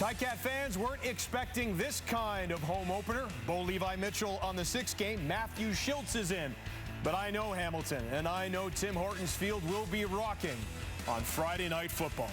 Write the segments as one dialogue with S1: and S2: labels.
S1: Ticat fans weren't expecting this kind of home opener. Bo Levi Mitchell on the 6th game. Matthew Schultz is in. But I know Hamilton, and I know Tim Hortons Field will be rocking on Friday Night Football.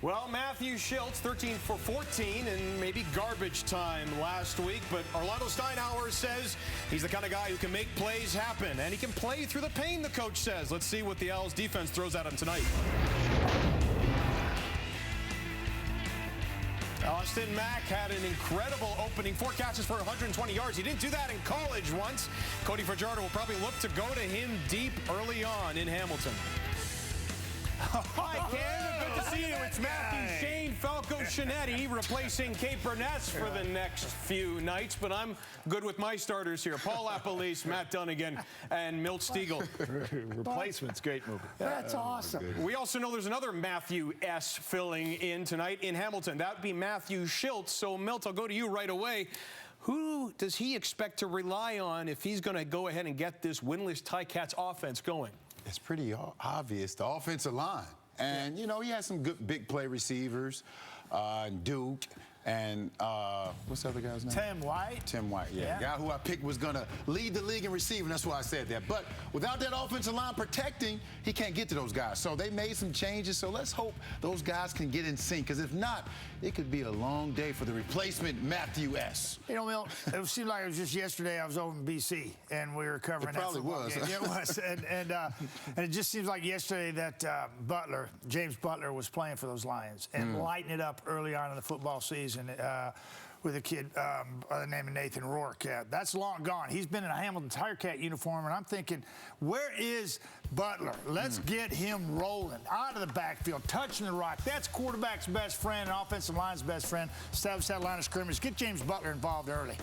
S1: Well, Matthew Schultz, 13 for 14 and maybe garbage time last week, but Orlando Steinauer says he's the kind of guy who can make plays happen, and he can play through the pain, the coach says. Let's see what the Owls defense throws at him tonight. Austin Mack had an incredible opening, 4 catches for 120 yards. He didn't do that in college once. Cody Fajardo will probably look to go to him deep early on in Hamilton. Hi, Ken. Good to see you. It's Matthew Shane Falco Shinetti replacing Kate Burness for the next few nights, but I'm good with my starters here. Paul Appelese, Matt Dunnigan, and Milt Stiegel.
S2: Replacement's great movie.
S3: That's awesome.
S1: We also know there's another Matthew S. filling in tonight in Hamilton. That would be Matthew Schultz. So, Milt, I'll go to you right away. Who does he expect to rely on if he's going to go ahead and get this winless Ticats offense going?
S4: It's pretty obvious, the offensive line. And, you know, he has some good big play receivers, Duke, and what's the other guy's name?
S3: Tim White.
S4: Tim White, yeah. The guy who I picked was going to lead the league in receiving. That's why I said that. But without that offensive line protecting, he can't get to those guys. So they made some changes. So let's hope those guys can get in sync. Because if not, it could be a long day for the replacement Matthew S.
S3: You know, Milt, it seemed like it was just yesterday I was over in B.C. and we were covering that football game. It was. And it just seems like yesterday that James Butler was playing for those Lions and lighting it up early on in the football season. With a kid by the name of Nathan Rourke. That's long gone. He's been in a Hamilton Tiger uniform, and I'm thinking, where is Butler? Let's get him rolling out of the backfield, touching the rock. That's quarterback's best friend and offensive line's best friend. Establish that line of scrimmage. Get James Butler involved early.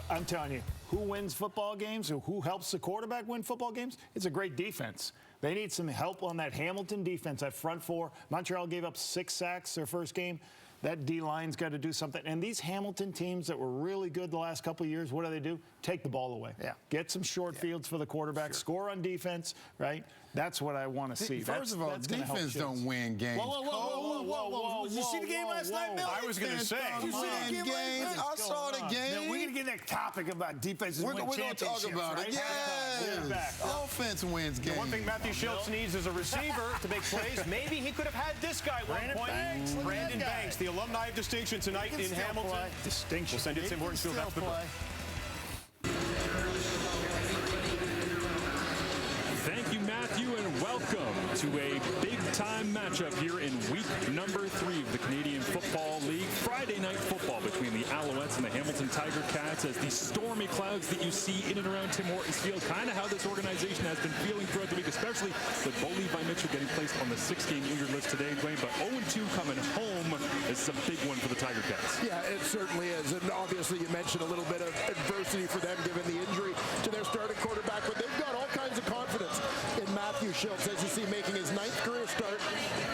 S2: I'm telling you, who wins football games or who helps the quarterback win football games? It's a great defense. They need some help on that Hamilton defense, that front four. Montreal gave up 6 sacks their first game. That D-line's got to do something. And these Hamilton teams that were really good the last couple of years, what do? Take the ball away. Get some short fields for the quarterback. Score on defense, right? That's what I want to see.
S4: First of all, defense don't win games.
S3: Whoa. Did you see the game last night, Milt?
S1: I was going to say.
S3: Did you see the game last night?
S4: I saw the game.
S3: We're going to get that topic about defenses win championships.
S4: We're going to talk about it. Yes. Offense wins games.
S1: The one thing Matthew Schultz needs is a receiver to make plays. Maybe he could have had this guy at one point. Brandon Banks, the alumni of distinction tonight in Hamilton.
S2: Distinction.
S1: We'll send it to Tim Hortons Field after the break.
S5: Thank you, Matthew, and welcome to a big-time matchup here in week number 3 of the Canadian Football League. Friday night football between the Alouettes and the Hamilton Tiger Cats as the stormy clouds that you see in and around Tim Hortons Field, kind of how this organization has been feeling throughout the week, especially with Bo Levi Mitchell getting placed on the 6-game injured list today, Dwayne. But 0-2 coming home is a big one for the Tiger Cats.
S6: Yeah, it certainly is. And obviously you mentioned a little bit of adversity for them given the injury to their starting quarterback, but they've got all kinds of confidence in Matthew Schultz, as you see, making his 9th career start,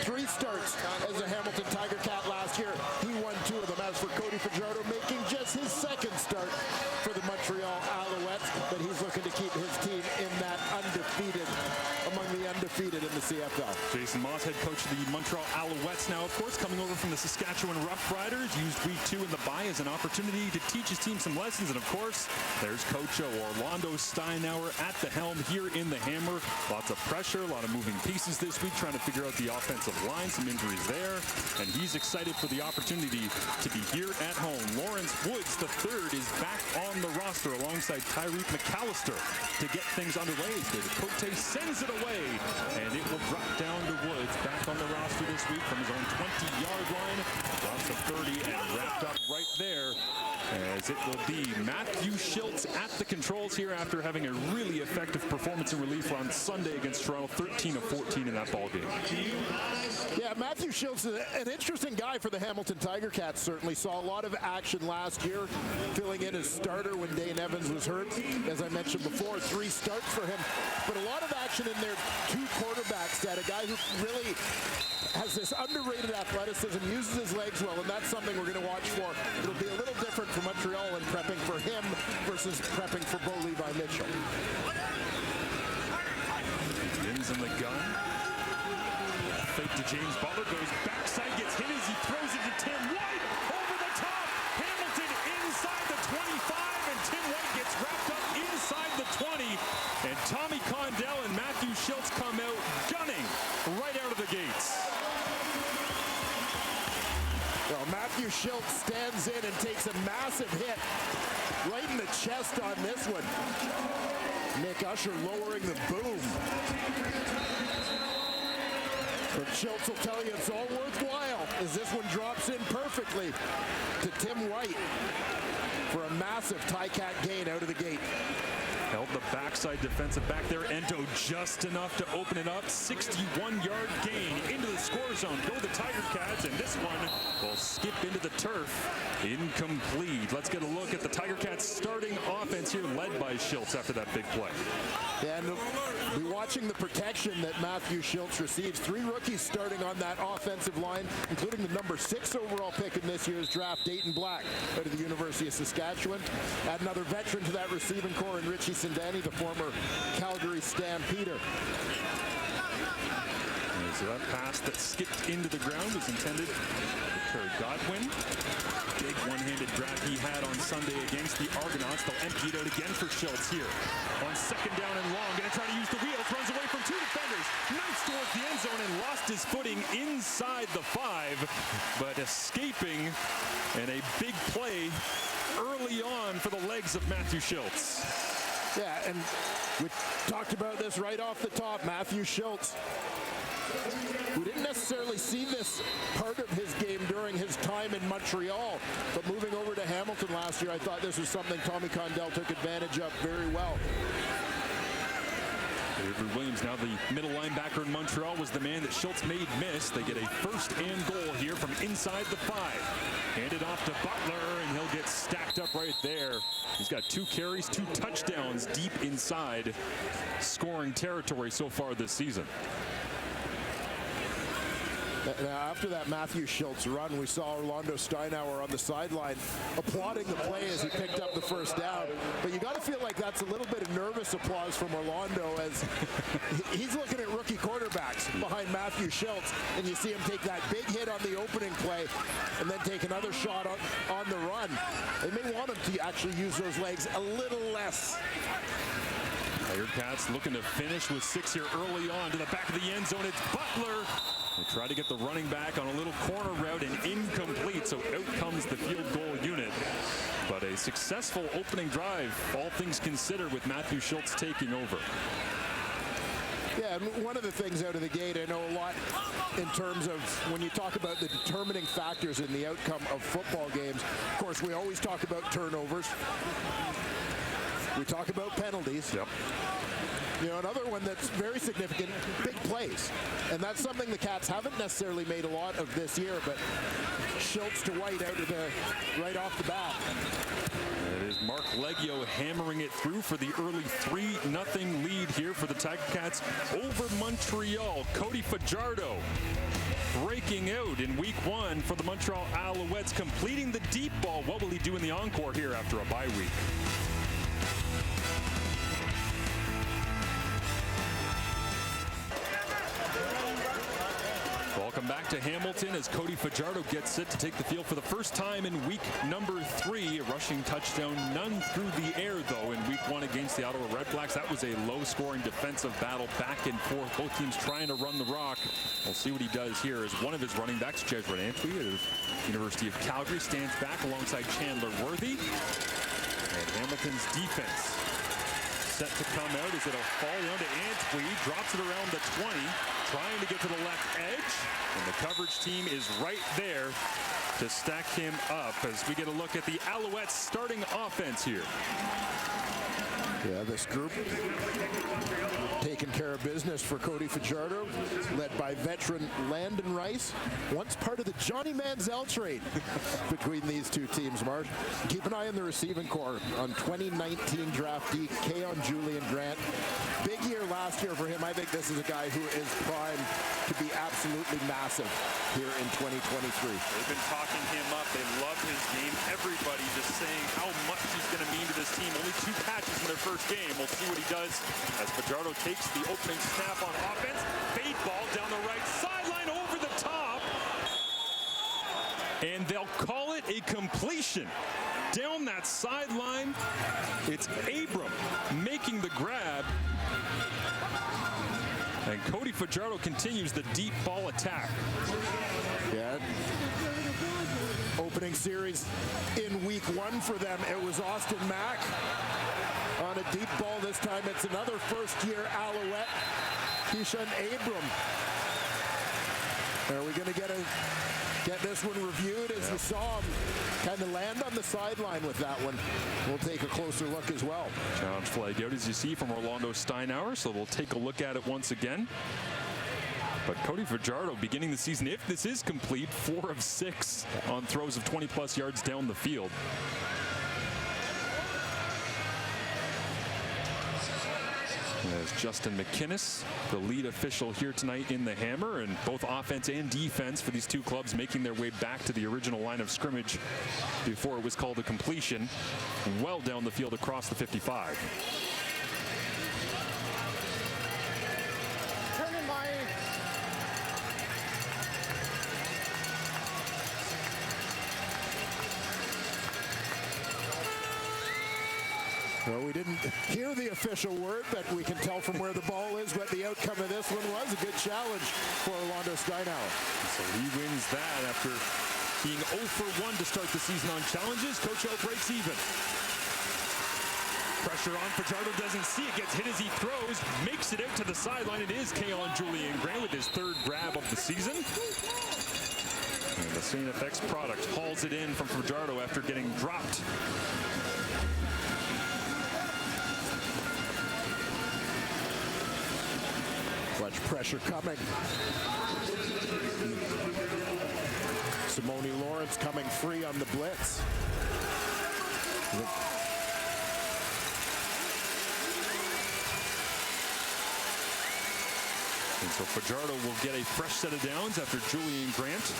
S6: 3 starts as a Hamilton Tiger Cat last year. He won 2 of them. As for Cody Fajardo, making just his 2nd start for the Montreal Alouettes, but he's looking to keep his team in that among the undefeated in the CFL.
S5: Jason Moss Schultz, head coach of the Montreal Alouettes now, of course, coming over from the Saskatchewan Roughriders, used week 2 in the bye as an opportunity to teach his team some lessons. And, of course, there's Coach Orlando Steinauer at the helm here in the Hammer. Lots of pressure, a lot of moving pieces this week, trying to figure out the offensive line, some injuries there. And he's excited for the opportunity to be here at home. Lawrence Woods III is back on the roster alongside Tyreek McAllister to get things underway. David Cote sends it away, and it will drop down to Woods, back on the roster this week from his own 20-yard line. Drops to 30 and wrapped up right there, as it will be Matthew Schultz at the controls here after having a really effective performance in relief on Sunday against Toronto, 13 of 14 in that ball game.
S6: Yeah, Matthew Schultz is an interesting guy for the Hamilton Tiger Cats. Certainly saw a lot of action last year, filling in as starter when Dane Evans was hurt. As I mentioned before, 3 starts for him, but a lot of action in their 2 quarterbacks. That a guy who really has this underrated athleticism, uses his legs well, and that's something we're going to watch for. It'll be a little different for Montreal in prepping for him versus prepping for Bo Levi Mitchell.
S5: Ins in the gun. Fake to James Butler, goes backside, gets hit as he throws it to Tim White. Over the top, Hamilton inside the 25, and Tim White gets wrapped up inside the 20. And Tommy Condell and Matthew Schultz come out gunning right out of the gates.
S6: Well, Matthew Schultz stands in and takes a massive hit right in the chest on this one. Nick Usher lowering the boom. But Schultz will tell you it's all worthwhile as this one drops in perfectly to Tim White for a massive Ticat gain out of the gate.
S5: Held the backside defensive back there. Ento just enough to open it up. 61-yard gain into the score zone. Go the Tiger Cats, and this one will skip into the turf. Incomplete. Let's get a look at the Tiger Cats starting offense here, led by Schultz after that big play.
S6: And we'll be watching the protection that Matthew Schultz receives. 3 rookies starting on that offensive line, including the number 6 overall pick in this year's draft, Dayton Black, out of the University of Saskatchewan. Add another veteran to that receiving core in Richie Sindani, the former Calgary Stampeder.
S5: So that pass that skipped into the ground was intended for Terry Godwin. Big one-handed grab he had on Sunday against the Argonauts. They'll empty it out again for Schultz here. On 2nd down and long, going to try to use the wheels. Runs away from 2 defenders. Knifes towards the end zone and lost his footing inside the 5. But escaping, and a big play early on for the legs of Matthew Schultz.
S6: Yeah, and we talked about this right off the top. Matthew Schultz. We didn't necessarily see this part of his game during his time in Montreal, but moving over to Hamilton last year, I thought this was something Tommy Condell took advantage of very well.
S5: Avery Williams, now the middle linebacker in Montreal, was the man that Schultz made miss. They get a 1st and goal here from inside the 5. Handed off to Butler, and he'll get stacked up right there. He's got 2 carries, 2 touchdowns deep inside scoring territory so far this season.
S6: Now, after that Matthew Schultz run, we saw Orlando Steinauer on the sideline applauding the play as he picked up the 1st down. But you got to feel like that's a little bit of nervous applause from Orlando as he's looking at rookie quarterbacks behind Matthew Schultz, and you see him take that big hit on the opening play and then take another shot on the run. They may want him to actually use those legs a little less.
S5: Tiger Cats looking to finish with 6 here early on to the back of the end zone. It's Butler. They try to get the running back on a little corner route and incomplete, so out comes the field goal unit. But a successful opening drive, all things considered, with Matthew Schultz taking over.
S6: Yeah, and one of the things out of the gate, I know a lot in terms of when you talk about the determining factors in the outcome of football games. Of course, we always talk about turnovers. We talk about penalties.
S5: Yep.
S6: You know, another one that's very significant, big plays. And that's something the Cats haven't necessarily made a lot of this year, but Schultz to White out of right off the bat.
S5: It is Mark Leggio hammering it through for the early 3-0 lead here for the Tiger Cats over Montreal. Cody Fajardo breaking out in week 1 for the Montreal Alouettes, completing the deep ball. What will he do in the encore here after a bye week? Welcome back to Hamilton as Cody Fajardo gets set to take the field for the first time in week number 3. A rushing touchdown, none through the air, though, in week 1 against the Ottawa Redblacks. That was a low-scoring defensive battle back and forth. Both teams trying to run the rock. We'll see what he does here as one of his running backs, Jesuit Antwi of University of Calgary, stands back alongside Chandler Worthy. And Hamilton's defense set to come out as it'll fall down to Antwi, drops it around the 20, trying to get to the left edge, and the coverage team is right there to stack him up as we get a look at the Alouettes starting offense here.
S6: Yeah, this group taking care of business for Cody Fajardo, led by veteran Landon Rice, once part of the Johnny Manziel trade between these two teams, Mark. Keep an eye on the receiving core on 2019 draftee Keon Julian Grant. Big year last year for him. I think this is a guy who is primed to be absolutely massive here in 2023.
S5: They've been talking him up. They love his game. Everybody just saying how much he's going to mean to this team. Only 2 catches in their first game. We'll see what he does as Fajardo takes the opening snap on offense. Fade ball down the right sideline over the top. And they'll call it a completion. Down that sideline, it's Abram making the grab. And Cody Fajardo continues the deep ball attack.
S6: Yeah. Opening series in week 1 for them, it was Austin Mack on a deep ball. This time it's another first-year Alouette, Keyshawn Abram. Are we going to get this one reviewed as you saw him kind of land on the sideline with that one? We'll take a closer look as well.
S5: Challenge flag out, as you see, from Orlando Steinauer, so we'll take a look at it once again. But Cody Fajardo beginning the season, if this is complete, 4 of 6 on throws of 20-plus yards down the field. As Justin McInnes, the lead official here tonight in the Hammer, and both offense and defense for these two clubs making their way back to the original line of scrimmage before it was called a completion, well down the field across the 55.
S6: Well, we didn't hear the official word, but we can tell from where the ball is what the outcome of this one was. A good challenge for Orlando Steinauer.
S5: So he wins that after being 0 for 1 to start the season on challenges. Coach O breaks even. Pressure on, Fajardo doesn't see it, gets hit as he throws, makes it out to the sideline. It is Keon Julian Grant with his 3rd grab of the season. And the CFX product hauls it in from Fajardo after getting dropped.
S6: Much pressure coming. Simone Lawrence coming free on the blitz.
S5: And so Fajardo will get a fresh set of downs after Julian Grant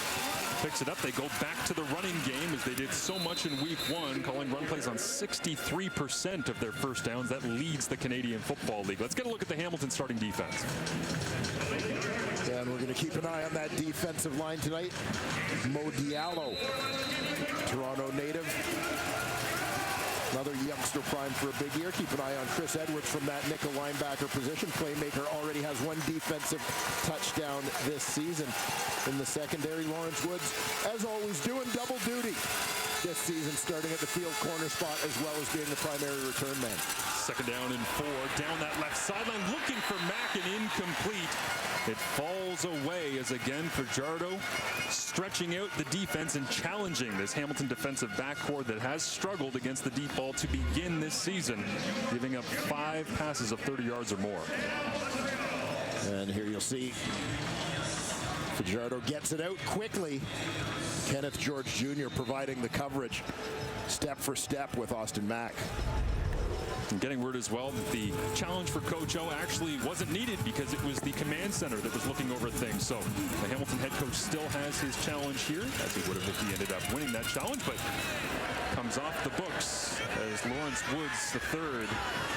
S5: picks it up. They go back to the running game as they did so much in week 1, calling run plays on 63% of their first downs. That leads the Canadian Football League. Let's get a look at the Hamilton starting defense.
S6: And we're going to keep an eye on that defensive line tonight. Mo Diallo, Toronto native. Another youngster primed for a big year. Keep an eye on Chris Edwards from that nickel linebacker position. Playmaker already has 1 defensive touchdown this season. In the secondary, Lawrence Woods, as always, doing double duty this season, starting at the field corner spot as well as being the primary return man.
S5: 2nd down and 4. Down that left sideline, looking for Mack, and incomplete. It falls away as, again, Fajardo stretching out the defense and challenging this Hamilton defensive backcourt that has struggled against the deep ball to begin this season, giving up 5 passes of 30 yards or more.
S6: And here you'll see Fajardo gets it out quickly. Kenneth George Jr. providing the coverage step for step with Austin Mack.
S5: And getting word as well that the challenge for Coach O actually wasn't needed because it was the command center that was looking over things. So the Hamilton head coach still has his challenge here, as he would have if he ended up winning that challenge, but comes off the books as Lawrence Woods III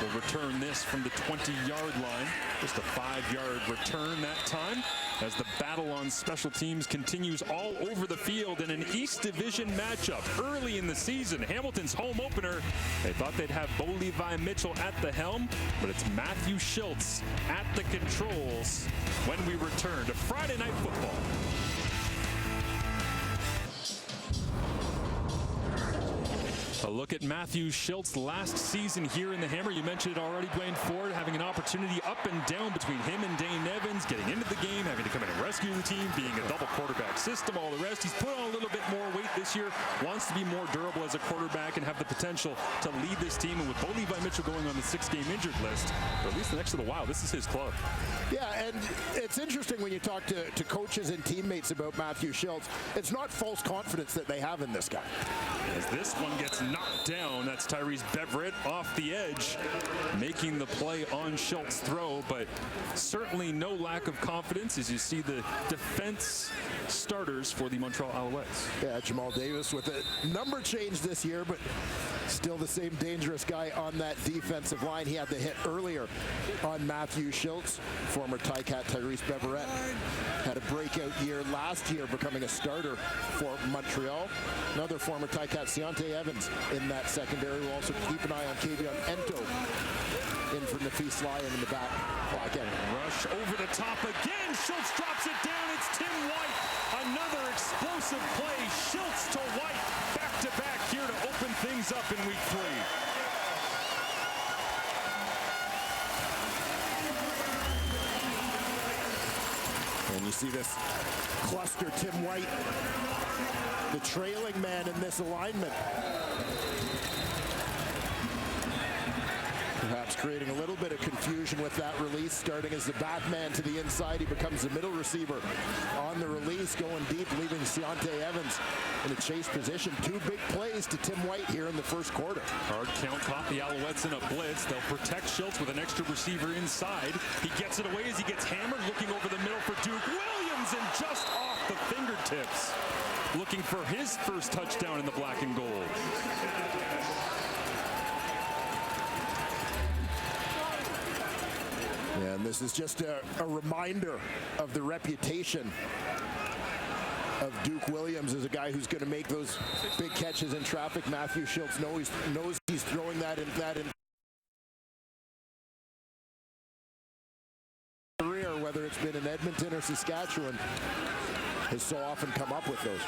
S5: will return this from the 20-yard line. Just a 5-yard return that time. as the battle on special teams continues all over the field in an East Division matchup early in the season. Hamilton's home opener, they thought they'd have Bo Levi Mitchell at the helm, but it's Matthew Schultz at the controls when we return to Friday Night Football. A look at Matthew Schultz last season here in the Hammer. You mentioned it already, Dwayne Ford, having an opportunity up and down between him and Dane Evans, getting into the game, having to come in and rescue the team, being a double quarterback system, all the rest. He's put on a little bit more weight this year, wants to be more durable as a quarterback and have the potential to lead this team. And with Bo Levi Mitchell going on the 6-game injured list, for at least the next little while, this is his club.
S6: Yeah, and it's interesting when you talk to coaches and teammates about Matthew Schultz. It's not false confidence that they have in this guy.
S5: As this one gets knocked down, that's Tyrese Beverett off the edge, making the play on Schultz's throw, but certainly no lack of confidence as you see the defense starters for the Montreal Alouettes.
S6: Yeah, Jamal Davis with a number change this year, but still the same dangerous guy on that defensive line. He had the hit earlier on Matthew Schultz. Former Ticat Tyrese Beverett had a breakout year last year, becoming a starter for Montreal. Another former Ticat, Deontay Evans, in that secondary. We'll also keep an eye on Kavion Ento in for Nafis Lyon in the back. Again,
S5: rush over the top again. Schultz drops it down. It's Tim White. Another explosive play. Schultz to White. Back to back here to open things up in week 3.
S6: And you see this cluster, Tim White, the trailing man in this alignment. Perhaps creating a little bit of confusion with that release. Starting as the back man to the inside, he becomes the middle receiver on the release, going deep, leaving Deontay Evans in a chase position. 2 big plays to Tim White here in the first quarter.
S5: Hard count caught the Alouettes in a blitz. They'll protect Schultz with an extra receiver inside. He gets it away as he gets hammered, looking over the middle for Duke Williams, and just off the fingertips, looking for his first touchdown in the black and gold.
S6: And this is just a reminder of the reputation of Duke Williams as a guy who's going to make those big catches in traffic. Matthew Schultz knows he's throwing that in career, whether it's been in Edmonton or Saskatchewan, has so often come up with those.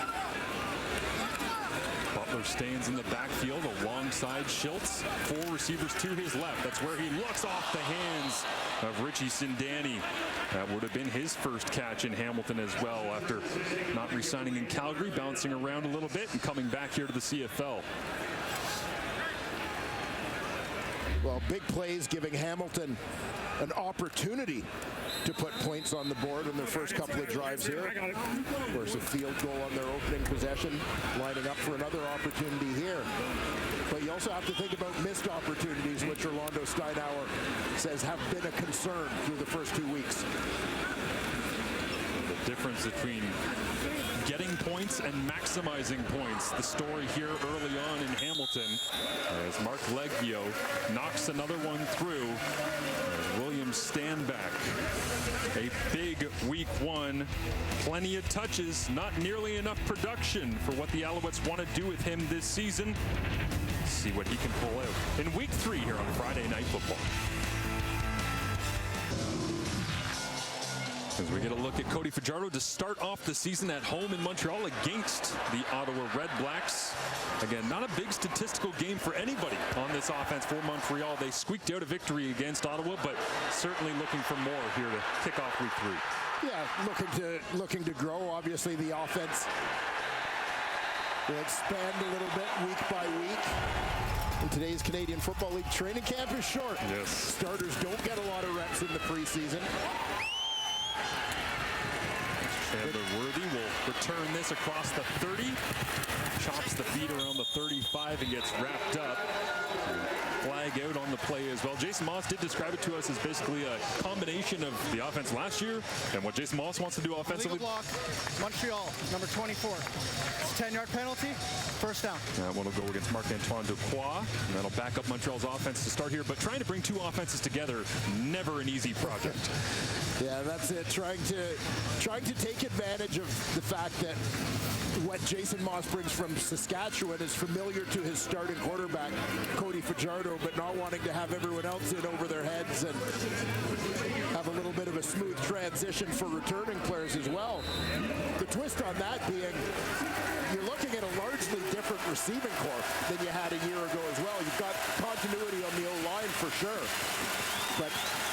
S5: Butler stands in the backfield alongside Schultz. 4 receivers to his left. That's where he looks off the hands of Richie Sindani. That would have been his first catch in Hamilton as well after not re-signing in Calgary, bouncing around a little bit and coming back here to the CFL.
S6: Well, big plays giving Hamilton an opportunity to put points on the board in their first couple of drives here. Of course, a field goal on their opening possession, lining up for another opportunity here. But you also have to think about missed opportunities, which Orlando Steinauer says have been a concern through the first 2 weeks.
S5: The difference between getting points and maximizing points. The story here early on in Hamilton as Mark Leggio knocks another one through. Williams stand back. A big week 1. Plenty of touches, not nearly enough production for what the Alouettes want to do with him this season. See what he can pull out in week 3 here on Friday Night Football. As we get a look at Cody Fajardo to start off the season at home in Montreal against the Ottawa Red Blacks. Again, not a big statistical game for anybody on this offense for Montreal. They squeaked out a victory against Ottawa, but certainly looking for more here to kick off week 3.
S6: Yeah, looking to grow. Obviously, the offense will expand a little bit week by week. In today's Canadian Football League, training camp is short.
S5: Yes.
S6: Starters don't get a lot of reps in the preseason.
S5: Chandler Worthy will return this across the 30. Chops the feet around the 35 and gets wrapped up. flag out on the play as well. Jason Moss did describe it to us as basically a combination of the offense last year and what Jason Moss wants to do offensively.
S7: Illegal block, Montreal, number 24. It's a 10-yard penalty, first down.
S5: That one will go against Marc-Antoine Duquois, and that'll back up Montreal's offense to start here. But trying to bring two offenses together, never an easy project.
S6: Yeah, that's it. Trying to take advantage of the fact that what Jason Moss brings from Saskatchewan is familiar to his starting quarterback, Cody Fajardo, but not wanting to have everyone else in over their heads and have a little bit of a smooth transition for returning players as well. The twist on that being you're looking at a largely different receiving corps than you had a year ago as well. You've got continuity on the O-line for sure, but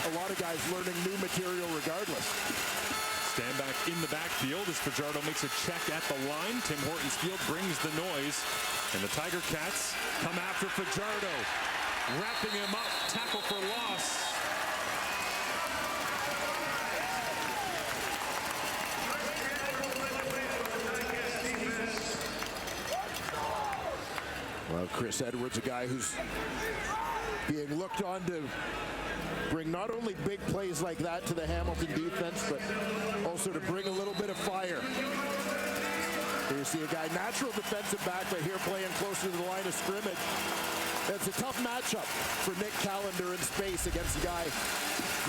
S6: a lot of guys learning new material regardless.
S5: Stand back in the backfield as Fajardo makes a check at the line. Tim Hortons Field brings the noise, and the Tiger Cats come after Fajardo, wrapping him up, tackle for loss.
S6: Well, Chris Edwards, a guy who's being looked on to bring not only big plays like that to the Hamilton defense, but also to bring a little bit of fire. Here you see a guy, natural defensive back, but here playing closer to the line of scrimmage. It's a tough matchup for Nick Callender in space against a guy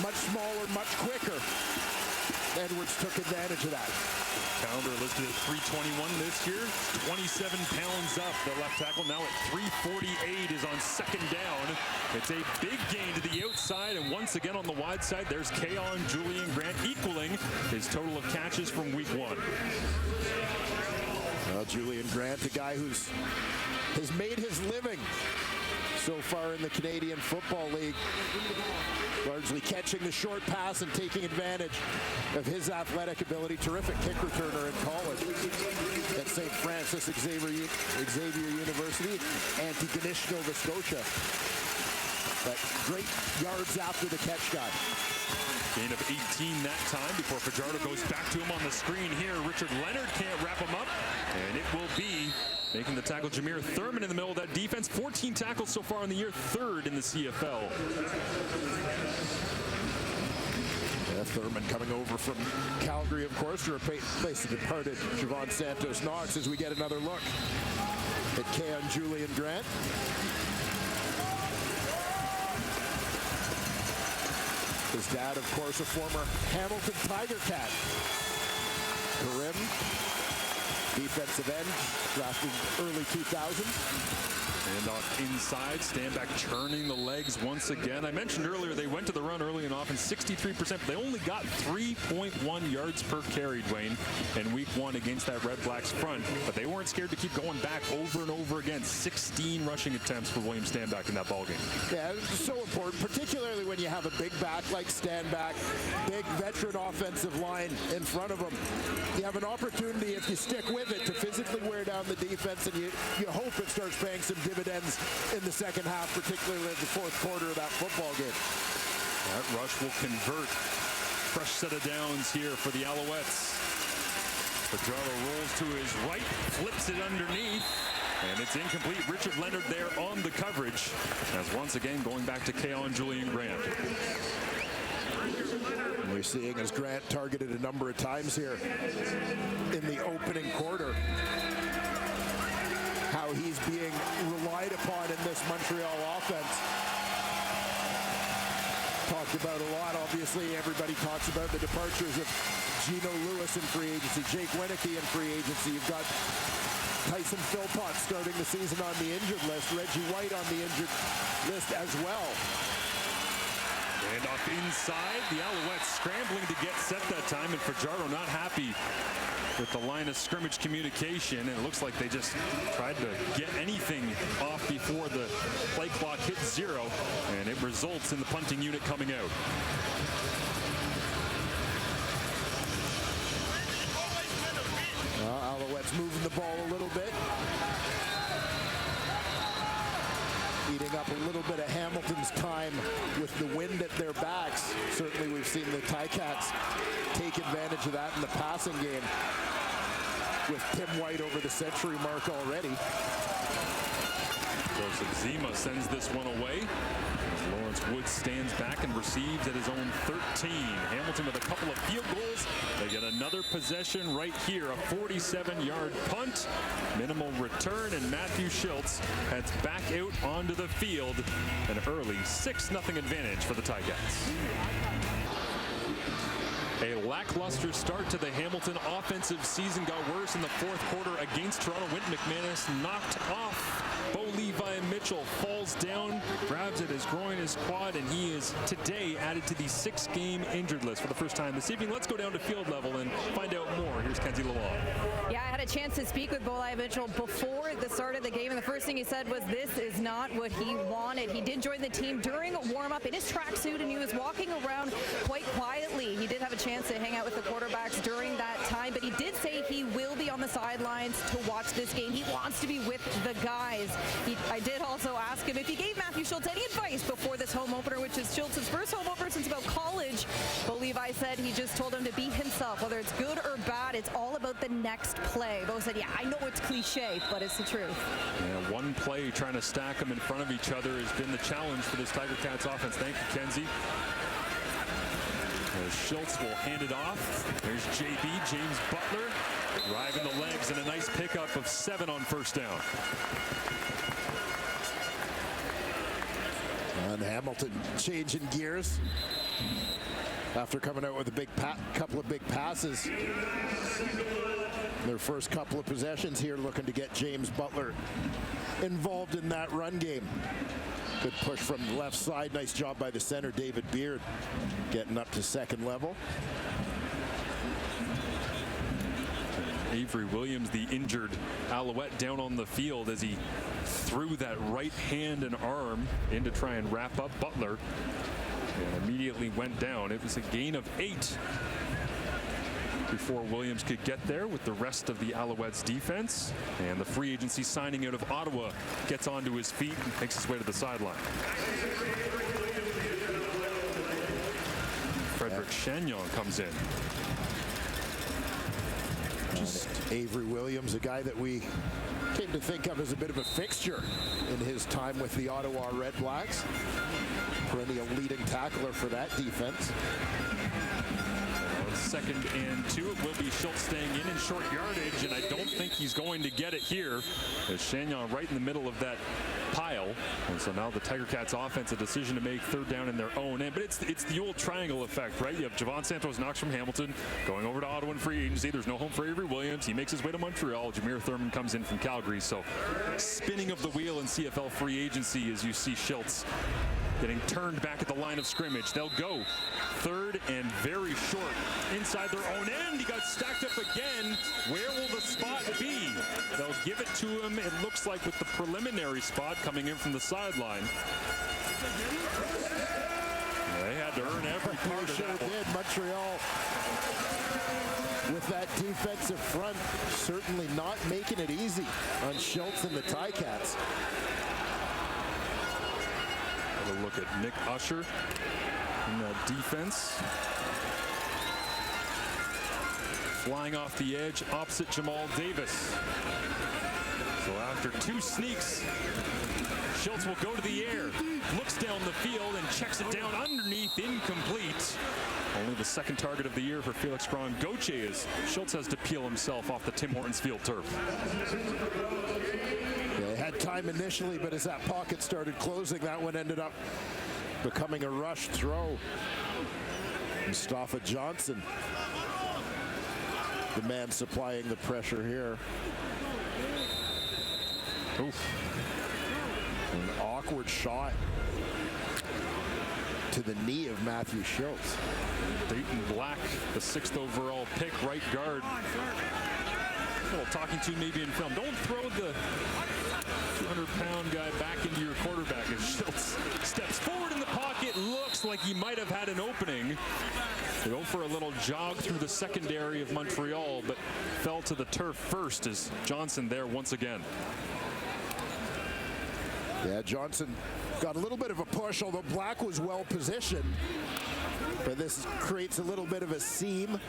S6: much smaller, much quicker. Edwards took advantage of that.
S5: Callender listed at 321 this year, 27 pounds up. The left tackle now at 348 is on second down. It's a big gain to the outside, and once again on the wide side, there's Keon Julian Grant equaling his total of catches from week one.
S6: Well, Julian Grant, a guy has made his living so far in the Canadian Football League, largely catching the short pass and taking advantage of his athletic ability. Terrific kick returner in college at St. Francis Xavier University, Antigonish, Nova Scotia. But great yards after the catch guy.
S5: Gain of 18 that time before Fajardo goes back to him on the screen here. Richard Leonard can't wrap him up, and it will be making the tackle Jameer Thurman in the middle of that defense. 14 tackles so far in the year, third in the CFL.
S6: Yeah, Thurman coming over from Calgary, of course, to replace the departed Javon Santos Knox as we get another look at Keon Julian Grant. His dad, of course, a former Hamilton Tiger Cat. Karim, defensive end, drafted early 2000s.
S5: And off inside, Stanback churning the legs once again. I mentioned earlier they went to the run early and often, 63%. They only got 3.1 yards per carry, Dwayne, in week one against that Red Blacks front. But they weren't scared to keep going back over and over again. 16 rushing attempts for William Stanback in that ballgame.
S6: Yeah, it's so important, particularly when you have a big back like Stanback, big veteran offensive line in front of him. You have an opportunity, if you stick with it, to physically wear down the defense, and you hope it starts paying some dividends in the second half, particularly in the fourth quarter of that football game.
S5: That rush will convert. Fresh set of downs here for the Alouettes. Fajardo rolls to his right, flips it underneath, and it's incomplete. Richard Leonard there on the coverage, as once again going back to Keon Julian Grant.
S6: And we're seeing as Grant targeted a number of times here in the opening quarter, how he's being relied upon in this Montreal offense. Talked about a lot, obviously. Everybody talks about the departures of Gino Lewis in free agency, Jake Winicky in free agency. You've got Tyson Philpott starting the season on the injured list, Reggie White on the injured list as well.
S5: And off inside, the Alouettes scrambling to get set that time, and Fajardo not happy with the line of scrimmage communication, and it looks like they just tried to get anything off before the play clock hit zero, and it results in the punting unit coming out.
S6: Alouettes moving the ball a little bit. Eating up a little bit of Hamilton's time with the wind at their backs. Certainly we've seen the Ticats take advantage of that in the passing game. with Tim White over the century mark already.
S5: Joseph Zima sends this one away. Lawrence Woods stands back and receives at his own 13. Hamilton with a couple of field goals. They get another possession right here, a 47-yard punt. Minimal return, and Matthew Schultz heads back out onto the field. An early 6-0 advantage for the Ticats. A lackluster start to the Hamilton offensive season got worse in the fourth quarter against Toronto. Wynton McManus knocked off Bo Levi Mitchell, falls down, grabs at his groin, his quad, and he is today added to the 6-game injured list for the first time this evening. Let's go down to field level and find out more. Here's Kenzie Lalonde.
S8: Yeah, I had a chance to speak with Bo Levi Mitchell before the start of the game, and the first thing he said was this is not what he wanted. He did join the team during a warm-up in his tracksuit, and he was walking around quite quietly. He did have a chance to hang out with the quarterbacks during that time, but he did say he will be on the sidelines to watch this game. He wants to be with the guys. I did also ask him if he gave Matthew Schultz any advice before this home opener, which is Schultz's first home opener since about college. Bo Levi said he just told him to be himself. Whether it's good or bad, it's all about the next play. Bo said, yeah, I know it's cliche, but it's the truth.
S5: Yeah, one play trying to stack them in front of each other has been the challenge for this Tiger Cats offense. Thank you, Kenzie. Schultz will hand it off. There's JB, James Butler, driving the legs, and a nice pickup of 7 on first down.
S6: And Hamilton changing gears after coming out with a couple of big passes. Their first couple of possessions here, looking to get James Butler involved in that run game. Good push from the left side. Nice job by the center, David Beard, getting up to second level.
S5: Avery Williams, the injured Alouette, down on the field as he threw that right hand and arm in to try and wrap up Butler, and immediately went down. It was a gain of 8 before Williams could get there with the rest of the Alouettes defense. And the free agency signing out of Ottawa gets onto his feet and makes his way to the sideline. Frederick Chagnon comes in.
S6: Avery Williams, a guy that we came to think of as a bit of a fixture in his time with the Ottawa Red Blacks. Perennial leading tackler for that defense.
S5: 2nd and 2. It will be Schultz staying in short yardage, and I don't think he's going to get it here. As Chagnon right in the middle of that pile. And so now the Tiger Cats offense a decision to make 3rd down in their own end. But it's the old triangle effect, right? You have Javon Santos Knox from Hamilton going over to Ottawa in free agency. There's no home for Avery Williams. He makes his way to Montreal. Jameer Thurman comes in from Calgary. So spinning of the wheel in CFL free agency as you see Schultz getting turned back at the line of scrimmage. They'll go 3rd and very short inside their own end. He got stacked up again. Where will the spot be? They'll give it to him, it looks like, with the preliminary spot coming in from the sideline. They had to earn every part of that one.
S6: Montreal with that defensive front certainly not making it easy on Schultz and the Ticats.
S5: A look at Nick Usher in that defense. Flying off the edge opposite Jamal Davis. So after 2 sneaks, Schultz will go to the air, looks down the field and checks it down underneath, incomplete. Only the 2nd target of the year for Felix Grangoche as Schultz has to peel himself off the Tim Hortons Field turf.
S6: They had time initially, but as that pocket started closing, that one ended up becoming a rush throw. Mustafa Johnson, the man supplying the pressure here. Oof. An awkward shot to the knee of Matthew Schultz.
S5: Dayton Black, the 6th overall pick, right guard. A little talking to maybe in film. Don't throw the 200-pound guy back into your quarterback as Schultz steps forward in the pocket. Looks like he might have had an opening. They go for a little jog through the secondary of Montreal, but fell to the turf first as Johnson there once again.
S6: Yeah, Johnson got a little bit of a push, although Black was well positioned. But this creates a little bit of a seam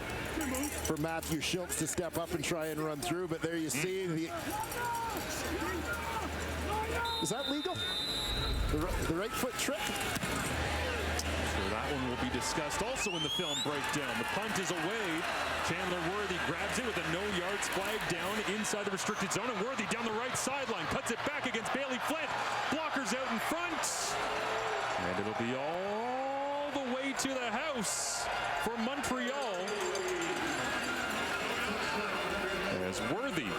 S6: for Matthew Schultz to step up and try and run through. But there you see the... Is that legal? The right foot trick?
S5: So that one will be discussed also in the film breakdown. The punt is away. Chandler Worthy grabs it with a no-yards flag down inside the restricted zone. And Worthy down the right sideline. Cuts it back against Bailey Flint. Blockers out in front. And it'll be all the way to the house for Montreal. As Worthy,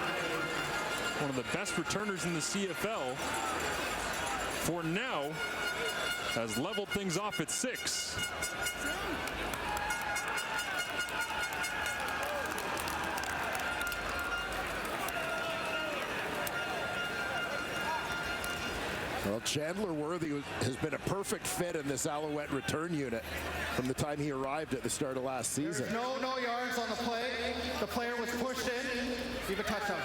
S5: one of the best returners in the CFL, for now, has leveled things off at 6.
S6: Well, Chandler Worthy has been a perfect fit in this Alouette return unit from the time he arrived at the start of last season.
S7: There's no yards on the play. The player was pushed in. Give a touchdown.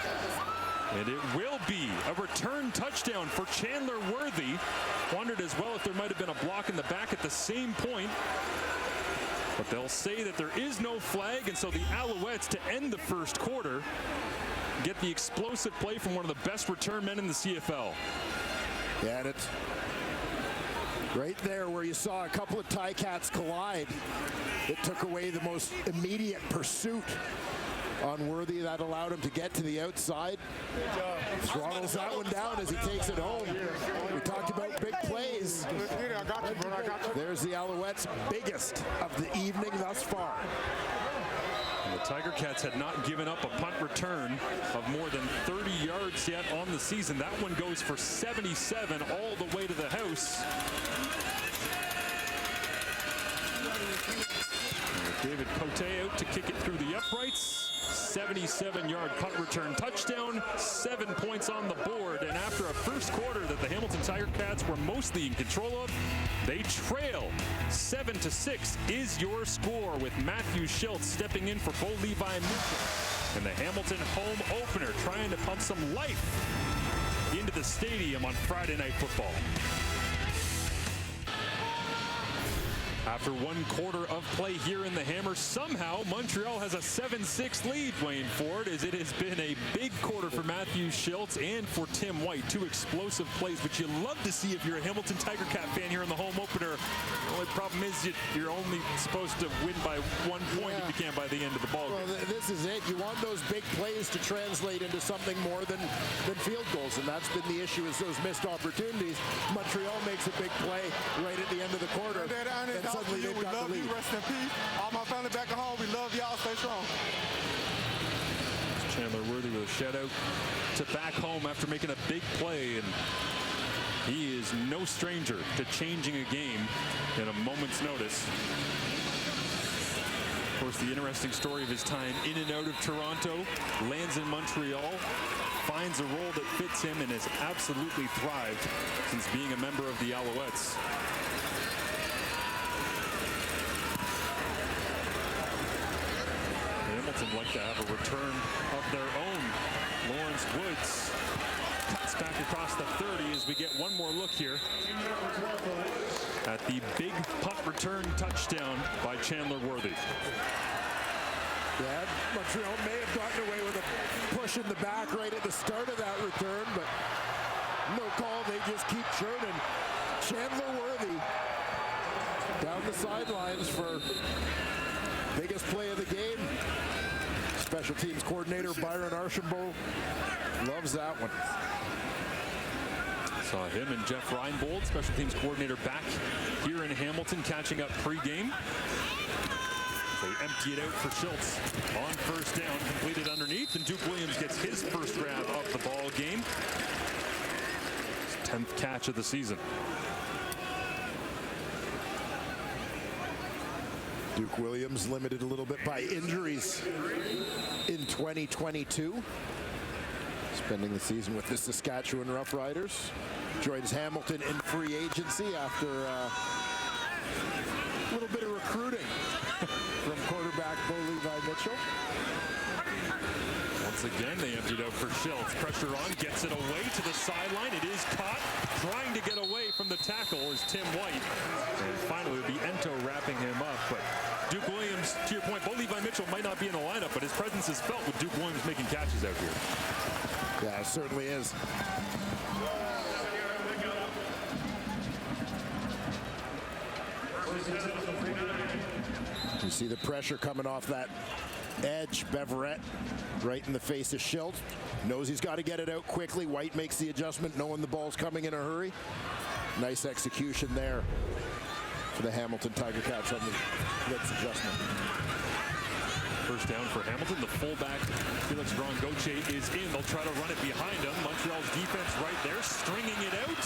S5: And it will be a return touchdown for Chandler Worthy. Wondered as well if there might have been a block in the back at the same point. But they'll say that there is no flag, and so the Alouettes, to end the first quarter, get the explosive play from one of the best return men in the CFL.
S6: Yeah, and it's right there where you saw a couple of Ticats collide. It took away the most immediate pursuit on Worthy. That allowed him to get to the outside. Throttles that one down as he takes it home. We talked about big plays. There's the Alouettes' biggest of the evening thus far.
S5: And the Tiger Cats had not given up a punt return of more than 30 yards yet on the season. That one goes for 77 all the way to the house. David Cote out to kick it through the uprights. 77-yard punt return touchdown, 7 points on the board, and after a first quarter that the Hamilton Tiger Cats were mostly in control of, they trail 7-6 is your score, with Matthew Schultz stepping in for Bo Levi Mitchell and the Hamilton home opener, trying to pump some life into the stadium on Friday Night Football. After 1 quarter of play here in the Hammer, somehow Montreal has a 7-6 lead, Wayne Ford, as it has been a big quarter for Matthew Schultz and for Tim White. 2 explosive plays, which you love to see if you're a Hamilton Tiger Cat fan here in the home opener. The only problem is you're only supposed to win by 1 point if you can by the end of the ball game.
S6: Well, this is it. You want those big plays to translate into something more than field goals, and that's been the issue, is those missed opportunities. Montreal makes a big play right at the end of the quarter. And suddenly they've got the lead.
S9: Rest in peace. All my family back at home, we love y'all. Stay strong.
S5: Chandler Worthy with a shout out to back home after making a big play, and he is no stranger to changing a game in a moment's notice. Of course, the interesting story of his time in and out of Toronto, lands in Montreal, finds a role that fits him, and has absolutely thrived since being a member of the Alouettes. Hamilton like to have a return of their own. Lawrence Woods cuts back across the 30 as we get one more look here at the big punt return touchdown by Chandler Worthy.
S6: Yeah, Montreal may have gotten away with a push in the back right at the start of that return, but no call. They just keep churning. Chandler Worthy down the sidelines for biggest play of the game. Special teams coordinator Byron Archambault loves that one.
S5: Saw him and Jeff Reinbold, special teams coordinator, back here in Hamilton, catching up pregame. They empty it out for Schultz on first down, completed underneath, and Duke Williams gets his first grab of the ball game. His 10th catch of the season.
S6: Duke Williams limited a little bit by injuries in 2022. Spending the season with the Saskatchewan Roughriders. Joins Hamilton in free agency after a little bit of recruiting from quarterback Bo Levi Mitchell.
S5: Once again, they emptied out for Schultz. Pressure on, gets it away to the sideline. It is caught. Trying to get away from the tackle is Tim White. And finally, it'll be Ento wrapping him up, but presence is felt with Duke Williams making catches out here.
S6: Yeah, it certainly is. You see the pressure coming off that edge. Beverette right in the face of Schilt. Knows he's got to get it out quickly. White makes the adjustment, knowing the ball's coming in a hurry. Nice execution there for the Hamilton Tiger Cats on the blitz adjustment.
S5: First down for Hamilton. The fullback, Felix Grangoche, is in. They'll try to run it behind him. Montreal's defense right there, stringing it out.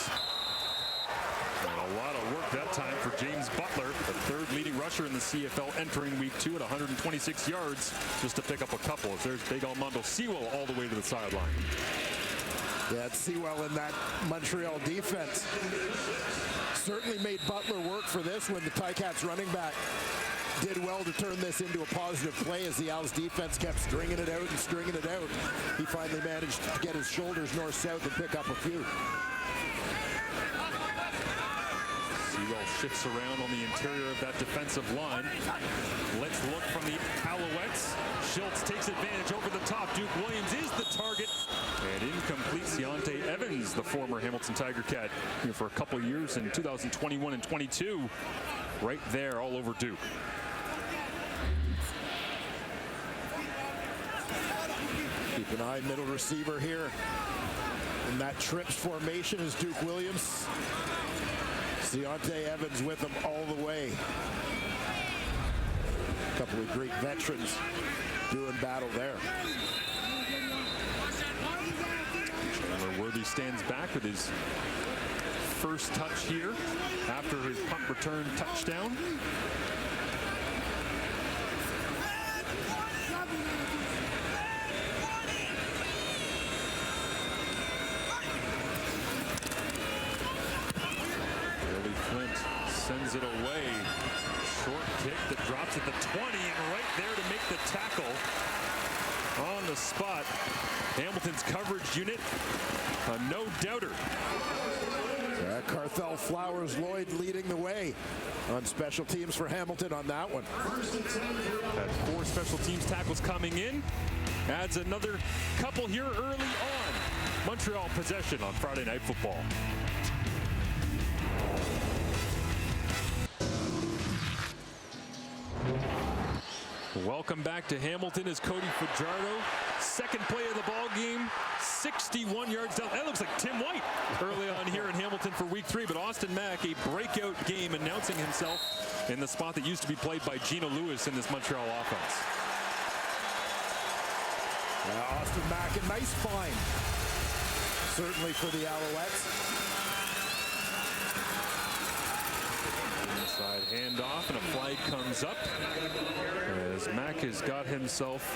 S5: And a lot of work that time for James Butler, the third leading rusher in the CFL entering week 2 at 126 yards, just to pick up a couple. As there's big Armando Sewell all the way to the sideline.
S6: Yeah, it's Sewell in that Montreal defense. Certainly made Butler work for this when the Ticats running back did well to turn this into a positive play as the Owls defense kept stringing it out and stringing it out. He finally managed to get his shoulders north-south and pick up a few.
S5: Sewell shifts around on the interior of that defensive line. Let's look from the Alouettes. Schultz takes advantage over the top. Duke Williams is the target. And incomplete. Deontay Evans, the former Hamilton Tiger Cat, here for a couple years in 2021 and 22. Right there all over Duke.
S6: Keep an eye, middle receiver here. In that trips formation is Duke Williams. Deontay Evans with him all the way. A couple of great veterans doing battle there.
S5: Chandler Worthy stands back with his first touch here after his punt return touchdown. Sends it away. Short kick that drops at the 20 and right there to make the tackle on the spot. Hamilton's coverage unit, a no-doubter.
S6: Carthel Flowers Lloyd leading the way on special teams for Hamilton on that one.
S5: Had 4 special teams tackles coming in. Adds another couple here early on. Montreal possession on Friday Night Football. Welcome back to Hamilton as Cody Fajardo, second play of the ball game, 61 yards down. That looks like Tim White early on here in Hamilton for week 3, but Austin Mack, a breakout game, announcing himself in the spot that used to be played by Gino Lewis in this Montreal offense.
S6: Austin Mack, a nice find, certainly for the Alouettes.
S5: Inside handoff and a flag comes up as Mack has got himself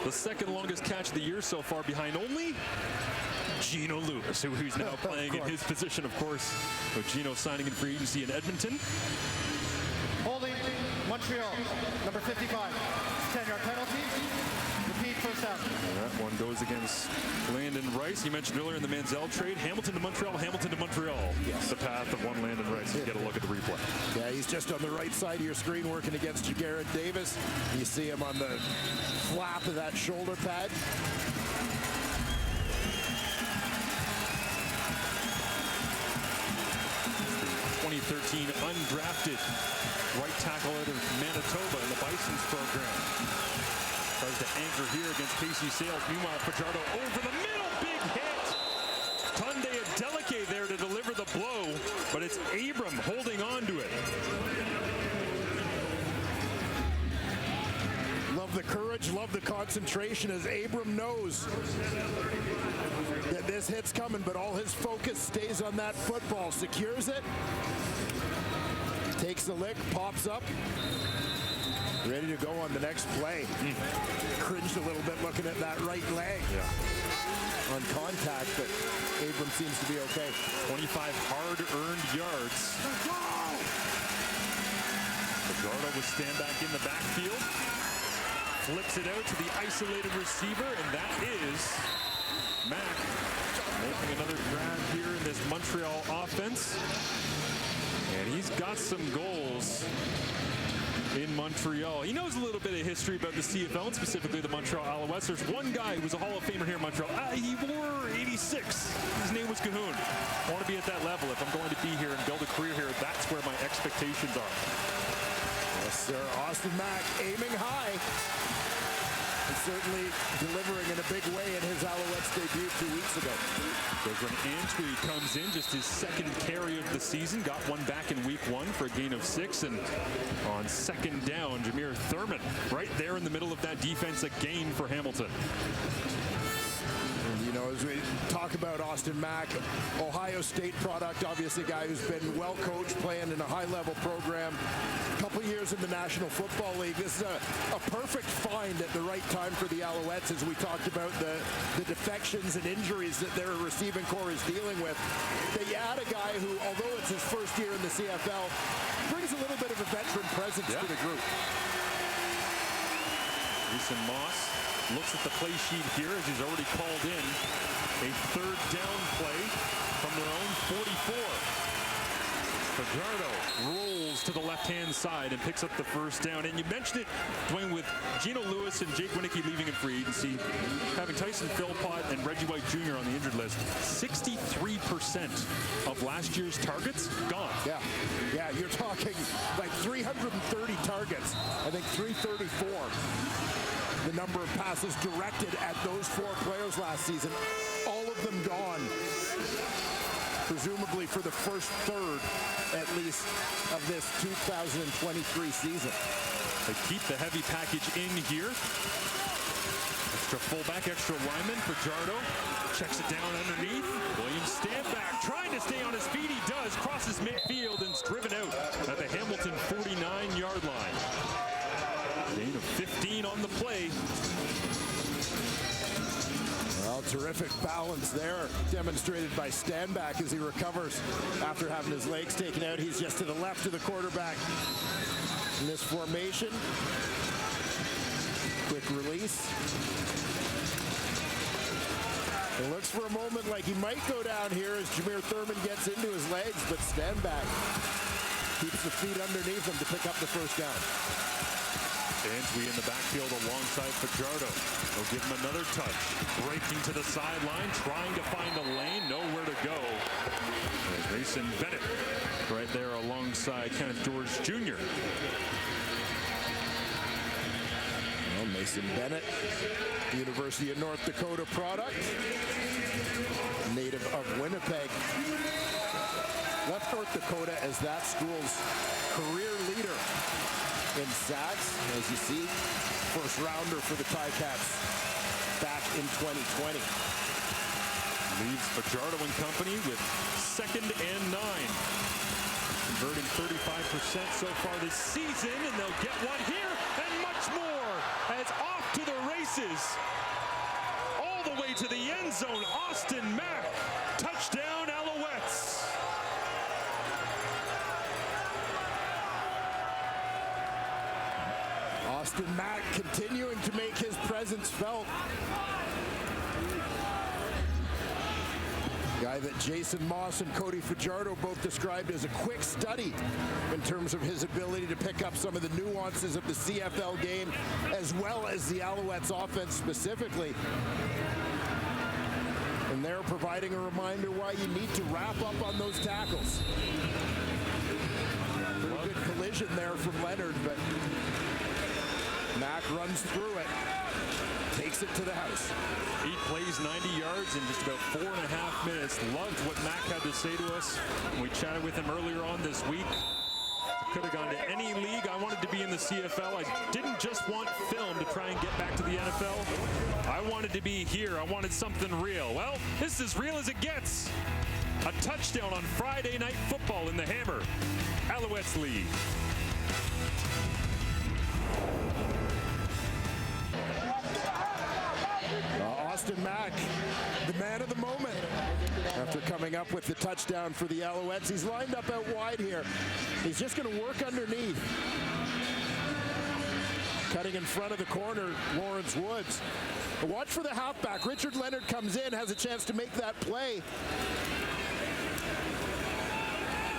S5: the second longest catch of the year so far, behind only Gino Lewis, who's now playing in his position, of course, with Gino signing in free agency in Edmonton.
S7: Holding Montreal, number 55, 10-yard penalty. Repeat first down.
S5: That one goes against Landon Rice. You mentioned earlier in the Manziel trade, Hamilton to Montreal, Hamilton to Montreal. Yes. The path of one Landon Rice. You get a look at the replay.
S6: Yeah, he's just on the right side of your screen working against Jagarrett Davis. You see him on the flap of that shoulder pad.
S5: 2013 undrafted right tackle out of Manitoba in the Bison's program. Tries to anchor here against Casey Sales. Meanwhile, Fajardo over the middle, big hit. Tunde Adeleke there to deliver the blow, but it's Abram holding on to it.
S6: Love the courage, love the concentration as Abram knows that this hit's coming, but all his focus stays on that football. Secures it, takes the lick, pops up, ready to go on the next play. Cringed a little bit looking at that right leg on contact, but Abram seems to be okay.
S5: 25 hard-earned yards. Fajardo will stand back in the backfield. Flips it out to the isolated receiver, and that is Mack making another grab here in this Montreal offense. And he's got some goals in Montreal. He knows a little bit of history about the CFL, and specifically the Montreal Alouettes. There's one guy who was a Hall of Famer here in Montreal. He wore 86. His name was Cahoon. I want to be at that level. If I'm going to be here and build a career here, that's where my expectations are.
S6: Yes, sir. Austin Mack aiming high. And certainly delivering in a big way in his Alouettes debut 2 weeks ago.
S5: Desmond Antwi comes in, just his second carry of the season. Got one back in week 1 for a gain of 6. And on second down, Jameer Thurman right there in the middle of that defense, a gain for Hamilton.
S6: You know, as we talk about Austin Mack, Ohio State product, obviously a guy who's been well coached, playing in a high-level program. A couple years in the National Football League. This is a perfect find at the right time for the Alouettes, as we talked about the defections and injuries that their receiving core is dealing with. They add a guy who, although it's his first year in the CFL, brings a little bit of a veteran presence to the group.
S5: Jason Moss looks at the play sheet here as he's already called in a third down play from their own 44. Fajardo rolls to the left-hand side and picks up the first down. And you mentioned it, Dwayne, with Geno Lewis and Jake Winicki leaving in free agency, having Tyson Philpott and Reggie White Jr. on the injured list, 63% of last year's targets gone.
S6: Yeah, you're talking like 330 targets. I think 334. The number of passes directed at those 4 players last season, all of them gone, presumably for the first third, at least, of this 2023 season.
S5: They keep the heavy package in here. Extra fullback, extra lineman. Fajardo checks it down underneath. Williams Stanback trying to stay on his feet. He does. Crosses midfield and is driven out at the Hamilton 49-yard line. Gain of 15 on the play.
S6: Well, terrific balance there demonstrated by Stanback as he recovers after having his legs taken out. He's just to the left of the quarterback in this formation. Quick release. It looks for a moment like he might go down here as Jameer Thurman gets into his legs, but Stanback keeps the feet underneath him to pick up the first down.
S5: Antwi in the backfield alongside Fajardo. They'll give him another touch. Breaking to the sideline, trying to find a lane, nowhere to go. There's Mason Bennett right there alongside Kenneth George Jr.
S6: Well, Mason Bennett, University of North Dakota product, native of Winnipeg. Left North Dakota as that school's career leader in sacks, as you see, first rounder for the Ticats back in 2020.
S5: Leaves Fajardo and company with 2nd and 9. Converting 35% so far this season, and they'll get one here and much more as off to the races. All the way to the end zone, Austin Mack. Touchdown, Alouettes.
S6: Austin Mack continuing to make his presence felt. Guy that Jason Moss and Cody Fajardo both described as a quick study in terms of his ability to pick up some of the nuances of the CFL game, as well as the Alouettes offense specifically. And they're providing a reminder why you need to wrap up on those tackles. Pretty good collision there from Leonard, but Mack runs through it, takes it to the house.
S5: 8 plays, 90 yards in just about 4.5 minutes. Loved what Mack had to say to us. We chatted with him earlier on this week. Could have gone to any league. I wanted to be in the CFL. I didn't just want film to try and get back to the NFL. I wanted to be here. I wanted something real. Well, this is as real as it gets. A touchdown on Friday Night Football in the Hammer Alouettes League.
S6: Austin Mack, the man of the moment. After coming up with the touchdown for the Alouettes, he's lined up out wide here. He's just going to work underneath. Cutting in front of the corner, Lawrence Woods. Watch for the halfback. Richard Leonard comes in, has a chance to make that play.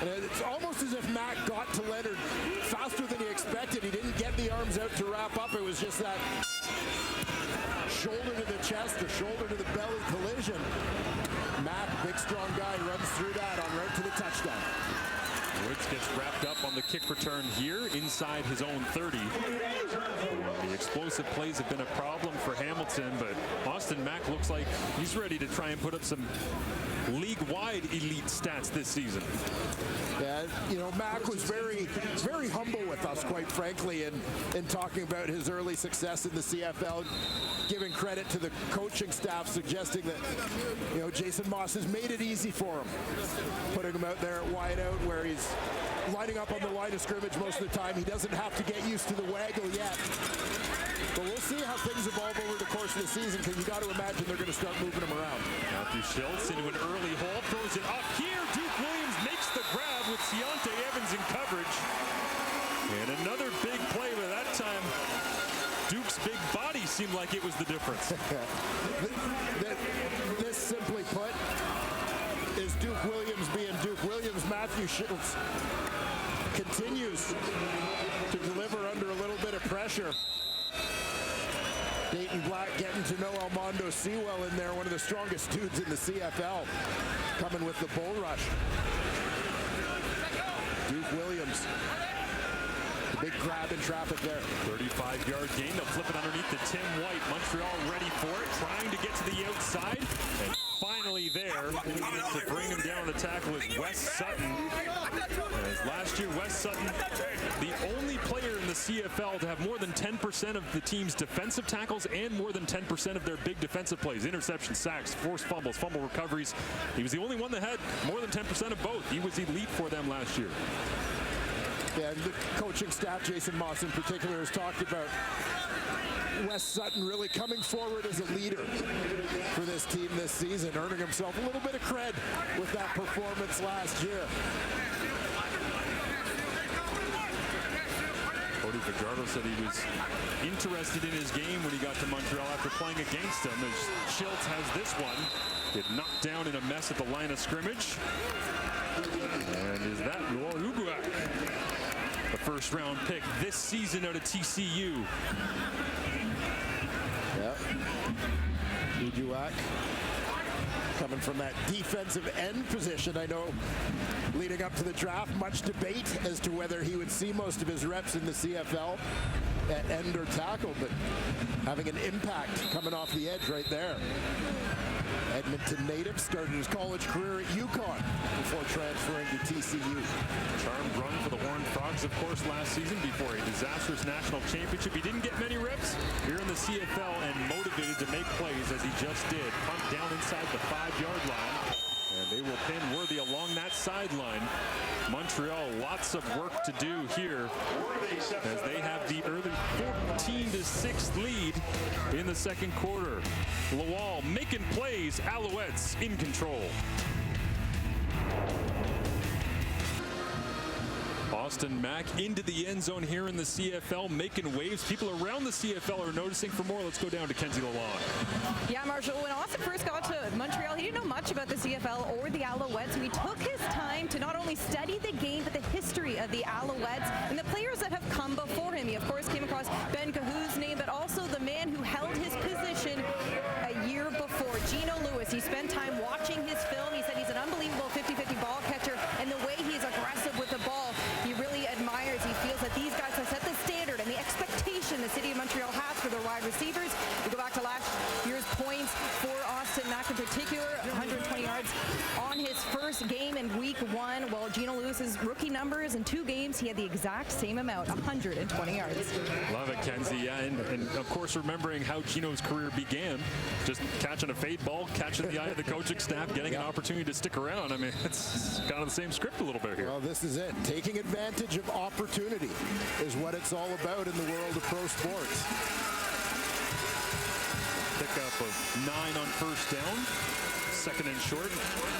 S6: And it's almost as if Mac got to Leonard faster than he expected. He didn't get the arms out to wrap up. It was just that shoulder to the chest or shoulder to the belly collision. Mac, big strong guy, runs through that on route to the touchdown.
S5: Woods gets wrapped up on the kick return here inside his own 30. The explosive plays have been a problem for Hamilton, but Austin Mack looks like he's ready to try and put up some league-wide elite stats this season.
S6: Yeah, you know, Mac was very, very humble with us, quite frankly, in talking about his early success in the CFL, giving credit to the coaching staff, suggesting that, you know, Jason Moss has made it easy for him, putting him out there at wide out where he's lining up on the line of scrimmage most of the time. He doesn't have to get used to the waggle yet. But we'll see how things evolve over the course of the season, because you got to imagine they're going to start moving him around.
S5: Matthew Schultz into an early hole, throws it up here. Duke Williams makes the grab with Deontay Evans in coverage. And another big play, but that time Duke's big body seemed like it was the difference.
S6: This, simply put, is Duke Williams being Duke Williams. Matthew Schultz continues to deliver under a little bit of pressure. Dayton Black getting to know Armando Sewell in there, one of the strongest dudes in the CFL, coming with the bull rush. Duke Williams, the big grab in traffic there.
S5: 35-yard gain. They'll flip it underneath to Tim White. Montreal ready for it, trying to get to the outside. And finally there, to bring him down to tackle is Wes Sutton. As last year, Wes Sutton, the only player in the CFL to have more than 10% of the team's defensive tackles and more than 10% of their big defensive plays. Interceptions, sacks, forced fumbles, fumble recoveries. He was the only one that had more than 10% of both. He was elite for them last year.
S6: Yeah, and the coaching staff, Jason Moss in particular, has talked about Wes Sutton really coming forward as a leader for this team this season, earning himself a little bit of cred with that performance last year.
S5: Cody Fajardo said he was interested in his game when he got to Montreal after playing against him, as Schultz has this one. Get knocked down in a mess at the line of scrimmage. And is that Uguak, the first-round pick this season out of TCU?
S6: Yep. Uguak coming from that defensive end position. I know leading up to the draft, much debate as to whether he would see most of his reps in the CFL at end or tackle, but having an impact coming off the edge right there. Edmonton native, started his college career at UConn before transferring to TCU.
S5: Charmed run for the Horned Frogs, of course, last season before a disastrous national championship. He didn't get many reps here in the CFL and motivated to make plays as he just did. Punt down inside the 5-yard line. And they will pin Worthy along that sideline. Montreal, lots of work to do here as they have the early 14-6 lead in the second quarter. Lawal making plays, Alouettes in control. Austin Mack into the end zone here in the CFL, making waves. People around the CFL are noticing. For more, let's go down to Kenzie Lalonde.
S8: Yeah, Marshall, when Austin first got to Montreal, he didn't know much about the CFL or the Alouettes. So he took his time to not only study the game, but the history of the Alouettes and the players that have come before him. He, of course, came across Ben Kahoo's name, but also the man who held his position a year before, Gino Lewis. He spent time watching his film. He said he's an unbelievable 50-50 ball catcher, and the way he's aggressive with the ball, he really admires. He feels that these guys have set the standard and the expectation the city of Montreal has for their wide receivers. We go back to last year's points for Austin Mack in particular, 120 yards on his first game in week 1. Well, Gino Lewis's rookie numbers in 2 games, he had the exact same amount, 120 yards.
S5: Love it, Kenzie. Yeah, and of course, remembering how Gino's career began, just catching a fade ball, catching the eye of the coaching staff, getting an opportunity to stick around. I mean, it's kind of the same script a little bit here.
S6: Well, this is it. Taking advantage of opportunity is what it's all about in the world of pro sports.
S5: Pickup of 9 on first down. second and short.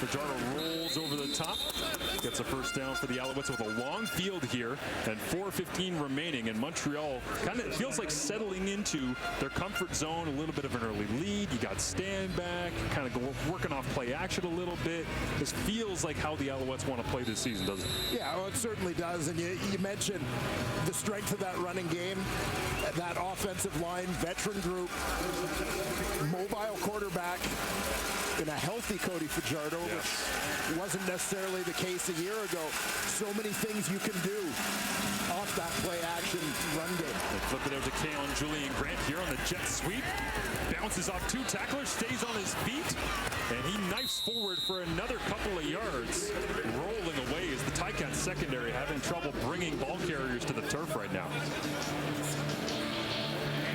S5: Fajardo rolls over the top. Gets a first down for the Alouettes with a long field here and 4:15 remaining. And Montreal kind of feels like settling into their comfort zone. A little bit of an early lead. You got stand back, kind of working off play action a little bit. This feels like how the Alouettes want to play this season, doesn't it?
S6: Yeah, well, it certainly does. And you mentioned the strength of that running game, that offensive line, veteran group, mobile quarterback, and a healthy Cody Fajardo, which wasn't necessarily the case a year ago. So many things you can do off that play action run game.
S5: They flip it out to Keon Julian Grant here on the jet sweep. Bounces off two tacklers, stays on his feet, and he knifes forward for another couple of yards. Rolling away is the Ticats secondary, having trouble bringing ball carriers to the turf right now.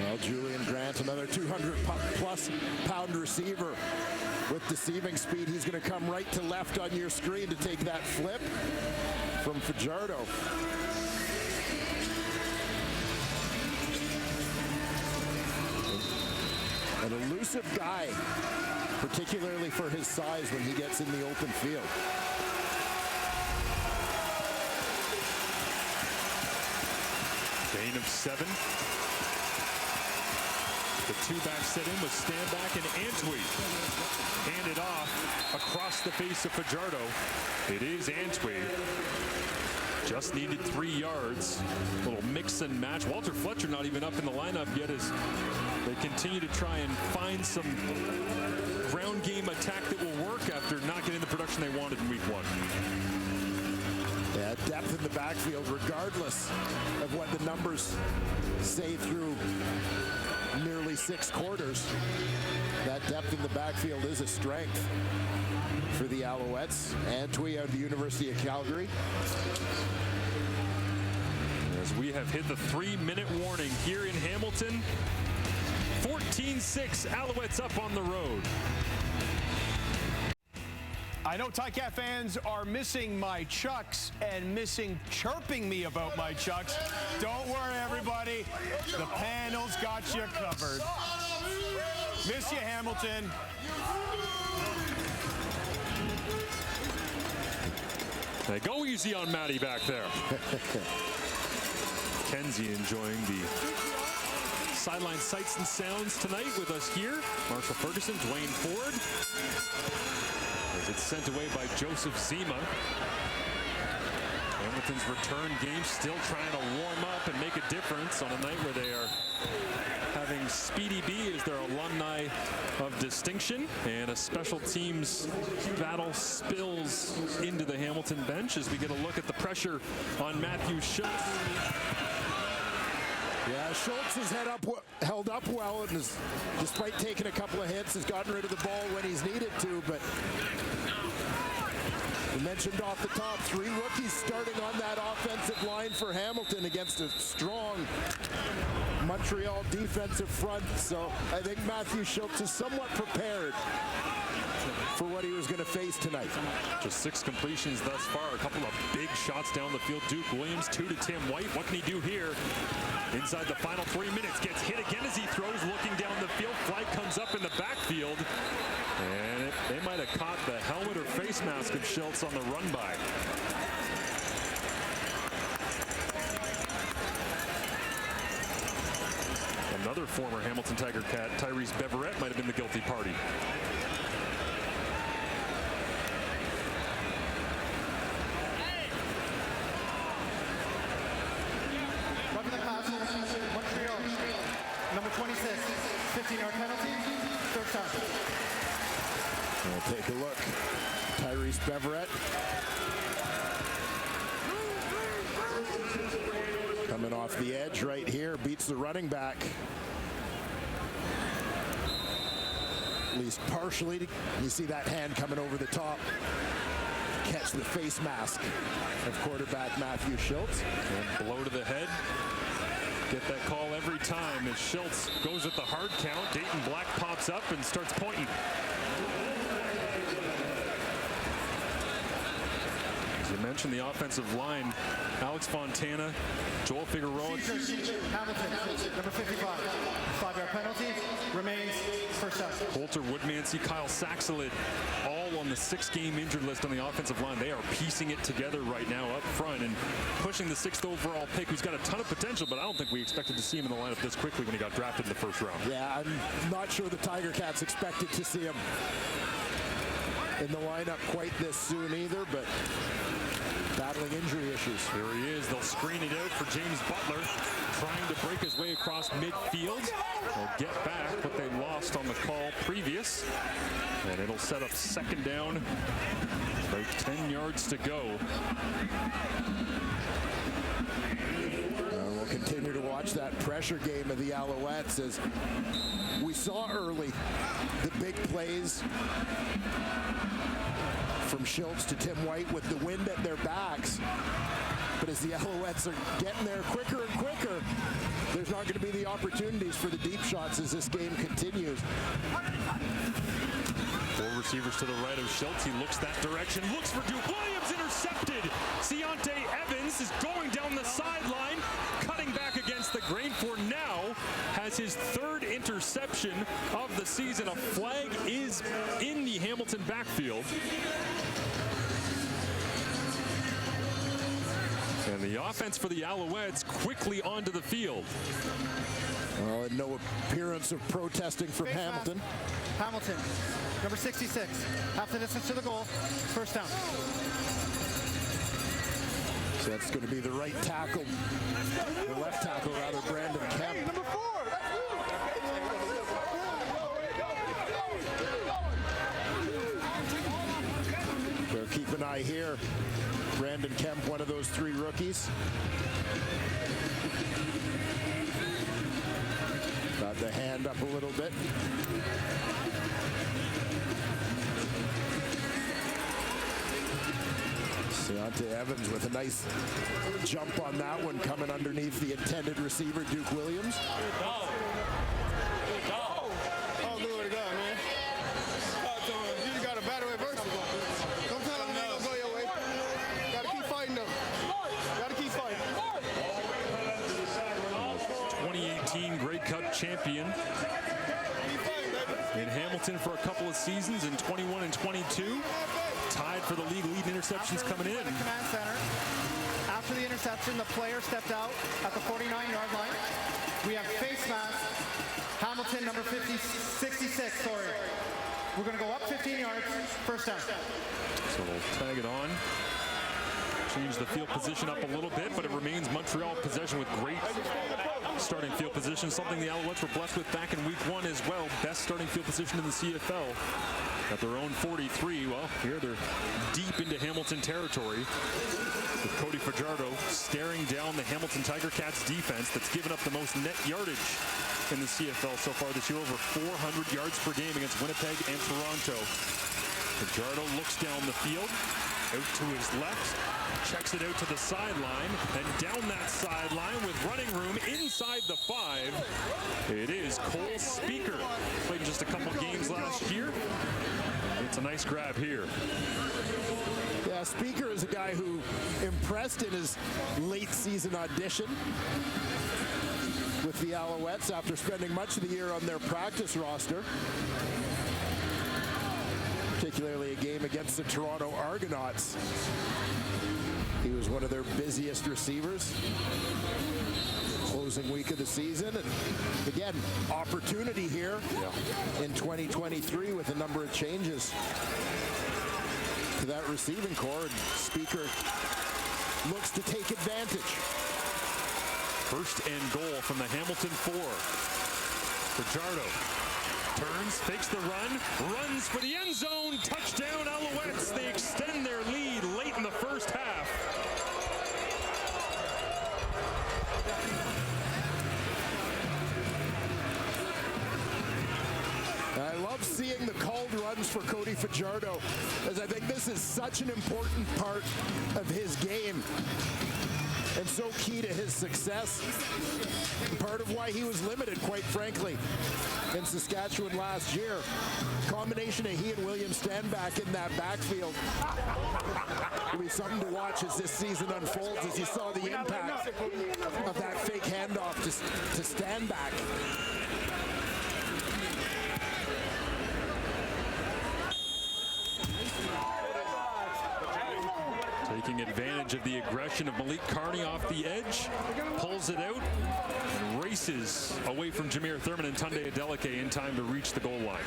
S6: Well, Julian Grant, another 200-plus pound receiver with deceiving speed. He's going to come right to left on your screen to take that flip from Fajardo. An elusive guy, particularly for his size when he gets in the open field.
S5: Gain of 7. The two-back set-in with Standback and Antwi. Handed off across the face of Fajardo. It is Antwi. Just needed 3 yards. A little mix and match. Walter Fletcher not even up in the lineup yet as they continue to try and find some ground game attack that will work after not getting the production they wanted in week 1.
S6: Yeah, depth in the backfield, regardless of what the numbers say through nearly 6 quarters. That depth in the backfield is a strength for the Alouettes. Antwi out of the University of Calgary.
S5: As we have hit the 3-minute warning here in Hamilton. 14-6, Alouettes up on the road.
S1: I know Ticat fans are missing my Chucks and missing chirping me about my Chucks. Don't worry, everybody. The panel's got you covered. Miss you, Hamilton.
S5: They go easy on Matty back there. Kenzie enjoying the sideline sights and sounds tonight with us here. Marshall Ferguson, Dwayne Ford. As it's sent away by Joseph Zima. Hamilton's return game still trying to warm up and make a difference on a night where they are having Speedy B as their alumni of distinction, and a special teams battle spills into the Hamilton bench as we get a look at the pressure on Matthew Schultz.
S6: Yeah, Schultz has held up well, and has, despite taking a couple of hits, has gotten rid of the ball when he's needed to. But we mentioned off the top, 3 rookies starting on that offensive line for Hamilton against a strong Montreal defensive front. So I think Matthew Schultz is somewhat prepared for what he was going to face tonight.
S5: Just 6 completions thus far, a couple of big shots down the field. Duke Williams, 2 to Tim White. What can he do here? Inside the final 3 minutes, gets hit again as he throws, looking down the field. Flag comes up in the backfield, and they might have caught the helmet or face mask of Schultz on the run by. Another former Hamilton Tiger Cat, Tyrese Beverett, might have been the guilty party.
S7: Montreal, number 26, 15-yard penalty, third down.
S6: We'll take a look. Tyrese Beverett. Coming off the edge right here, beats the running back. At least partially. You see that hand coming over the top. Catch the face mask of quarterback Matthew Schultz.
S5: And blow to the head. Get that call every time as Schultz goes with the hard count. Dayton Black pops up and starts pointing. As you mentioned, the offensive line, Alex Fontana, Joel Figueroa.
S7: Hamilton, number 55, 5-yard penalty, remains first down.
S5: Coulter, Woodmansey, Kyle Saxelid all on the 6-game injured list on the offensive line. They are piecing it together right now up front and pushing the 6th overall pick, who's got a ton of potential, but I don't think we expected to see him in the lineup this quickly when he got drafted in the first round.
S6: Yeah, I'm not sure the Tiger Cats expected to see him in the lineup quite this soon either, but battling injury issues.
S5: Here he is. They'll screen it out for James Butler, trying to break his way across midfield. They'll get back what they lost on the call previous, and it'll set up 2nd down. About 10 yards to go.
S6: We'll continue to watch that pressure game of the Alouettes as we saw early the big plays from Schultz to Tim White with the wind at their backs. But as the Alouettes are getting there quicker and quicker, there's not going to be the opportunities for the deep shots as this game continues.
S5: 4 receivers to the right of Schultz. He looks that direction, looks for Duke Williams, intercepted. Deontay Evans is going down the sideline, cutting back against the grain for now. Has his 3rd interception of the season. A flag is in the Hamilton backfield. And the offense for the Alouettes quickly onto the field.
S6: Well, and no appearance of protesting from Hamilton.
S7: Hamilton, number 66, half the distance to the goal, 1st down.
S6: So that's going to be the right tackle, the left tackle rather, Brandon Kemp.
S9: Number 4.
S6: So keep an eye here. Brandon Kemp, one of those 3 rookies. Got the hand up a little bit. Deontay Evans with a nice jump on that one, coming underneath the intended receiver, Duke Williams.
S9: Oh, good to go, man. You just got a battle adversity. Don't tell them they don't go your way. Gotta keep fighting them. Gotta keep fighting.
S5: 2018 Grey Cup champion in Hamilton for a couple of seasons in 21 and 22. Tied for the league lead in interceptions coming in.
S7: Command center. After the interception, the player stepped out at the 49-yard line. We have face mask. Hamilton, number 66, sorry. We're going to go up 15 yards, 1st down.
S5: So we'll tag it on. Change the field position up a little bit, but it remains Montreal possession with great starting field position, something the Alouettes were blessed with back in week 1 as well. Best starting field position in the CFL. At their own 43, well, here they're deep into Hamilton territory with Cody Fajardo staring down the Hamilton Tiger Cats defense that's given up the most net yardage in the CFL so far this year, over 400 yards per game against Winnipeg and Toronto. Fajardo looks down the field, out to his left, checks it out to the sideline, and down that sideline with running room inside the 5. It is Cole Speaker. Played just a couple games last year. It's a nice grab here.
S6: Yeah, Speaker is a guy who impressed in his late season audition with the Alouettes after spending much of the year on their practice roster. Particularly a game against the Toronto Argonauts. He was one of their busiest receivers. Closing week of the season, and again, opportunity here in 2023 with a number of changes to that receiving core, and Speaker looks to take advantage.
S5: 1st and goal from the Hamilton 4. Fajardo turns, fakes the run, runs for the end zone, touchdown Alouettes. They extend their lead late in the 1st half.
S6: I love seeing the called runs for Cody Fajardo, as I think this is such an important part of his game and so key to his success. Part of why he was limited, quite frankly, in Saskatchewan last year. Combination of he and William Stanback in that backfield. It'll be something to watch as this season unfolds, as you saw the impact of that fake handoff to Stanback.
S5: taking advantage of the aggression of Malik Carney off the edge, pulls it out, and races away from Jameer Thurman and Tunde Adeleke in time to reach the goal line.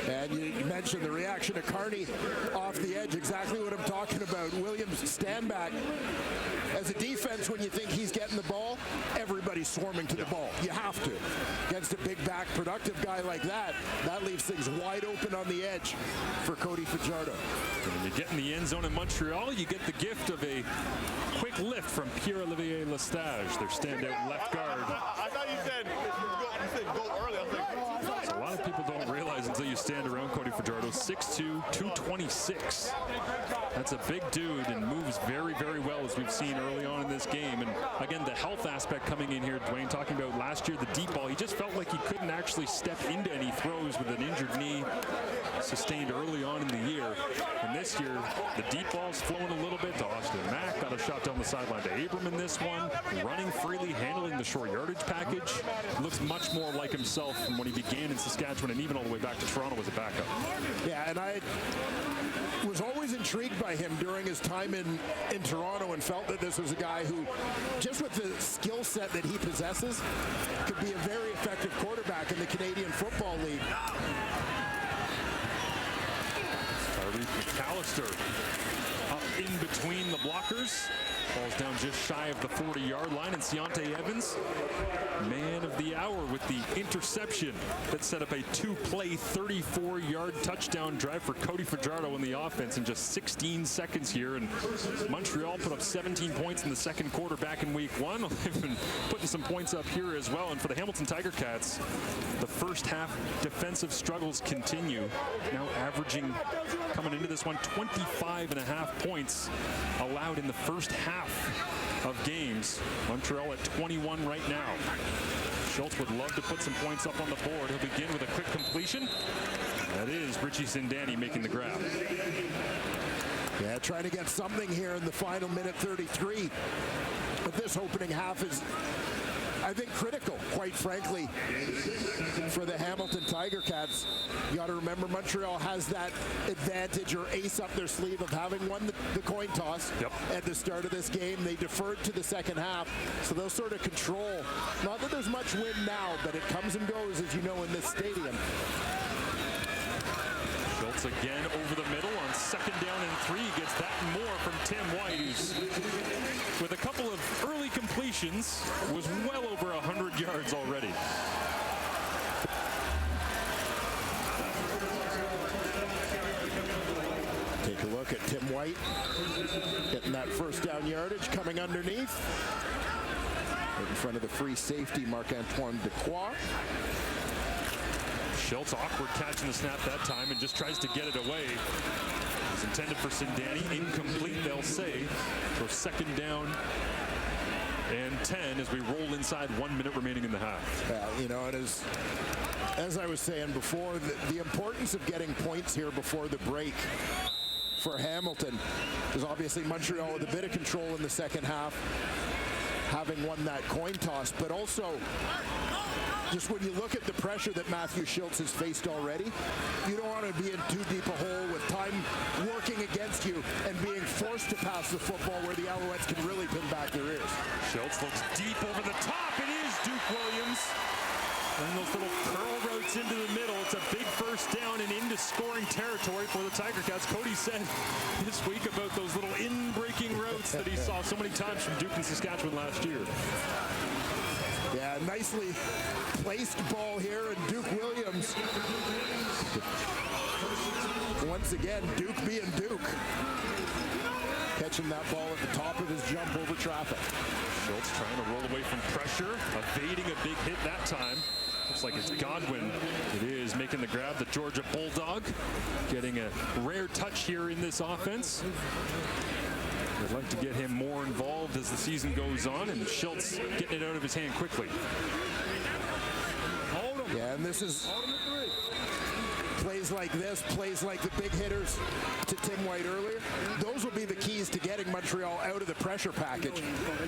S6: And you mentioned the reaction to Carney off the edge, exactly what I'm talking about. Williams stand back. As a defense, when you think he's getting the ball, everybody's swarming to the ball. You have to. Against a big back, productive guy like that, that leaves things wide open on the edge for Cody Fajardo.
S5: And when you get in the end zone in Montreal, you get the gift of a quick lift from Pierre-Olivier Lestage, their standout left guard.
S9: I thought you said go early. I was like,
S5: A lot of people don't realize until you stand around Cody Fajardo. 6'2", 226. That's a big dude and moves very, very well, as we've seen early on in this game. And again, the health aspect coming in here, Dwayne, talking about last year, the deep ball, he just felt like he couldn't actually step into any throws with an injured knee sustained early on in the year. And this year, the deep ball's flowing a little bit to Austin Mack, got a shot down the sideline to Abram in this one, running freely, handling the short yardage package. Looks much more like himself from when he began in Saskatchewan and even all the way back to Toronto as a backup.
S6: Yeah, and I was always intrigued by him during his time in Toronto and felt that this was a guy who, just with the skill set that he possesses, could be a very effective quarterback in the Canadian Football League.
S5: Tyreek McAllister up in between the blockers. Falls down just shy of the 40-yard line, and Ciante Evans, man of the hour with the interception that set up a two-play 34-yard touchdown drive for Cody Fajardo in the offense in just 16 seconds here. And Montreal put up 17 points in the second quarter back in week one. They've been putting some points up here as well. And for the Hamilton Tiger Cats, the first half defensive struggles continue. Now averaging, coming into this one, 25.5 points allowed in the first half of games. Montreal at 21 right now. Schultz would love to put some points up on the board. He'll begin with a quick completion. That is Richie Sindani making the grab.
S6: Yeah, trying to get something here in the final minute 33. But this opening half is, I think, critical, quite frankly, for the Hamilton Tiger Cats. You got to remember, Montreal has that advantage or ace up their sleeve of having won the coin toss at the start of this game. They deferred to the second half, so they'll sort of control. Not that there's much win now, but it comes and goes, as you know, in this stadium.
S5: Schultz again over the middle on second down and 3. Gets that and more from Tim White, who's, with a couple of early completions, was well over 100 yards already.
S6: Take a look at Tim White getting that first down yardage, coming underneath in front of the free safety Marc-Antoine Dequoy.
S5: Schultz awkward catching the snap that time and just tries to get it away. It's intended for Sindani, incomplete, they'll say. So second down and 10 as we roll inside 1 minute remaining in the half.
S6: Yeah, you know, it is, as I was saying before, the importance of getting points here before the break for Hamilton is obviously Montreal with a bit of control in the second half, having won that coin toss, but also just when you look at the pressure that Matthew Schultz has faced already, you don't want to be in too deep a hole with time working against you and being forced to pass the football where the Alouettes can really pin back their ears.
S5: Schultz looks deep over the top. It is Duke Williams. And those little curl routes into the middle. It's a big first down and into scoring territory for the Tiger Cats. Cody said this week about those little in-breaking routes that he saw so many times from Duke and Saskatchewan last year.
S6: Yeah, nicely placed ball here, and Duke Williams. Once again, Duke being Duke. Catching that ball at the top of his jump over traffic.
S5: Schultz trying to roll away from pressure, evading a big hit that time. Looks like it's Godwin. It is making the grab, the Georgia Bulldog. Getting a rare touch here in this offense. I'd like to get him more involved as the season goes on, and Schultz getting it out of his hand quickly.
S6: Yeah, and this is plays like this, plays like the big hitters to Tim White earlier. Those will be the keys to getting Montreal out of the pressure package,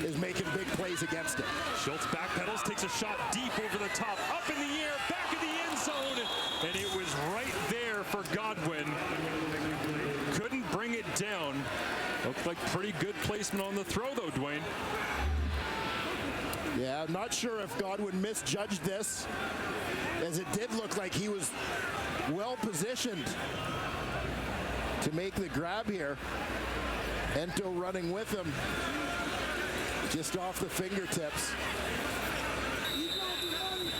S6: is making big plays against it.
S5: Schultz backpedals, takes a shot deep over the top, up in the air, back in the end zone, and it was right there for Godwin. Couldn't bring it down. Looked like pretty good placement on the throw, though, Dwayne.
S6: Yeah, I'm not sure if Godwin misjudged this, as it did look like he was well positioned to make the grab here. Ento running with him, just off the fingertips.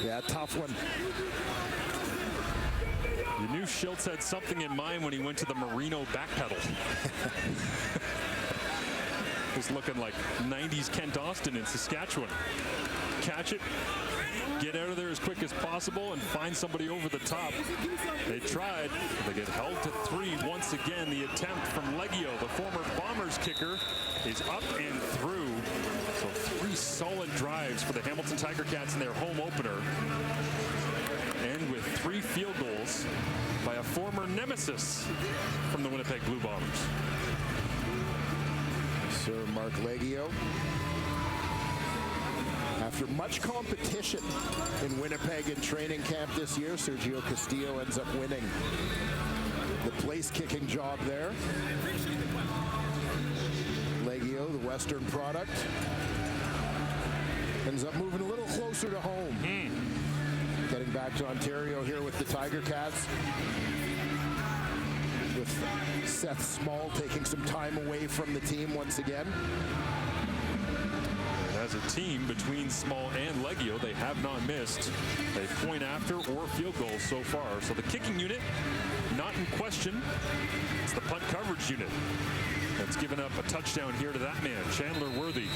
S6: Yeah, tough one.
S5: You knew Schultz had something in mind when he went to the Merino backpedal. Was looking like 90s Kent Austin in Saskatchewan. Catch it, get out of there as quick as possible, and find somebody over the top. They tried. They get held to 3 once again. The attempt from Leggio, the former Bombers kicker, is up and through. So 3 solid drives for the Hamilton Tiger Cats in their home opener. And with 3 field goals by a former nemesis from the Winnipeg Blue Bombers.
S6: Sir Mark Leggio. After much competition in Winnipeg in training camp this year, Sergio Castillo ends up winning the place kicking job there. Leggio, the Western product, ends up moving a little closer to home. Getting back to Ontario here with the Tiger Cats. With Seth Small taking some time away from the team once again.
S5: As a team, between Small and Leggio, they have not missed a point after or field goals so far. So the kicking unit, not in question. It's the punt coverage unit that's given up a touchdown here to that man, Chandler Worthy.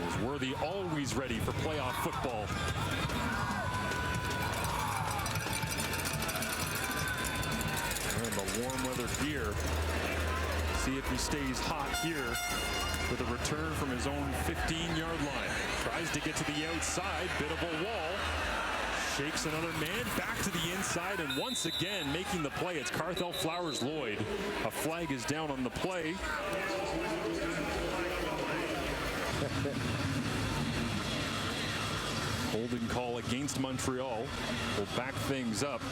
S5: Is Worthy always ready for playoff football? And the warm weather here. See if he stays hot here with a return from his own 15-yard line. Tries to get to the outside, bit of a wall. Shakes another man back to the inside, and once again making the play. It's Carthel Flowers Lloyd. A flag is down on the play. Holding call against Montreal will back things up.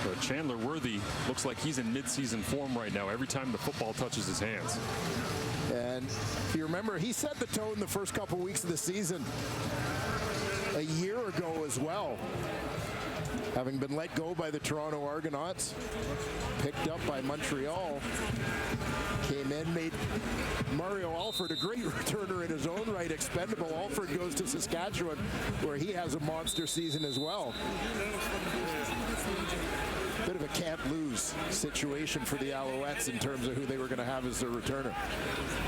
S5: But Chandler Worthy looks like he's in mid-season form right now every time the football touches his hands.
S6: And if you remember, he set the tone the first couple weeks of the season a year ago as well. Having been let go by the Toronto Argonauts, picked up by Montreal, came in, made Mario Alford a great returner in his own right, expendable. Alford goes to Saskatchewan, where he has a monster season as well. Bit of a can't-lose situation for the Alouettes in terms of who they were going to have as their returner.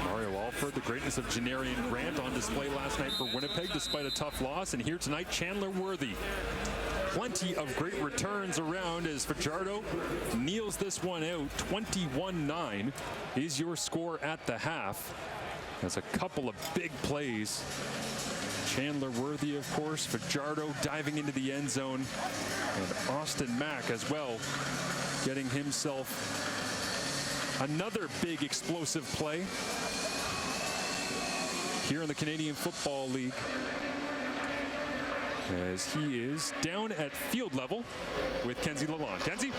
S5: Mario Alford, the greatness of Janarian Grant on display last night for Winnipeg despite a tough loss. And here tonight, Chandler Worthy. Plenty of great returns around as Fajardo kneels this one out. 21-9 is your score at the half. That's a couple of big plays. Chandler Worthy, of course, Fajardo diving into the end zone, and Austin Mack as well, getting himself another big explosive play here in the Canadian Football League, as he is down at field level with Kenzie Lalonde. Kenzie?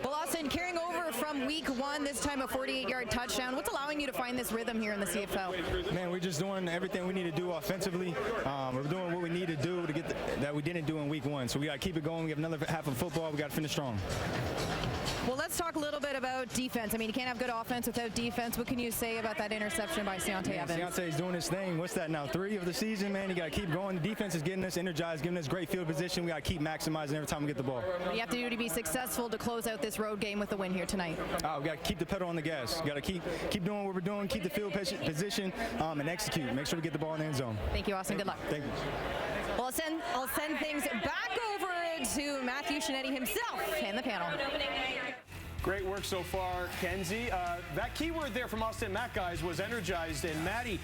S8: Well, Austin, carrying over from week 1, this time a 48-yard touchdown. What's allowing you to find this rhythm here in the CFL?
S10: Man, we're just doing everything we need to do offensively. We're doing what we need to do to get that we didn't do in week 1. So we got to keep it going. We have another half of football. We got to finish strong.
S8: Well, let's talk a little bit about defense. I mean, you can't have good offense without defense. What can you say about that interception by Seontae Evans?
S10: Seontae's doing his thing. What's that now? 3 of the season, man. You got to keep going. The defense is getting us energized, giving us great field position. We got to keep maximizing every time we get the ball.
S8: What do you have to do to be successful to close out this road game with the win here tonight?
S10: We got to keep the pedal on the gas. Got to keep doing what we're doing, keep the field position, and execute. Make sure we get the ball in the end zone.
S8: Thank you, Austin. Good luck.
S10: Thank you.
S8: Well, I'll send things back over to Matthew Shinetti himself and the panel.
S1: Great work so far, Kenzie. That key word there from Austin Matt, guys, was energized. And Matty,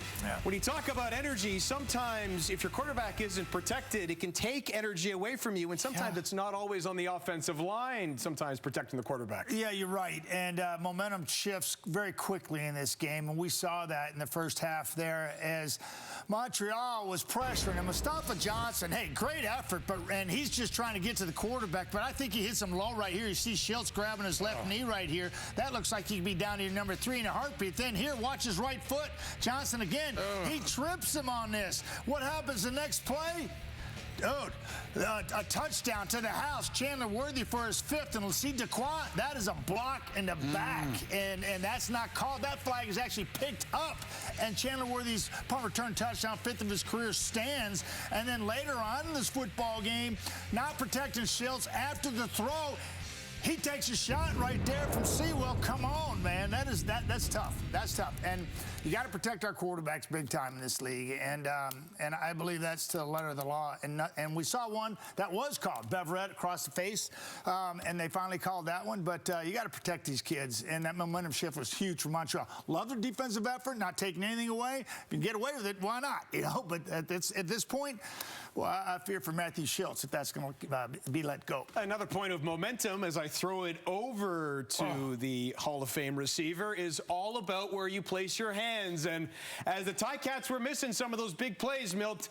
S1: when you talk about energy, sometimes if your quarterback isn't protected, it can take energy away from you. And sometimes it's not always on the offensive line, sometimes protecting the quarterback.
S3: Yeah, you're right. And momentum shifts very quickly in this game. And we saw that in the first half there as Montreal was pressuring him. Mustafa Johnson, hey, great effort, and he's just trying to get to the quarterback. But I think he hits him low right here. You see Schultz grabbing his left knee right here. That looks like he could be down to number 3 in a heartbeat. Then here, watch his right foot. Johnson again. He trips him on this. What happens the next play? Dude, a touchdown to the house. Chandler Worthy for his 5th, and see Dequan, that is a block in the back, and that's not called. That flag is actually picked up, and Chandler Worthy's punt return touchdown, 5th of his career, stands. And then later on in this football game, not protecting Schultz after the throw, he takes a shot right there from Sewell. Come on, man. That's tough. That's tough. And you got to protect our quarterbacks big time in this league. And I believe that's to the letter of the law. And we saw one that was called, Beverett across the face. And they finally called that one. But you got to protect these kids. And that momentum shift was huge for Montreal. Love their defensive effort, not taking anything away. If you can get away with it, why not? You know, but at this point, well, I fear for Matthew Schultz if that's going to be let go.
S1: Another point of momentum as I throw it over to the Hall of Fame receiver is all about where you place your hands. And as the Ticats were missing some of those big plays, Milt,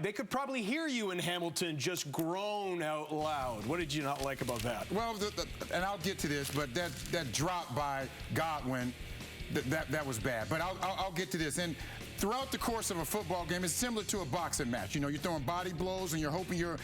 S1: they could probably hear you in Hamilton just groan out loud. What did you not like about that?
S4: Well, and I'll get to this, but that drop by Godwin, that was bad. But I'll get to this. And throughout the course of a football game, it's similar to a boxing match. You know, you're throwing body blows and you're hoping your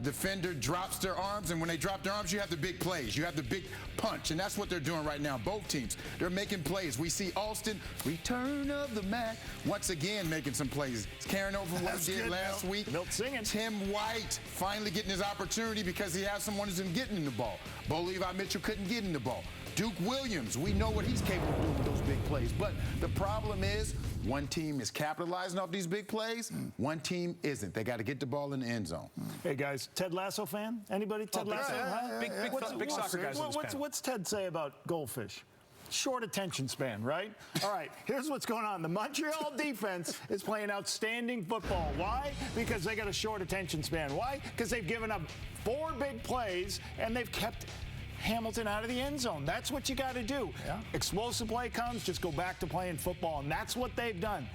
S4: defender drops their arms. And when they drop their arms, you have the big plays. You have the big punch. And that's what they're doing right now. Both teams, they're making plays. We see Austin, return of the Mac, once again making some plays. He's carrying over what he did last week.
S2: Milt singing.
S4: Tim White finally getting his opportunity because he has someone who's getting in the ball. Bo Levi Mitchell couldn't get in the ball. Duke Williams, we know what he's capable of doing with those big plays. But the problem is one team is capitalizing off these big plays, one team isn't. They got to get the ball in the end zone.
S2: Hey, guys, Ted Lasso fan? Anybody Ted Lasso?
S1: Big soccer guys.
S2: What's Ted say about goldfish? Short attention span, right? All right, here's what's going on. The Montreal defense is playing outstanding football. Why? Because they got a short attention span. Why? Because they've given up 4 big plays, and they've kept Hamilton out of the end zone. That's what you got to do. Yeah. Explosive play comes, just go back to playing football, and that's what they've done.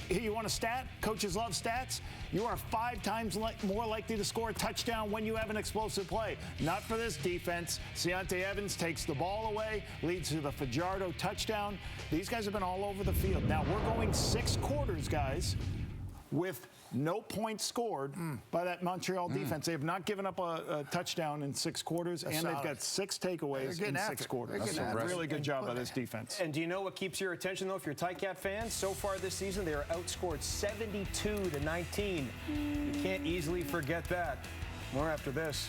S2: You want a stat? Coaches love stats. You are 5 times more likely to score a touchdown when you have an explosive play. Not for this defense. Deontay Evans takes the ball away, leads to the Fajardo touchdown. These guys have been all over the field. Now, we're going 6 quarters, guys, with no points scored by that Montreal defense. They have not given up a touchdown in 6 quarters, and they've got 6 takeaways in 6 quarters. That's a really good job by this defense.
S1: And do you know what keeps your attention, though, if you're a Ticat fan? So far this season, they are outscored 72-19. You can't easily forget that. More after this.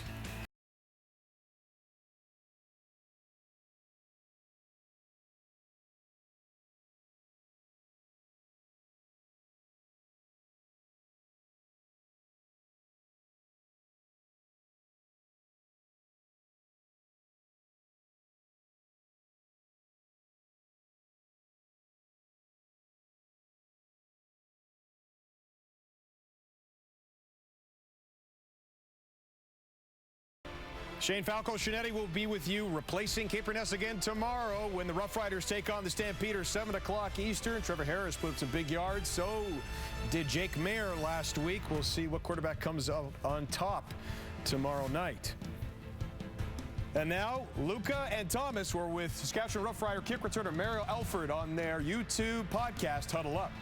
S1: Shane Falco-Shinetti will be with you, replacing Cape Ness again tomorrow when the Rough Riders take on the Stampeders, 7 o'clock Eastern. Trevor Harris put up some big yards. So did Jake Mayer last week. We'll see what quarterback comes out on top tomorrow night. And now, Luca and Thomas were with Saskatchewan Rough Rider kick returner Mario Alford on their YouTube podcast, Huddle Up.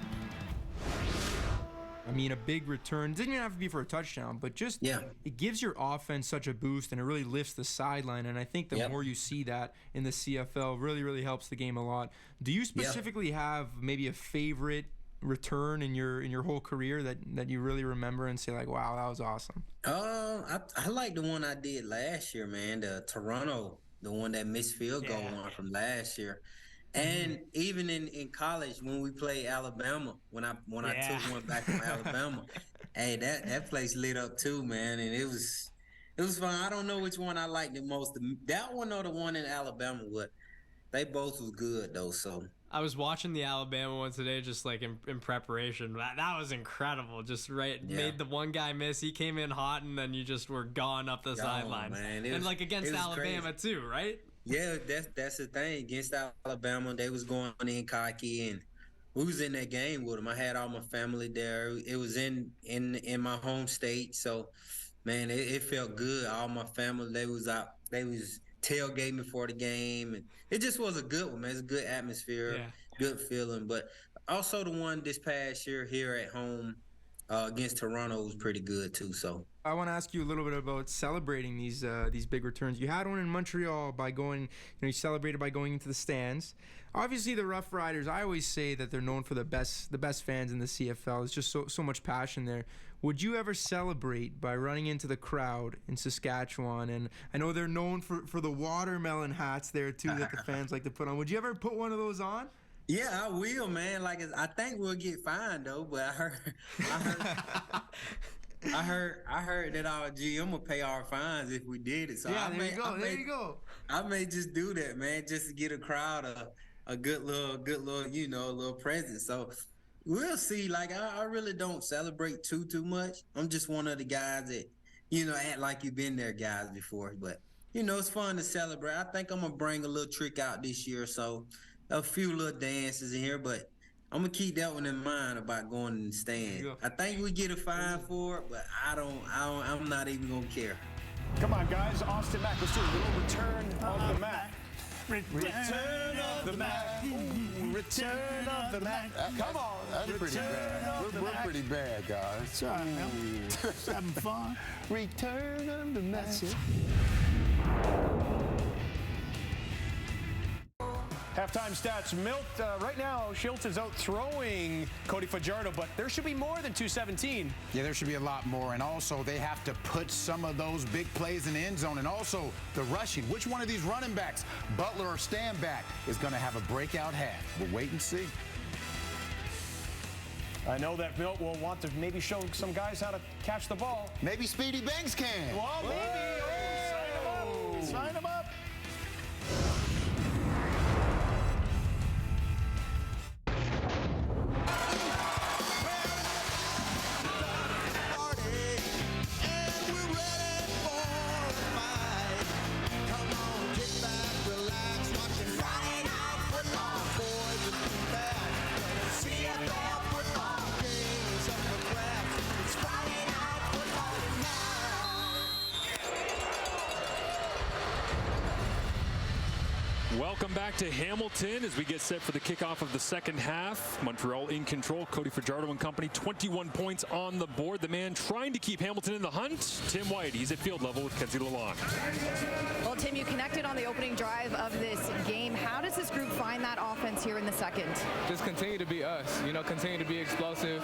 S11: I mean, a big return. It doesn't even have to be for a touchdown, but just it gives your offense such a boost, and it really lifts the sideline. And I think the more you see that in the CFL, really, really helps the game a lot. Do you specifically have maybe a favorite return in your whole career that you really remember and say, like, wow, that was awesome?
S12: I like the one I did last year, man. The Toronto, the one that missed field goal one from last year. And even in college when we played Alabama, when I took one back from Alabama, hey, that place lit up too, man. And it was It was fun. I don't know which one I liked the most. That one or the one in Alabama, but they both was good though. So
S13: I was watching the Alabama one today, just like in preparation. That was incredible. Just made the one guy miss. He came in hot, and then you just were gone up the sideline. And like against Alabama too, right?
S12: Yeah, that's the thing. Against Alabama, they was going in cocky, and we was in that game with them. I had all my family there. It was in my home state, so man, it felt good. All my family, they was out. They was tailgating before the game, and it just was a good one, man. It's a good atmosphere, good feeling. But also the one this past year here at home against Toronto was pretty good too. So
S11: I want to ask you a little bit about celebrating these big returns. You had one in Montreal by going, you celebrated by going into the stands. Obviously, the Rough Riders, I always say that they're known for the best fans in the CFL. There's just so much passion there. Would you ever celebrate by running into the crowd in Saskatchewan? And I know they're known for the watermelon hats there too that the fans like to put on. Would you ever put one of those on?
S12: Yeah, I will, man. Like, I think we'll get fined though. But I heard that our GM will pay our fines if we did it. So
S11: yeah, there you go.
S12: I may just do that, man, just to get a crowd a good little, a little present. So we'll see. Like, I really don't celebrate too much. I'm just one of the guys that, act like you've been there guys before. But, it's fun to celebrate. I think I'm going to bring a little trick out this year. So a few little dances in here, but I'm going to keep that one in mind about going in the stand. I think we get a fine for it, but I'm not even going to care.
S1: Come on, guys. Austin Mack, let's do a little return of the Mack. Return of the Mack. Return of the Mack. Come on.
S4: That's pretty bad. We're pretty bad, guys.
S3: Sorry, man. Having fun.
S4: Return of the Mack.
S1: Halftime stats. Milt, right now, Schultz is out throwing Cody Fajardo, but there should be more than 217.
S4: Yeah, there should be a lot more. And also, they have to put some of those big plays in the end zone. And also, the rushing. Which one of these running backs, Butler or Stanback, is going to have a breakout half? We'll wait and see.
S1: I know that Milt will want to maybe show some guys how to catch the ball.
S4: Maybe Speedy Banks can.
S1: Well, maybe. Oh, sign him up.
S5: Welcome back to Hamilton as we get set for the kickoff of the second half. Montreal in control. Cody Fajardo and company, 21 points on the board. The man trying to keep Hamilton in the hunt, Tim White. He's at field level with Kenzie Lalonde.
S8: Well, Tim, you connected on the opening drive of this game. How does this group find that offense here in the second?
S14: Just continue to be us. Continue to be explosive,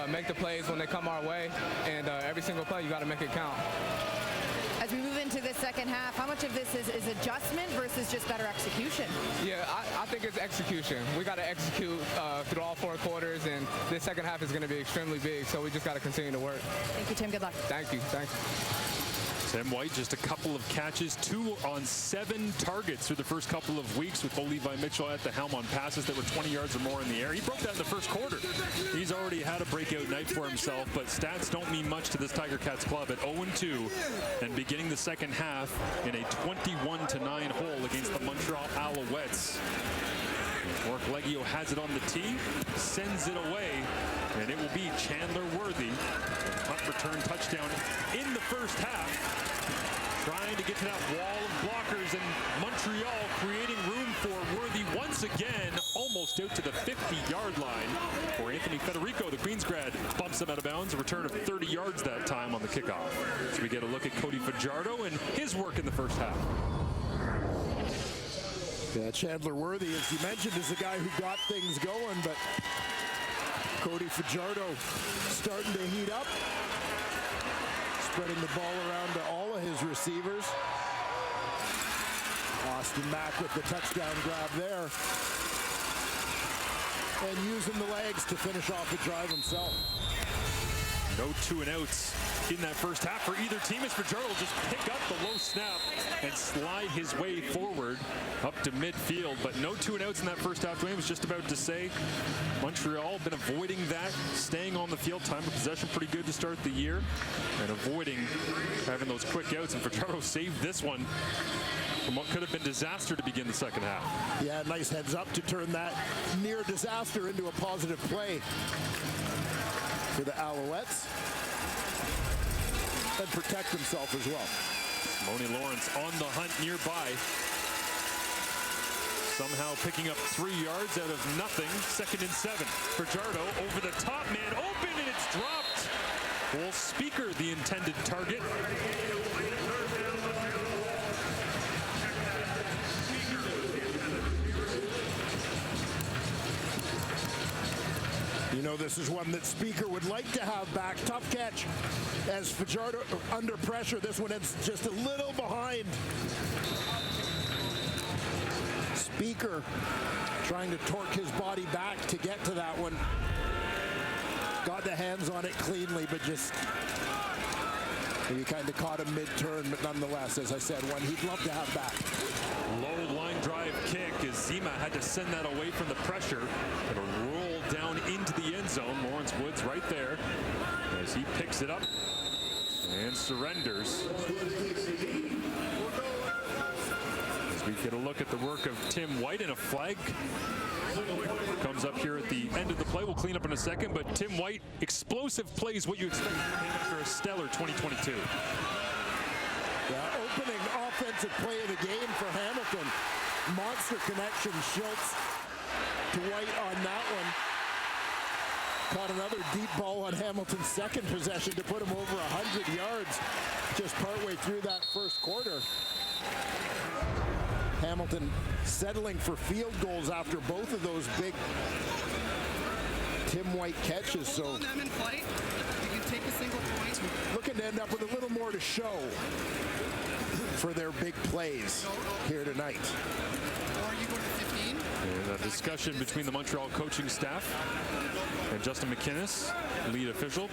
S14: make the plays when they come our way, and every single play, you got to make it count.
S8: As we move into the second half, how much of this is adjustment versus just better execution?
S14: Yeah, I think it's execution. We got to execute through all four quarters, and this second half is going to be extremely big, so we just got to continue to work.
S8: Thank you, Tim. Good luck.
S14: Thank you.
S5: Tim White, just a couple of catches, 2 on 7 targets through the first couple of weeks with Levi Mitchell at the helm on passes that were 20 yards or more in the air. He broke that in the first quarter. He's already had a breakout night for himself, but stats don't mean much to this Tiger Cats club at 0-2 and beginning the second half in a 21-9 hole against the Montreal Alouettes. Mark Leggio has it on the tee, sends it away, and it will be Chandler Worthy. Punt return touchdown in the first half. Trying to get to that wall of blockers, and Montreal creating room for Worthy once again, almost out to the 50-yard line, where Anthony Federico, the Queens grad, bumps him out of bounds. A return of 30 yards that time on the kickoff. So we get a look at Cody Fajardo and his work in the first half.
S6: Yeah, Chandler Worthy, as you mentioned, is the guy who got things going, but Cody Fajardo starting to heat up, spreading the ball around to all of his receivers. Austin Mack with the touchdown grab there, and using the legs to finish off the drive himself.
S5: No 2-and-outs in that first half for either team as Fajardo will just pick up the low snap and slide his way forward up to midfield. But no 2 and outs in that first half. Dwayne was just about to say Montreal been avoiding that, staying on the field. Time of possession pretty good to start the year and avoiding having those quick outs. And Fajardo saved this one from what could have been disaster to begin the second half.
S6: Yeah, nice heads up to turn that near disaster into a positive play for the Alouettes and protect himself as well.
S5: Moni Lawrence on the hunt nearby. Somehow picking up 3 yards out of nothing. 2nd and 7. Fajardo over the top, man open, and it's dropped. Well, Speaker, the intended target.
S6: You know, this is one that Speaker would like to have back. Tough catch as Fajardo under pressure. This one is just a little behind. Speaker trying to torque his body back to get to that one. Got the hands on it cleanly, but just maybe kind of caught him mid-turn, but nonetheless, as I said, one he'd love to have back.
S5: Low line drive kick as Zima had to send that away from the pressure. It'll roll down into the end zone. Lawrence Woods right there as he picks it up and surrenders. As we get a look at the work of Tim White, and a flag comes up here at the end of the play. We'll clean up in a second, but Tim White, explosive plays, what you expect from him after a stellar 2022.
S6: Yeah, opening offensive play of the game for Hamilton. Monster connection, Schultz to White on that one. Caught another deep ball on Hamilton's second possession to put him over 100 yards just partway through that first quarter. Hamilton settling for field goals after both of those big Tim White catches. So looking to end up with a little more to show for their big plays here tonight.
S5: And a discussion between the Montreal coaching staff and Justin McInnes, lead official.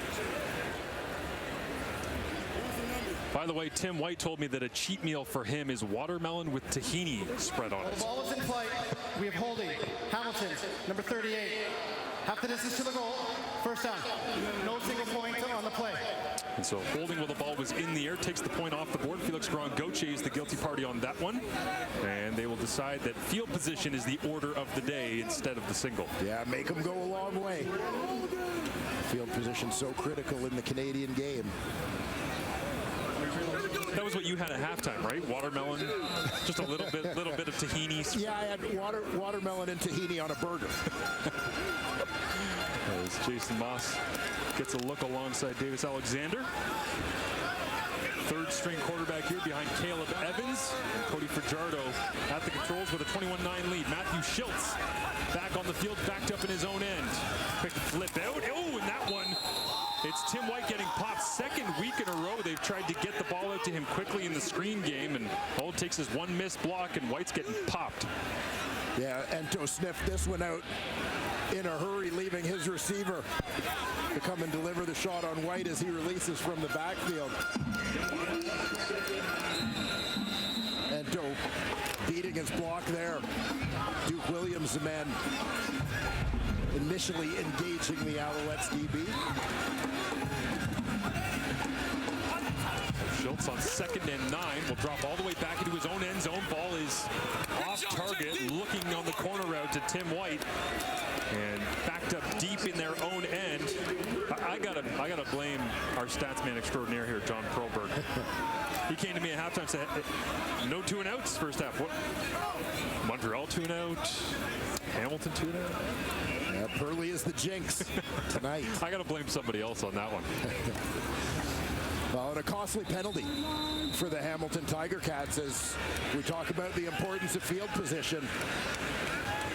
S5: By the way, Tim White told me that a cheat meal for him is watermelon with tahini spread on it.
S7: The ball is in play. We have holding. Hamilton, number 38. Half the distance to the goal. First down. No single point on the play.
S5: And so holding while the ball was in the air takes the point off the board. Felix Grangoche is the guilty party on that one. And they will decide that field position is the order of the day instead of the single.
S6: Yeah, make them go a long way. Field position so critical in the Canadian game.
S5: That was what you had at halftime, right? Watermelon, just a little bit of tahini.
S6: Yeah, I had watermelon and tahini on a burger.
S5: As Jason Moss gets a look alongside Davis Alexander. Third string quarterback here behind Caleb Evans. And Cody Fajardo at the controls with a 21-9 lead. Matthew Schultz back on the field, backed up in his own end. Quick flip out. Oh, and that one. It's Tim White getting popped. Second week in a row they've tried to get the ball out to him quickly in the screen game, and all it takes is one missed block and White's getting popped.
S6: Yeah, Ento sniffed this one out in a hurry, leaving his receiver to come and deliver the shot on White as he releases from the backfield. Ento beating his block there. Duke Williams, the man initially engaging the Alouettes DB.
S5: Schultz on 2nd and 9 will drop all the way back into his own end zone. Ball is off target, looking on the corner route to Tim White, and backed up deep in their own end. I gotta blame our stats man extraordinaire here, John Perlberg. He came to me at halftime and said, no 2 and outs first half. What? Montreal 2 and out. Hamilton 2 and out.
S6: Yeah, Purley is the jinx tonight.
S5: I gotta blame somebody else on that one.
S6: Well, and a costly penalty for the Hamilton Tiger Cats as we talk about the importance of field position.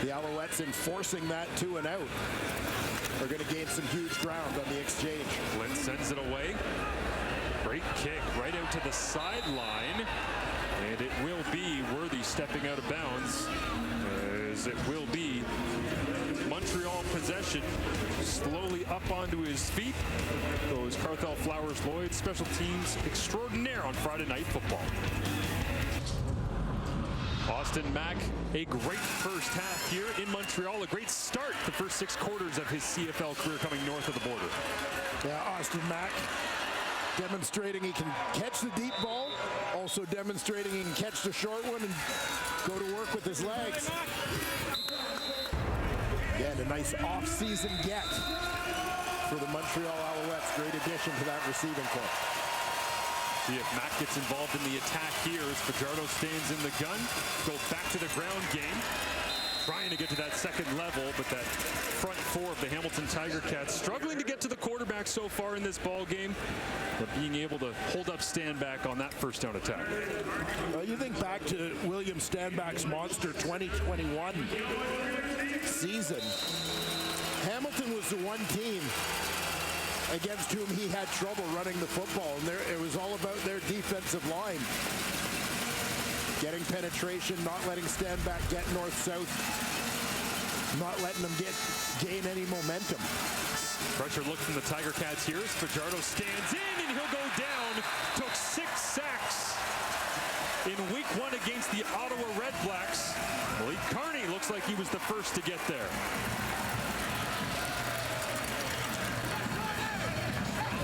S6: The Alouettes enforcing that 2 and out are going to gain some huge ground on the exchange.
S5: Flint sends it away. Great kick right out to the sideline. And it will be Worthy stepping out of bounds as it will be Montreal possession. Slowly up onto his feet goes Carthel Flowers Lloyd, special teams extraordinaire on Friday Night Football. Austin Mack, a great first half here in Montreal. A great start the first 6 quarters of his CFL career coming north of the border.
S6: Yeah, Austin Mack demonstrating he can catch the deep ball, also demonstrating he can catch the short one and go to work with his legs. Again, a nice off-season get for the Montreal Alouettes. Great addition to that receiving corps.
S5: See if Mack gets involved in the attack here as Fajardo stands in the gun. Go back to the ground game. Trying to get to that second level, but that front 4 of the Hamilton Tiger Cats struggling to get to the quarterback so far in this ball game, but being able to hold up Standback on that first down attack.
S6: Well, you think back to William Standback's monster 2021 season. Hamilton was the one team against whom he had trouble running the football, and it was all about their defensive line. Getting penetration, not letting Standback get north-south, not letting them gain any momentum.
S5: Pressure look from the Tiger Cats here as Fajardo stands in, and he'll go down. Took 6 sacks in week 1 against the Ottawa Red Blacks. Malik Carney looks like he was the first to get there.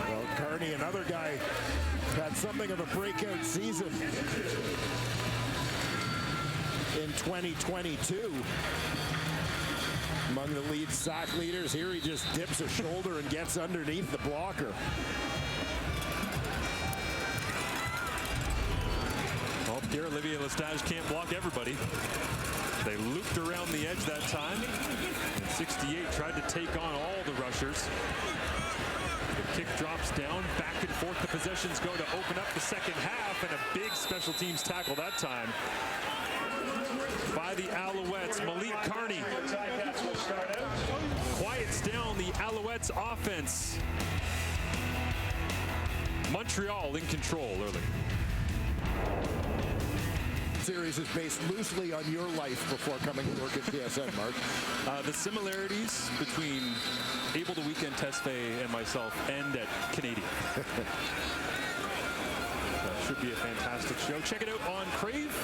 S6: Well, Carney, another guy, had something of a breakout season in 2022. Among the lead sack leaders. Here he just dips a shoulder and gets underneath the blocker.
S5: Well, Pierre Olivier Lestage can't block everybody. They looped around the edge that time. And 68 tried to take on all the rushers. The kick drops down, back and forth. The possessions go to open up the second half, and a big special teams tackle that time by the Alouettes. Malik Carney quiets down the Alouettes offense. Montreal in control early.
S6: Series is based loosely on your life before coming to work at TSN, Mark.
S5: The similarities between Abel the Weekend Tesfaye and myself end at Canadian. That should be a fantastic show. Check it out on Crave.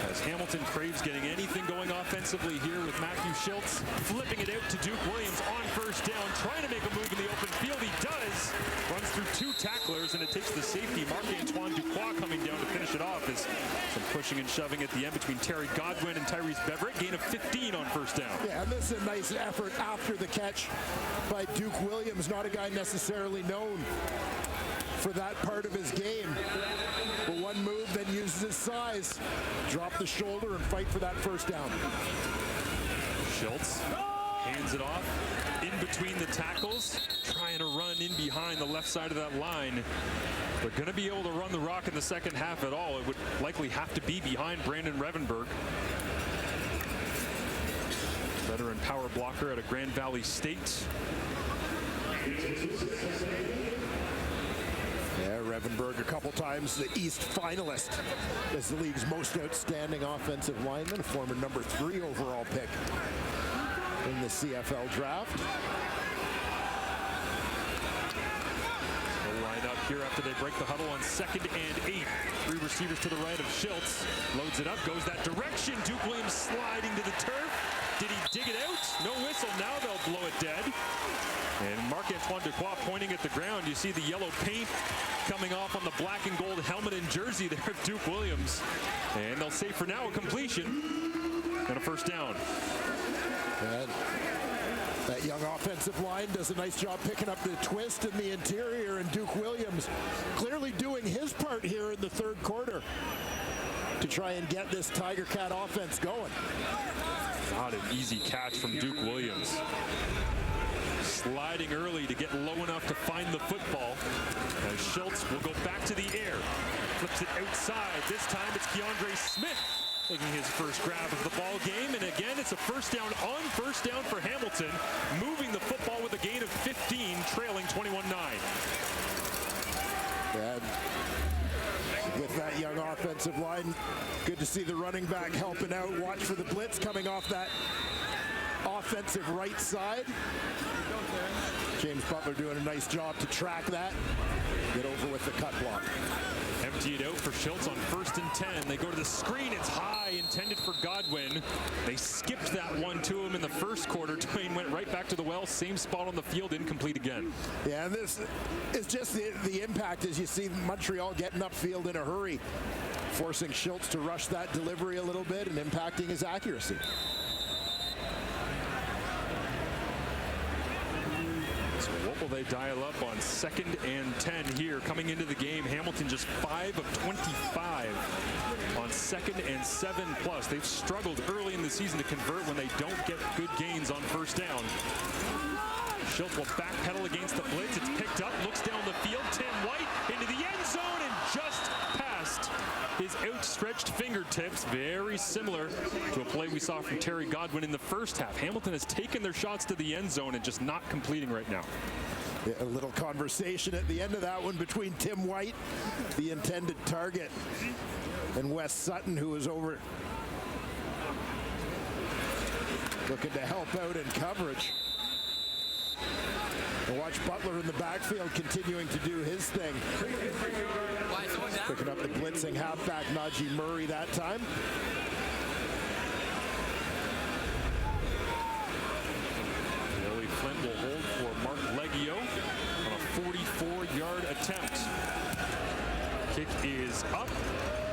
S5: As Hamilton craves getting anything going offensively here with Matthew Schultz flipping it out to Duke Williams on first down, trying to make a move in the open field. He does. Runs through 2 tacklers, and it takes the safety, Marc-Antoine Duquois, coming down to finish it off. As some pushing and shoving at the end between Terry Godwin and Tyrese Beverett. Gain of 15 on first down.
S6: Yeah, and this is a nice effort after the catch by Duke Williams, not a guy necessarily known for that part of his game. But one move, then uses his size, drop the shoulder and fight for that first down.
S5: Schultz hands it off in between the tackles, trying to run in behind the left side of that line. They're going to be able to run the rock in the second half at all. It would likely have to be behind Brandon Revenberg. Veteran power blocker out of Grand Valley State.
S6: Yeah, Revenberg a couple times the East finalist as the league's most outstanding offensive lineman, a former number 3 overall pick in the CFL draft.
S5: They'll line up here after they break the huddle on 2nd and 8. 3 receivers to the right of Schultz. Loads it up, goes that direction. Duke Williams sliding to the turf. Did he dig it out? No whistle. Now they'll blow it dead. And Marc-Antoine Duquois pointing at the ground. You see the yellow paint coming off on the black and gold helmet and jersey there of Duke Williams. And they'll say for now a completion and a first down.
S6: And that young offensive line does a nice job picking up the twist in the interior, and Duke Williams clearly doing his part here in the 3rd quarter to try and get this Tiger Cat offense going.
S5: Not an easy catch from Duke Williams. Sliding early to get low enough to find the football. As Schultz will go back to the air. Flips it outside. This time it's Keandre Smith taking his first grab of the ball game. And again, it's a first down on first down for Hamilton. Moving the football with a gain of 15, trailing 21-9.
S6: with that young offensive line. Good to see the running back helping out. Watch for the blitz coming off that offensive right side. James Butler doing a nice job to track that. Get over with the cut block.
S5: Empty it out for Schultz on 1st and 10. They go to the screen. It's high, intended for Godwin. They skipped that one to him in the first quarter. Dwayne went right back to the well. Same spot on the field, incomplete again.
S6: Yeah, and this is just the impact as you see Montreal getting upfield in a hurry, forcing Schultz to rush that delivery a little bit and impacting his accuracy.
S5: So what will they dial up on 2nd and 10 here coming into the game? Hamilton just 5 of 25 on 2nd and 7+. They've struggled early in the season to convert when they don't get good gains on 1st down. Schultz will backpedal against the blitz. It's picked up, looks down the field. Tim White into the end zone and just past his outstretched fingertips. Very similar to a play we saw from Terry Godwin in the first half. Hamilton has taken their shots to the end zone and just not completing right now.
S6: Yeah, a little conversation at the end of that one between Tim White, the intended target, and Wes Sutton, who was over looking to help out in coverage. And watch Butler in the backfield continuing to do his thing. Picking up the blitzing halfback Najee Murray that time.
S5: Billy Flynn will hold for Mark Leggio on a 44-yard attempt. Kick is up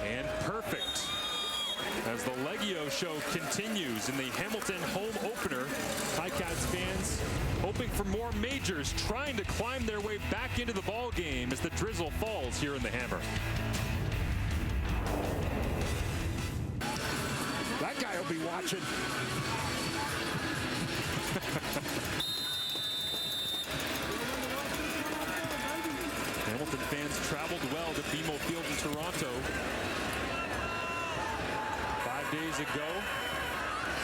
S5: and perfect. As the Leggio show continues in the Hamilton home opener, Ticats fans hoping for more majors, trying to climb their way back into the ball game as the drizzle falls here in the Hammer.
S6: That guy will be watching.
S5: Hamilton fans traveled well to BMO Field in Toronto 5 days ago.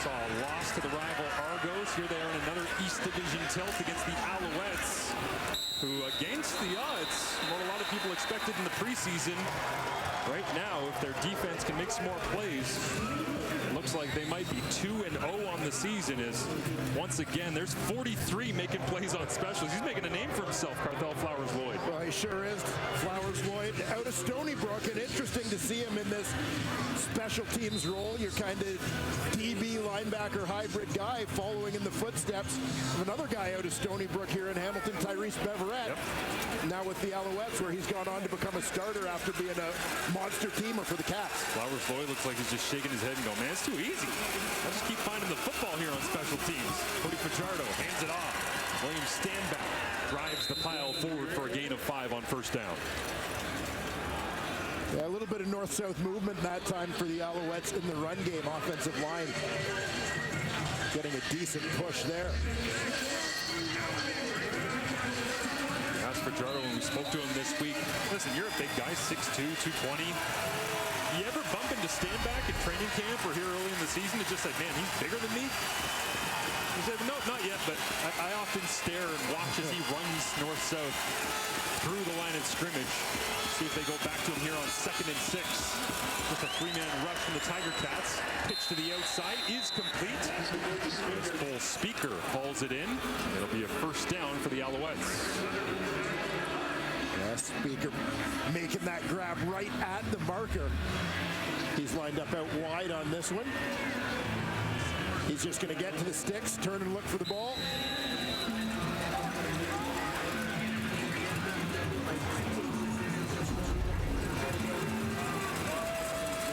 S5: Saw a loss to the rival Argos. Here they are in another East Division tilt against the Alouettes, who, against the odds, what a lot of people expected in the preseason. Right now, if their defense can make some more plays, looks like they might be 2-0 on the season. As once again, there's 43 making plays on specials. He's making a name for himself, Carthel Flowers-Lloyd.
S6: Well, he sure is. Flowers-Lloyd out of Stony Brook, and interesting to see him in this special teams role. Your kind of DB linebacker hybrid guy following in the footsteps of another guy out of Stony Brook here in Hamilton, Tyrese Beverett. Yep. Now with the Alouettes, where he's gone on to become a starter after being a monster teamer for the Cats.
S5: Flowers-Lloyd looks like he's just shaking his head and going, man, it's too easy. I'll just keep finding the football here on special teams. Cody Fajardo hands it off. William Stanback drives the pile forward for a gain of 5 on 1st down.
S6: Yeah, a little bit of north-south movement that time for the Alouettes in the run game. Offensive line getting a decent push there.
S5: As Fajardo, when we spoke to him this week, listen, you're a big guy, 6'2", 220. You ever bump into Stanback at training camp or here early in the season and just say, man, he's bigger than me? He said, no, not yet, but I often stare and watch as he runs north-south through the line of scrimmage. See if they go back to him here on 2nd and 6. Just a 3-man rush from the Tiger Cats. Pitch to the outside is complete. As Bull Speaker hauls it in. It'll be a 1st down for the Alouettes.
S6: Yeah, Speaker making that grab right at the marker. He's lined up out wide on this one. He's just going to get to the sticks, turn and look for the ball.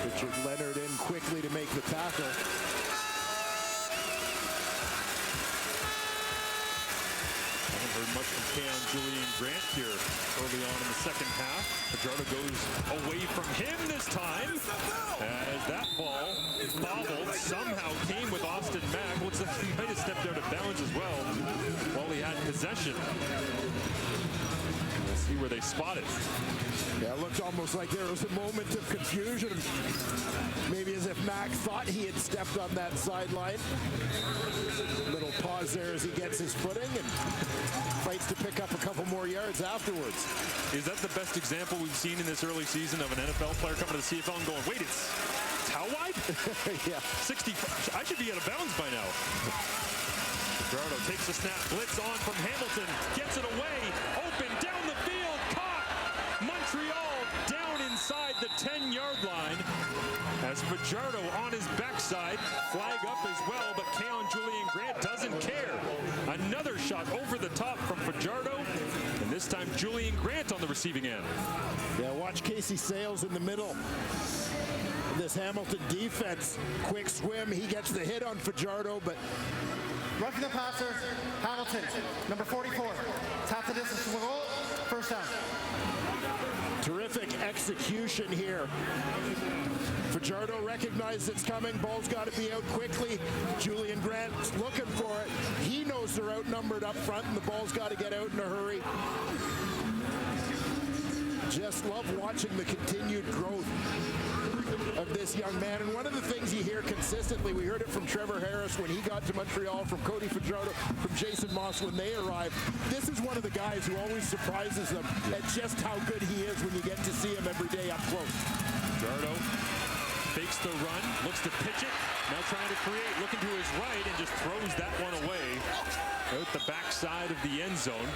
S6: Richard Leonard in quickly to make the tackle.
S5: Haven't heard much from Cam Julian Grant here early on in the second half. Fajardo goes away from him this time as that ball bobbled somehow came with Austin Mack. Looks like he might have stepped out of bounds as well while he had possession. We'll see see where they spot it.
S6: Yeah, it looked almost like there was a moment of confusion. Maybe as if Mac thought he had stepped on that sideline. Little pause there as he gets his footing and fights to pick up a couple more yards afterwards.
S5: Is that the best example we've seen in this early season of an NFL player coming to the CFL and going, wait, it's how wide?
S6: Yeah.
S5: 60. I should be out of bounds by now. Fajardo takes the snap, blitz on from Hamilton, gets it away, open down the field, caught. Montreal down inside the 10-yard line as Fajardo on his backside, flag up as well, but Julian Grant doesn't care. Another shot over the top from Fajardo, and this time Julian Grant on the receiving end.
S6: Yeah, watch Casey Sales in the middle. This Hamilton defense, quick swim, he gets the hit on Fajardo, but
S7: roughing the passer, Hamilton, number 44. Tap the distance to the goal, first down.
S6: Terrific execution here. Fajardo recognizes it's coming. Ball's got to be out quickly. Julian Grant's looking for it. He knows they're outnumbered up front, and the ball's got to get out in a hurry. Just love watching the continued growth of this young man. And one of the things you hear consistently, we heard it from Trevor Harris when he got to Montreal, from Cody Fajardo, from Jason Moss when they arrived. This is one of the guys who always surprises them at just how good he is when you get to see him every day up close.
S5: Fajardo fakes the run, looks to pitch it, now trying to create, looking to his right, and just throws that one away out the backside of the end zone.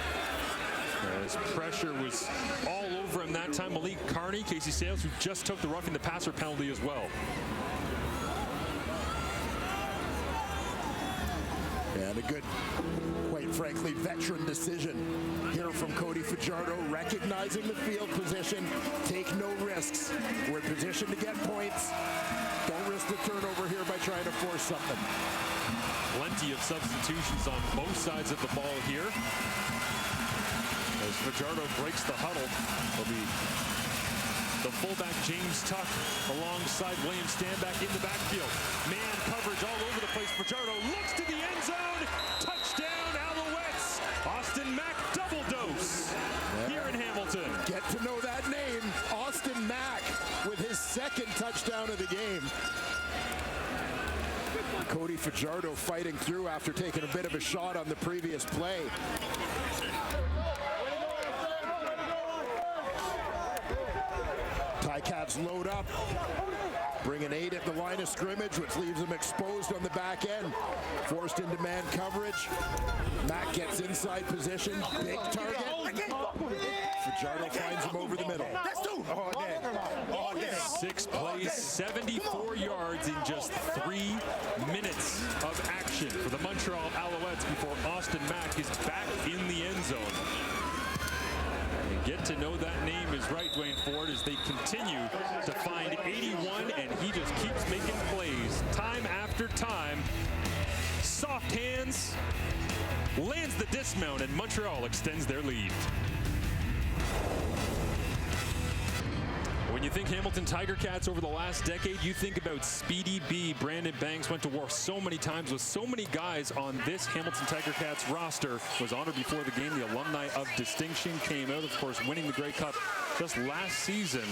S5: As pressure was all over him that time. Malik Carney, Casey Sales, who just took the roughing the passer penalty as well.
S6: And a good, quite frankly, veteran decision here from Cody Fajardo, recognizing the field position, take no risks. We're in position to get points. Don't risk the turnover here by trying to force something.
S5: Plenty of substitutions on both sides of the ball here. As Fajardo breaks the huddle, it'll be the fullback James Tuck alongside William Stanback in the backfield. Man coverage all over the place. Fajardo looks to the end zone. Touchdown, Alouettes. Austin Mack double dose here in Hamilton.
S6: Get to know that name, Austin Mack, with his second touchdown of the game. Cody Fajardo fighting through after taking a bit of a shot on the previous play. Ticats load up, bring an 8 at the line of scrimmage, which leaves them exposed on the back end. Forced into man coverage. Mack gets inside position, big target. Fajardo finds him over the middle.
S9: That's two.
S5: 6 plays, 74 yards in just 3 minutes of action for the Montreal Alouettes before Austin Mack is back in the end zone. Get to know that name is right, Dwayne Ford, as they continue to find 81, and he just keeps making plays time after time. Soft hands, lands the dismount, and Montreal extends their lead. When you think Hamilton Tiger Cats over the last decade, you think about Speedy B. Brandon Banks went to war so many times with so many guys on this Hamilton Tiger Cats roster. Was honored before the game. The alumni of distinction came out, of course, winning the Grey Cup just last season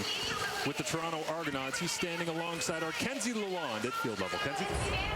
S5: with the Toronto Argonauts. He's standing alongside our Kenzie Lalonde at field level. Kenzie?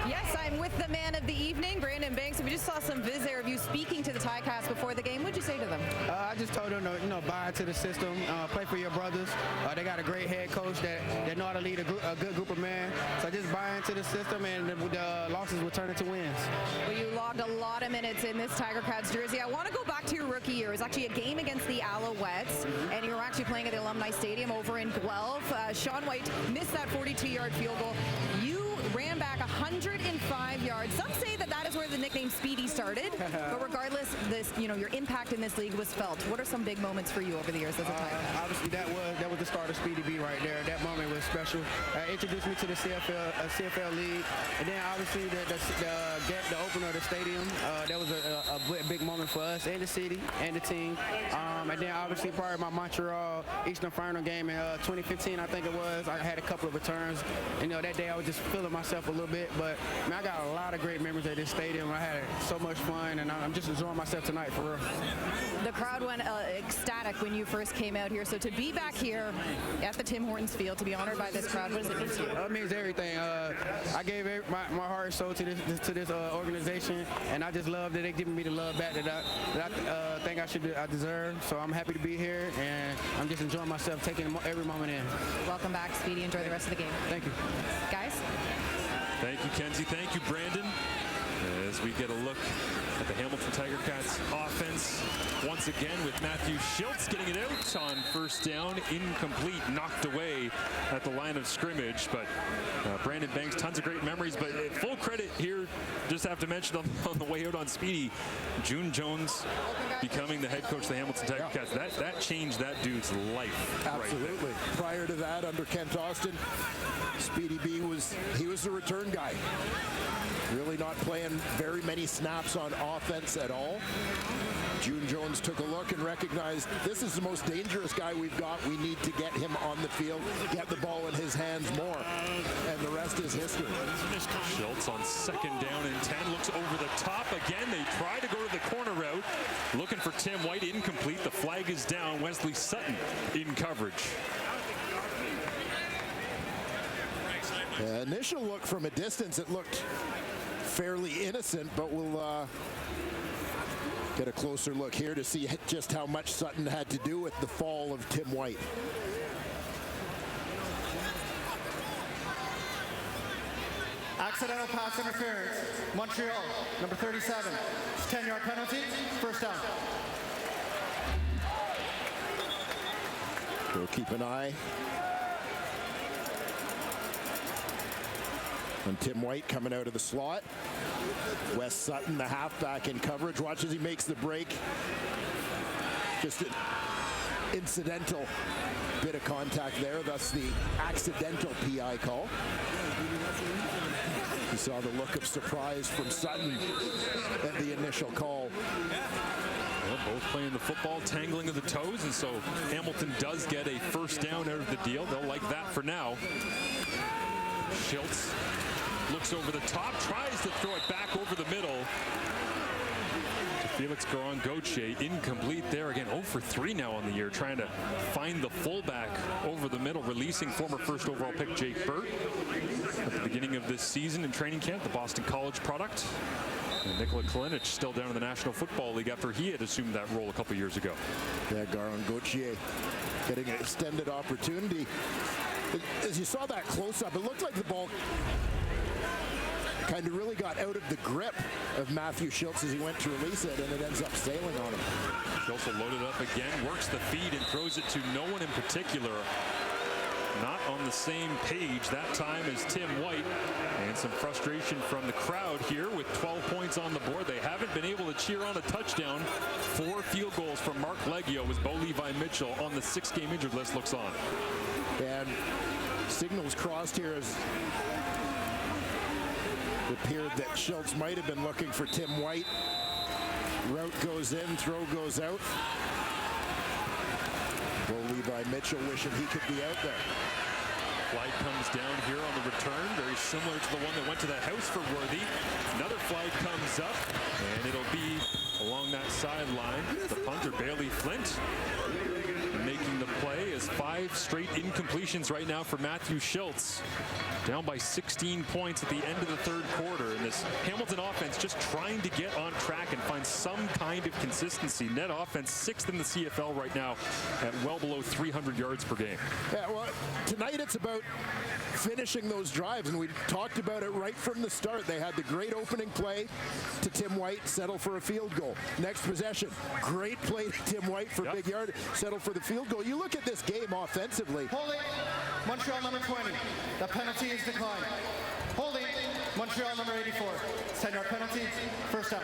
S8: Yes, I'm with the man of the evening, Brandon Banks. We just saw some viz there of you speaking to the Ticats before the game. What'd you say to them?
S15: I just told them to, buy into the system, play for your brothers. They got a great head coach that know how to lead a good group of men. So just buy into the system, and the losses will turn into wins.
S8: Well, you logged a lot of minutes in this Tiger Cats jersey. I want to go back to your rookie year. It was actually a game against the Alouettes, and you were actually playing at the Alumni Stadium over in Guelph. Sean White missed that 42-yard field goal. You ran back 105 yards. Some say that is where the nickname Speedy started. But regardless, your impact in this league was felt. What are some big moments for you over the years as a Tiger?
S15: Obviously, that was the start of Speedy B right there. That moment was special. Introduced me to the CFL league, and then obviously the opener of the stadium. That was a big moment for us and the city and the team. And then obviously part of my Montreal Eastern Final game in 2015, I think it was. I had a couple of returns. That day I was just feeling myself a little bit, but I got a lot of great memories at this stadium. I had so much fun, and I'm just enjoying myself tonight, for real.
S8: The crowd went ecstatic when you first came out here. So to be back here at the Tim Hortons field, to be honored by this crowd, what does it mean to you?
S15: It means everything. I gave my heart and soul to this organization, and I just love that they're giving me the love back that I think I deserve. So I'm happy to be here, and I'm just enjoying myself, taking every moment in.
S8: Welcome back, Speedy. Enjoy the rest of the game.
S15: Thank you.
S8: Guys?
S5: Thank you, Kenzie. Thank you, Brandon. As we get a look at the Hamilton Tiger Cats offense once again with Matthew Schiltz getting it out on first down, incomplete, knocked away at the line of scrimmage. But Brandon Banks, tons of great memories. But full credit here, just have to mention on the way out on Speedy, June Jones becoming the head coach of the Hamilton Tiger Cats. That changed that dude's life.
S6: Absolutely. Right. Prior to that, under Kent Austin, Speedy B was the return guy. Really not playing very many snaps on offense at all. June Jones took a look and recognized this is the most dangerous guy we've got. We need to get him on the field, get the ball in his hands more. And the rest is history.
S5: Schiltz on second down and 10, looks over the top again. They try to go to the corner route, looking for Tim White, incomplete. The flag is down. Wesley Sutton in coverage.
S6: Initial look from a distance, it looked fairly innocent, but we'll get a closer look here to see just how much Sutton had to do with the fall of Tim White.
S7: Accidental pass interference. Montreal, number 37. 10-yard penalty, first down.
S6: We'll keep an eye on Tim White coming out of the slot. Wes Sutton, the halfback, in coverage. Watch as he makes the break. Just an incidental bit of contact there, thus the accidental PI call. You saw the look of surprise from Sutton at the initial call.
S5: Well, both playing the football, tangling of the toes, and so Hamilton does get a first down out of the deal. They'll like that for now. Schiltz looks over the top, tries to throw it back over the middle to Felix Gauthier. Incomplete there again. 0 for 3 now on the year, trying to find the fullback over the middle, releasing former first overall pick Jake Burt at the beginning of this season in training camp, the Boston College product. And Nikola Kalinic still down in the National Football League after he had assumed that role a couple years ago.
S6: Yeah, Garon Gauthier getting an extended opportunity. As you saw that close-up, it looked like the ball kind of really got out of the grip of Matthew Schiltz as he went to release it, and it ends up sailing on him.
S5: Schiltz will load it up again, works the feed and throws it to no one in particular. Not on the same page that time as Tim White, and some frustration from the crowd here with 12 points on the board. They haven't been able to cheer on a touchdown. 4 field goals from Mark Leggio as Bo Levi Mitchell on the 6-game injured list looks on.
S6: And signals crossed here as it appeared that Schiltz might have been looking for Tim White. Route goes in, throw goes out. Bo Levi Mitchell wishing he could be out there.
S5: Flag comes down here on the return, very similar to the one that went to the house for Worthy. Another flag comes up, and it'll be along that sideline. The punter, Bailey Flint, making the play as 5 straight incompletions right now for Matthew Schiltz. Down by 16 points at the end of the third quarter. And this Hamilton offense just trying to get on track and find some kind of consistency. Net offense 6th in the CFL right now at well below 300 yards per game.
S6: Yeah, well, tonight it's about finishing those drives, and we talked about it right from the start. They had the great opening play to Tim White, settle for a field goal. Next possession, great play to Tim White for big yard, settle for the field goal. You look at this game offensively.
S7: Holding, Montreal number 20. The penalty is declined. Holding, Montreal number 84. 10-yard penalty, first down.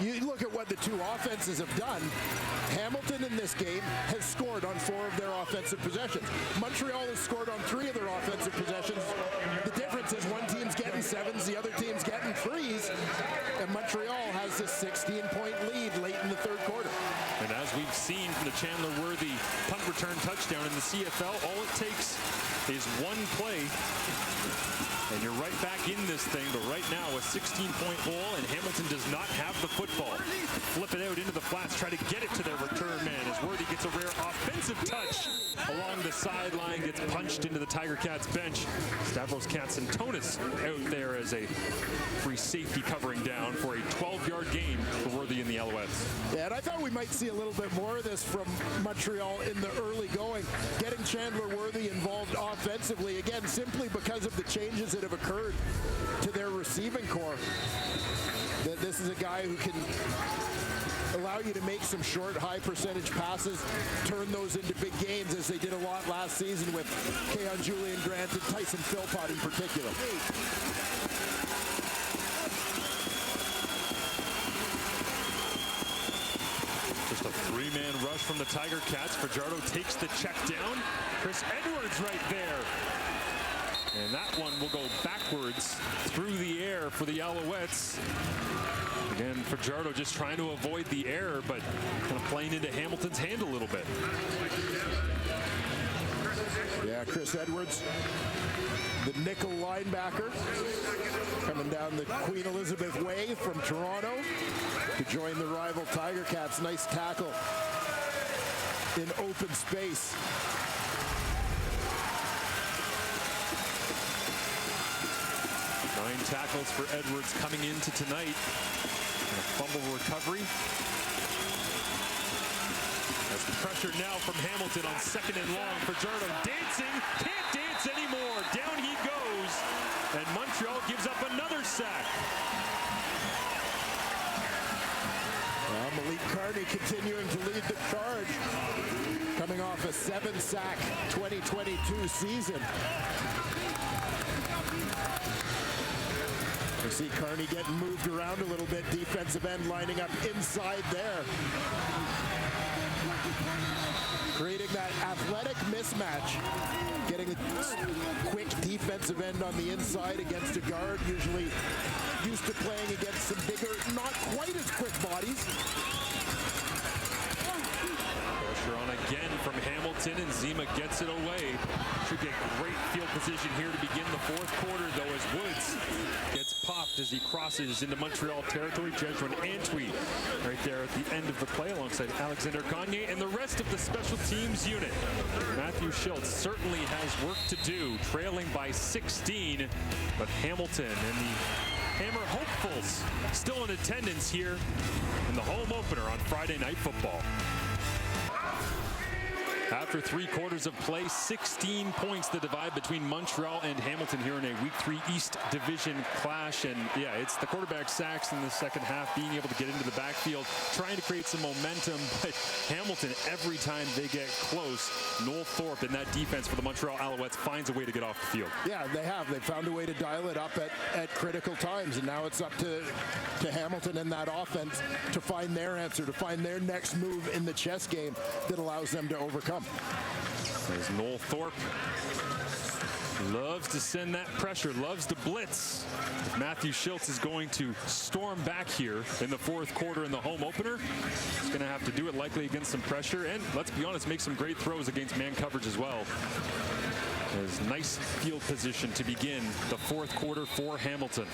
S6: You look at what the two offenses have done. Hamilton in this game has scored on 4 of their offensive possessions. Montreal has scored on 3 of their offensive possessions. The difference is one team's getting 7s, the other team's getting 3s, and Montreal has a 16-point lead late in the third quarter.
S5: And as we've seen from the Chandler Worthy punt return touchdown in the CFL, all it takes is one play And you're right back in this thing, but right now a 16-point hole, and Hamilton does not have the football. Flip it out into the flats, try to get it to their return man as Worthy gets a rare offensive touch along the sideline, gets punched into the Tiger Cats bench. Stavros Katsantonis out there as a free safety covering down for a 12-yard gain for Worthy and the Alouettes.
S6: Yeah, and I thought we might see a little bit more of this from Montreal in the early going, getting Chandler Worthy involved offensively, again, simply because of the changes that have occurred to their receiving core. That this is a guy who can allow you to make some short, high percentage passes, turn those into big gains as they did a lot last season with Keon Julian Grant and Tyson Philpott in particular.
S5: Just a three-man rush from the Tiger Cats. Fajardo takes the check down. Chris Edwards right there. And that one will go backwards through the air for the Alouettes. Again, Fajardo just trying to avoid the error, but kind of playing into Hamilton's hand a little bit.
S6: Yeah, Chris Edwards, the nickel linebacker, coming down the Queen Elizabeth Way from Toronto to join the rival Tiger Cats. Nice tackle in open space.
S5: Nine tackles for Edwards coming into tonight. And a fumble recovery. That's the pressure now from Hamilton on second and long. Fajardo dancing, can't dance anymore. Down he goes, and Montreal gives up another sack.
S6: Well, Malik Carney continuing to lead the charge, coming off a 7-sack 2022 season. You see Carney getting moved around a little bit, defensive end lining up inside there. Creating that athletic mismatch. Getting a quick defensive end on the inside against a guard, usually used to playing against some bigger, not quite as quick bodies.
S5: Pressure on again from Hamilton, and Zima gets it away. Should get great field position here to begin the fourth quarter, though, as Woods gets popped as he crosses into Montreal territory. Jedron Antwi right there at the end of the play alongside Alexander Gagne and the rest of the special teams unit. Matthew Schultz certainly has work to do, trailing by 16, but Hamilton and the Hammer hopefuls still in attendance here in the home opener on Friday Night Football. After 3 quarters of play, 16 points the divide between Montreal and Hamilton here in a Week 3 East Division clash. And yeah, it's the quarterback sacks in the second half, being able to get into the backfield, trying to create some momentum. But Hamilton, every time they get close, Noel Thorpe and that defense for the Montreal Alouettes finds a way to get off the field.
S6: Yeah, they have. They've found a way to dial it up at critical times. And now it's up to Hamilton and that offense to find their answer, to find their next move in the chess game that allows them to overcome.
S5: As Noel Thorpe loves to send that pressure, loves to blitz. Matthew Schultz is going to storm back here in the fourth quarter in the home opener. He's going to have to do it likely against some pressure, and let's be honest, make some great throws against man coverage as well. There's nice field position to begin the fourth quarter for Hamilton.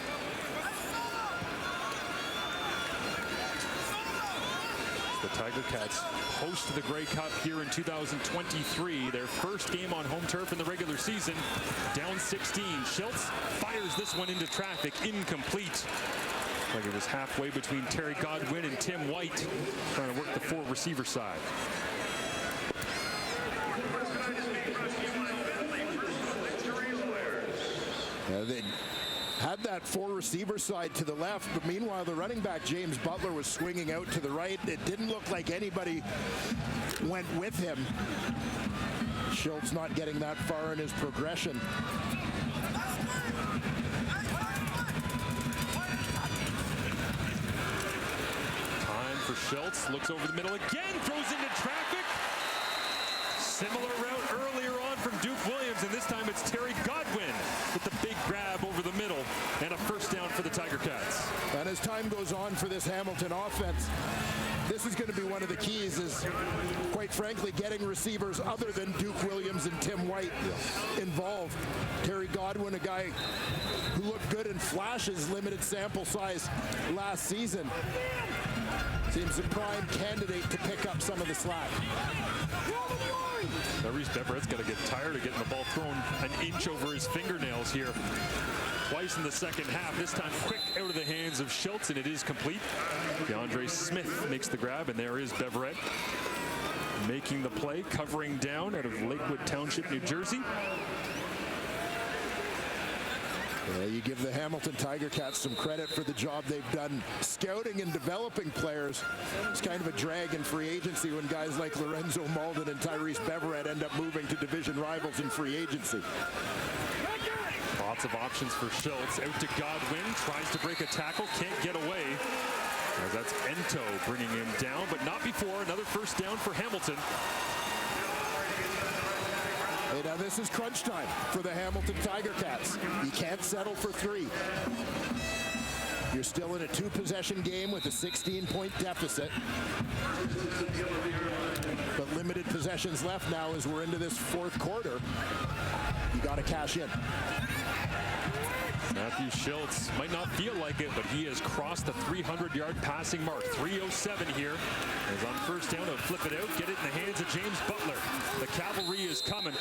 S5: The Tiger Cats host the Grey Cup here in 2023. Their first game on home turf in the regular season. Down 16. Schultz fires this one into traffic. Incomplete. Like it was halfway between Terry Godwin and Tim White, trying to work the 4 receiver side.
S6: They had that 4 receiver side to the left, but meanwhile the running back James Butler was swinging out to the right. It didn't look like anybody went with him. Schultz not getting that far in his progression.
S5: Time for Schultz, looks over the middle again, throws into traffic. Similar route earlier on from Duke Williams, and this time it's Terry Godwin with the big grab over the middle and a first down for the Tiger Cats.
S6: And as time goes on for this Hamilton offense, this is going to be one of the keys. Is quite frankly, getting receivers other than Duke Williams and Tim White involved. Terry Godwin, a guy who looked good in flashes, limited sample size last season, seems a prime candidate to pick up some of the slack.
S5: Tyrese Beveret's got to get tired of getting the ball thrown an inch over his fingernails here. Twice in the second half, this time quick out of the hands of Schultz, and it is complete. DeAndre Smith makes the grab, and there is Beveret making the play, covering down out of Lakewood Township, New Jersey.
S6: Yeah, you give the Hamilton Tiger Cats some credit for the job they've done scouting and developing players. It's kind of a drag in free agency when guys like Lorenzo Malden and Tyrese Beveret end up moving to division rivals in free agency.
S5: Lots of options for Schultz. Out to Godwin, tries to break a tackle, can't get away. As that's Ento bringing him down, but not before. Another first down for Hamilton.
S6: Hey, now this is crunch time for the Hamilton Tiger Cats. You can't settle for 3. You're still in a 2-possession game with a 16-point deficit. But limited possessions left now as we're into this fourth quarter. You got to cash in.
S5: Matthew Schultz might not feel like it, but he has crossed the 300-yard passing mark. 3:07 here. As on first down, to flip it out, get it in the hands of James Butler. The cavalry is coming,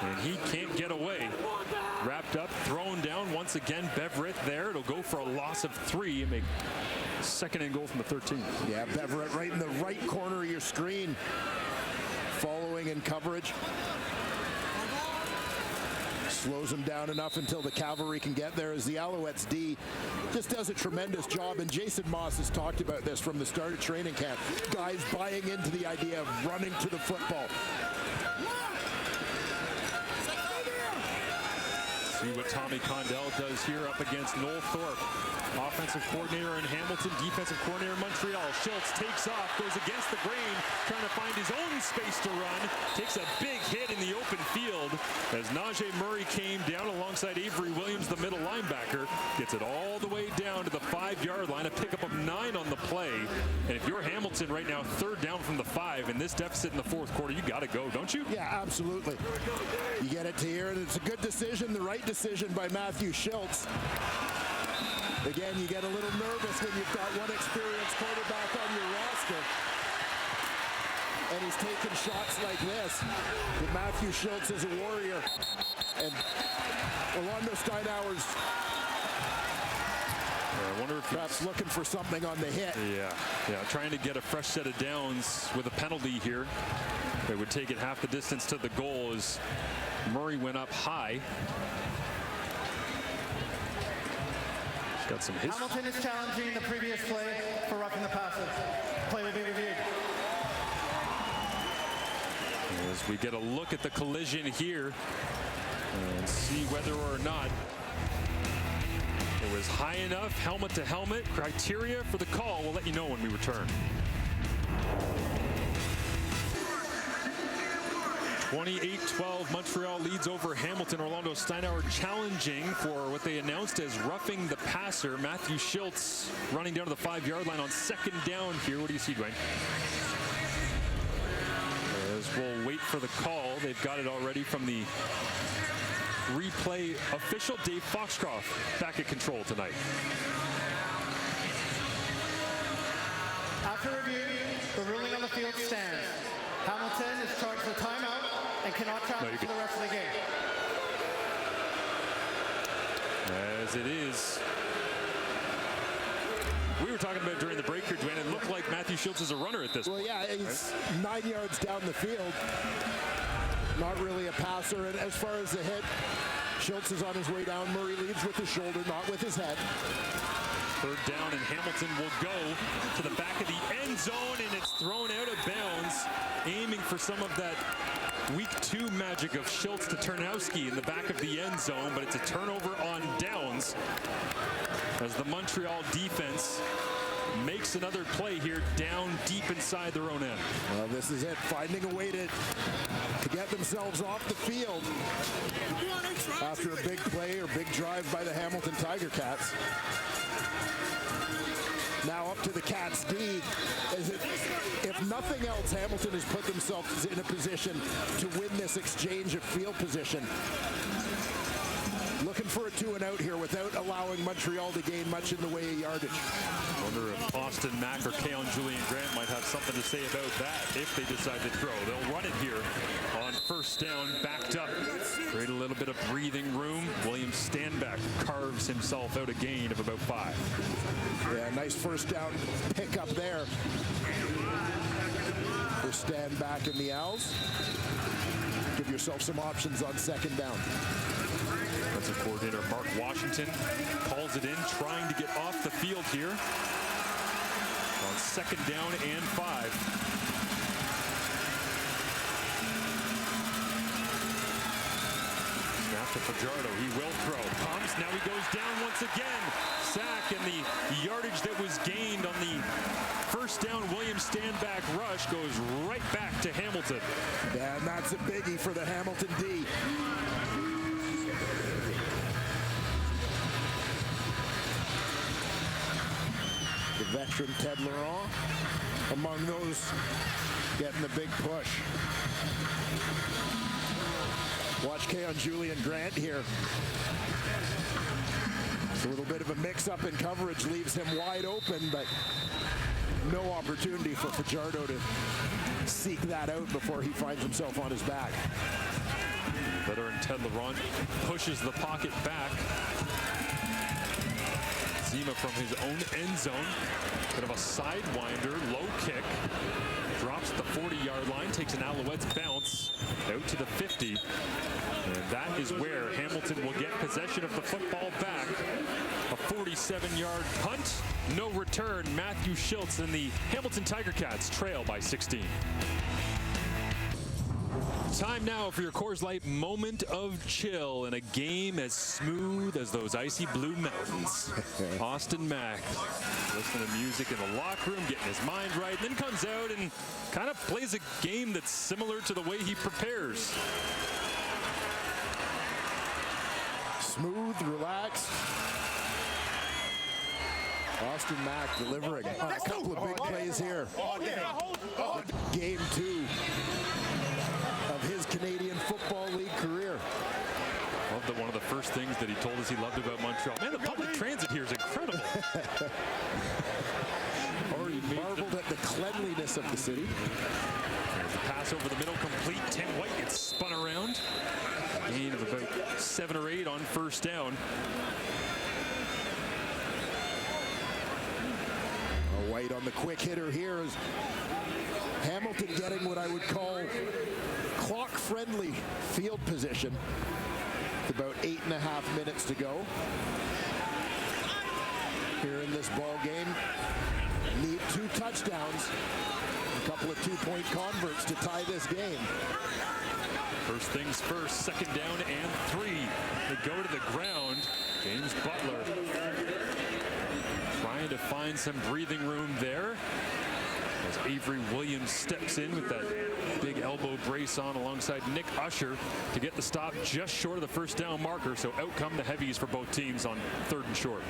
S5: and he can't get away. Wrapped up, thrown down once again. Beveret there. It'll go for a loss of 3 and make second and goal from the 13.
S6: Yeah, Beveret right in the right corner of your screen, following in coverage. Slows him down enough until the cavalry can get there, as the Alouettes D just does a tremendous job. And Jason Moss has talked about this from the start of training camp. Guys buying into the idea of running to the football.
S5: See what Tommy Condell does here up against Noel Thorpe. Offensive coordinator in Hamilton, defensive coordinator in Montreal. Schultz takes off, goes against the grain, trying to find his own space to run. Takes a big hit in the open field as Najee Murray came down alongside Avery Williams, the middle linebacker. Gets it all the way down to the 5-yard line, a pickup of 9 on the play. And if you're Hamilton right now, third down from the 5, and this deficit in the fourth quarter, you got to go, don't you?
S6: Yeah, absolutely. You get it to here, and it's a good decision, the right decision by Matthew Schultz. Again, you get a little nervous when you've got one experienced quarterback on your roster, and he's taking shots like this. But Matthew Schultz is a warrior, and Orlando Steinauer's
S5: I wonder if
S6: perhaps looking for something on the hit.
S5: Yeah, trying to get a fresh set of downs with a penalty here. They would take it half the distance to the goal as Murray went up high. Got some history.
S7: Hamilton is challenging the previous play for roughing the passer. Play will be reviewed.
S5: As we get a look at the collision here and see whether or not it was high enough, helmet to helmet. Criteria for the call, we'll let you know when we return. 28-12, Montreal leads over Hamilton. Orlando Steinauer challenging for what they announced as roughing the passer. Matthew Schultz running down to the 5-yard line on second down here. What do you see, Dwayne? As we'll wait for the call. They've got it already from the replay official. Dave Foxcroft back at control tonight.
S7: After review, the ruling on the field stands. Hamilton is charged with timeout and cannot travel for the rest of the game.
S5: As it is, we were talking about during the break here, Dwayne, it looked like Matthew Schultz is a runner at this point.
S6: Well, yeah, he's 9 yards down the field. Not really a passer. And as far as the hit, Schultz is on his way down. Murray leads with his shoulder, not with his head.
S5: Third down, and Hamilton will go to the back of the end zone, and it's thrown out of bounds, aiming for some of that week 2 magic of Schultz to Ternowski in the back of the end zone, but it's a turnover on downs as the Montreal defense makes another play here down deep inside their own end.
S6: Well, this is it, finding a way to get themselves off the field after a big play or big drive by the Hamilton Tiger Cats. Now up to the Cats D. If nothing else, Hamilton has put themselves in a position to win this exchange of field position. Looking for a 2-and-out here without allowing Montreal to gain much in the way of yardage.
S5: Wonder if Austin Mack or Keon Julian Grant might have something to say about that if they decide to throw. They'll run it here on first down, backed up. Create a little bit of breathing room. William Stanback carves himself out a gain of about 5.
S6: Yeah, nice first down pick up there for Stanback and the Owls. Give yourself some options on second down.
S5: Defensive coordinator Mark Washington calls it in, trying to get off the field here on second down and 5. Snap to Fajardo. He will throw. Pumps. Now he goes down once again. Sack, and the yardage that was gained on the first down William Stanback rush goes right back to Hamilton.
S6: And that's a biggie for the Hamilton D. The veteran Ted Laurent among those getting the big push. Watch Keon Julian Grant here. It's a little bit of a mix-up in coverage, leaves him wide open, but no opportunity for Fajardo to seek that out before he finds himself on his back.
S5: Veteran Ted Laurent pushes the pocket back. Zima from his own end zone. Bit of a sidewinder, low kick. Drops the 40-yard line, takes an Alouettes bounce out to the 50. And that is where Hamilton will get possession of the football back. A 47-yard punt, no return. Matthew Schultz and the Hamilton Tiger Cats trail by 16. Time now for your Coors Light moment of chill in a game as smooth as those icy blue mountains. Austin Mack listening to music in the locker room, getting his mind right, and then comes out and kind of plays a game that's similar to the way he prepares.
S6: Smooth, relaxed. Austin Mack delivering on a couple of big plays here. Game 2 of his Canadian Football League career.
S5: Love that one of the first things that he told us he loved about Montreal. Man, the public transit here is incredible.
S6: Marveled at the cleanliness of the city.
S5: There's the pass over the middle, complete. Tim White gets spun around. A gain of about 7 or 8 on first down.
S6: White on the quick hitter here is Hamilton getting what I would call clock-friendly field position. With about 8.5 minutes to go here in this ball game. Need 2 touchdowns, a couple of 2-point converts to tie this game.
S5: First things first, second down and 3. They go to the ground. James Butler trying to find some breathing room there as Avery Williams steps in with that big elbow brace on alongside Nick Usher to get the stop just short of the first down marker. So out come the heavies for both teams on 3rd and short.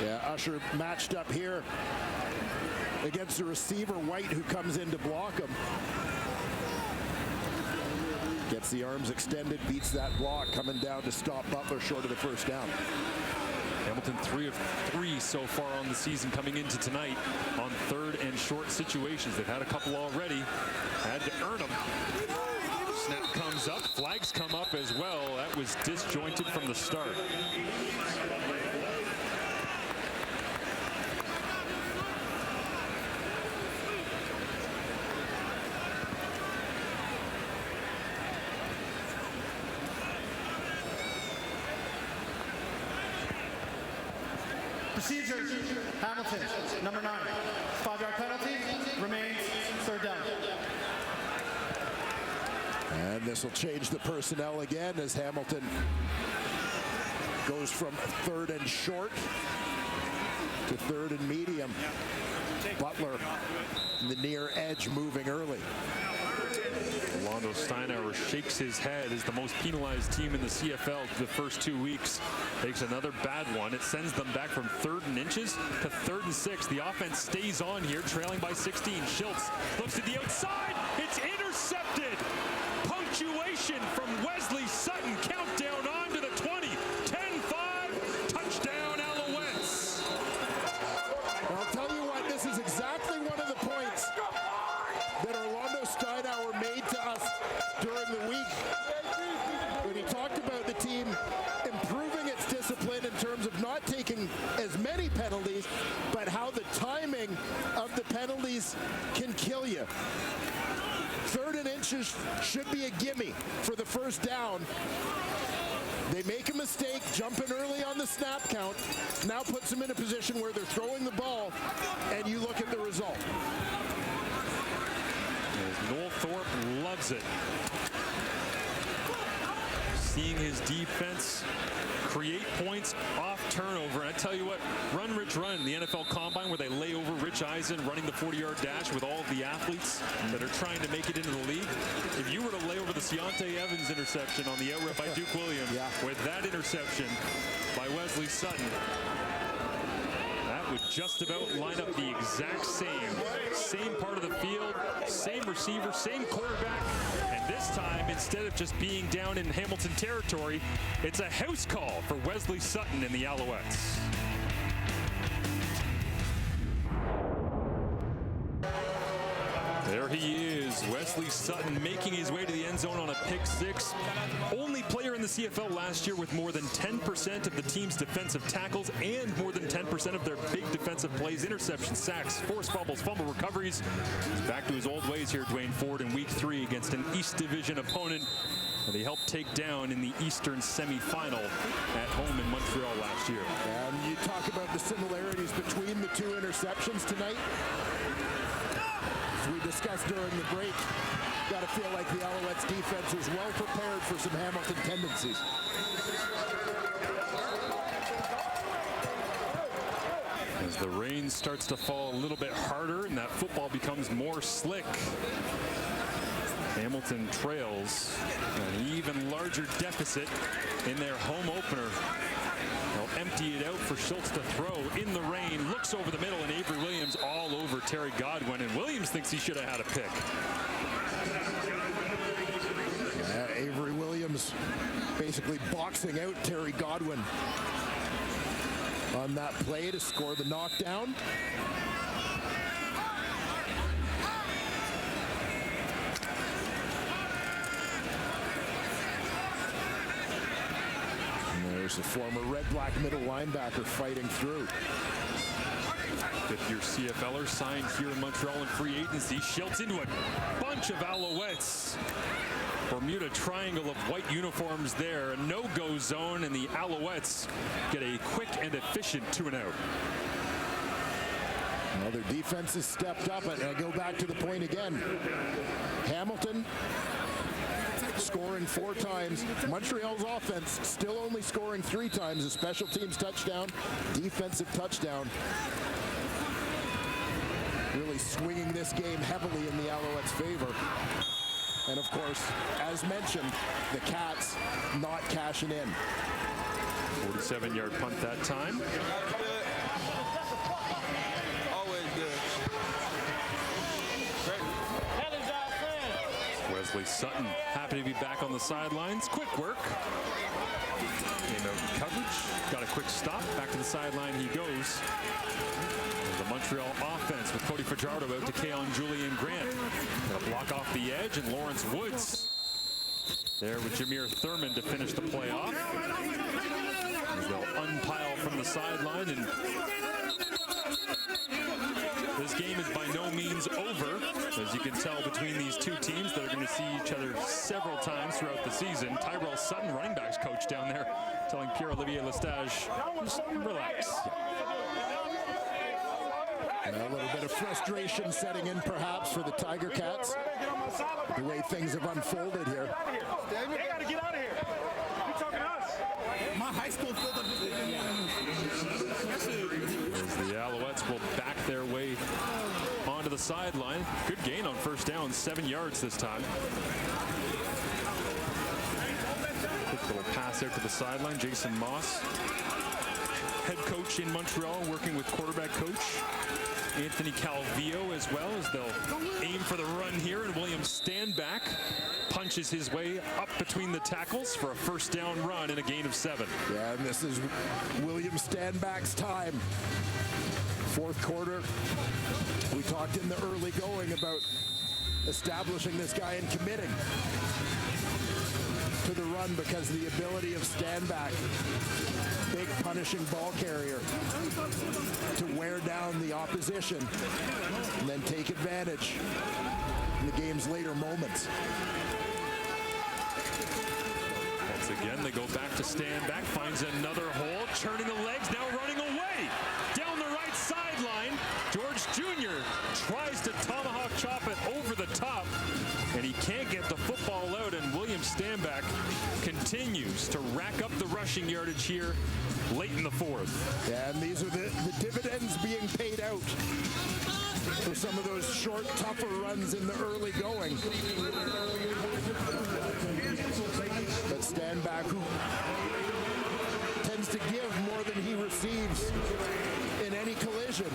S6: Yeah, Usher matched up here against the receiver White, who comes in to block him. Gets the arms extended, beats that block, coming down to stop Butler short of the first down.
S5: Hamilton 3 of 3 so far on the season coming into tonight on 3rd and short situations. They've had a couple already, had to earn them. Snap comes up, flags come up as well. That was disjointed from the start.
S7: Procedure, Hamilton, number 9. 5-yard penalty, remains 3rd down.
S6: And this will change the personnel again as Hamilton goes from 3rd and short to 3rd and medium. Butler, the near edge, moving early.
S5: Orlando Steinauer shakes his head as the most penalized team in the CFL the first 2 weeks. Takes another bad one. It sends them back from 3rd and inches to 3rd and 6. The offense stays on here, trailing by 16. Schultz looks to the outside. It's intercepted. Punctuation from Wesley Sutton. Countdown on to the 20. 10-5. Touchdown Alouettes.
S6: I'll tell you what, this is exactly one of the points that Orlando Steinauer made to us during the week when he talked about the team improving its discipline in terms of not taking as many penalties, but how the timing of the penalties can kill you. 3rd and inches should be a gimme for the first down. They make a mistake, jumping early on the snap count, now puts them in a position where they're throwing the ball, and you look at the result.
S5: Noel Thorpe loves it. Seeing his defense create points off turnover. And I tell you what, run, Rich, run. The NFL Combine where they lay over Rich Eisen running the 40-yard dash with all of the athletes that are trying to make it into the league. If you were to lay over the Seontae Evans interception on the out route by Duke Williams with that interception by Wesley Sutton, that would just about line up the exact same part of the field, same receiver, same quarterback. And this time, instead of just being down in Hamilton territory, it's a house call for Wesley Sutton and the Alouettes. There he is, Wesley Sutton making his way to the end zone on a pick six. Only player in the CFL last year with more than 10% of the team's defensive tackles and more than 10% of their big defensive plays, interceptions, sacks, forced fumbles, fumble recoveries. He's back to his old ways here, Dwayne Ford, in week 3 against an East Division opponent that he helped take down in the Eastern semifinal at home in Montreal last year.
S6: And you talk about the similarities between the 2 interceptions tonight. As we discussed during the break, got to feel like the Alouettes defense is well prepared for some Hamilton tendencies.
S5: As the rain starts to fall a little bit harder and that football becomes more slick, Hamilton trails an even larger deficit in their home opener. They'll empty it out for Schultz to throw in the rain. Looks over the middle, and Avery Williams all over Terry Godwin. And Williams thinks he should have had a pick.
S6: Avery Williams basically boxing out Terry Godwin on that play to score the knockdown. There's a former red-black middle linebacker fighting through.
S5: 5th-year CFLer signed here in Montreal in free agency. Schultz into a bunch of Alouettes. Bermuda triangle of white uniforms there. A no-go zone, and the Alouettes get a quick and efficient 2-and-out.
S6: Well, their defense has stepped up, and I go back to the point again. Hamilton scoring 4 times. Montreal's offense still only scoring 3 times. A special teams touchdown, defensive touchdown. Really swinging this game heavily in the Alouettes' favor. And of course, as mentioned, the Cats not cashing in.
S5: 47-yard punt that time.
S9: Always good.
S5: Wesley Sutton happy to be back on the sidelines. Quick work. Came out in coverage. Got a quick stop. Back to the sideline he goes. The Montreal offense with Cody Fajardo out to Keon Julian Grant. Gonna block off the edge, and Lawrence Woods there with Jameer Thurman to finish the play off. As they'll unpile from the sideline, and this game is by no means over, as you can tell between these two teams that are going to see each other several times throughout the season. Tyrell Sutton, running backs coach down there, telling Pierre-Olivier Lestage, just relax.
S6: And a little bit of frustration setting in perhaps for the Tiger Cats, the way things have unfolded here.
S9: They got to get out of here. You're talking to us. My high school filled up.
S5: As the Alouettes will back their way onto the sideline. Good gain on first down, 7 yards this time. Quick little pass out to the sideline. Jason Moss, head coach in Montreal, working with quarterback coach Anthony Calvillo as well, as they'll aim for the run here, and William Stanback punches his way up between the tackles for a first down run and a gain of 7.
S6: Yeah, and this is William Stanback's time. Fourth quarter, we talked in the early going about establishing this guy and committing to the run because of the ability of Stanback, big punishing ball carrier, to wear down the opposition and then take advantage in the game's later moments.
S5: Once again, they go back to Stanback, finds another hole, churning the legs, now running away down the right sideline. George Jr. tries to tomahawk chop it over the top, and he can't get the football out, and William Stanback continues to rack up the rushing yardage here late in the fourth.
S6: Yeah, and these are the dividends being paid out for some of those short, tougher runs in the early going. But Stanback, who tends to give more than he receives in any collision.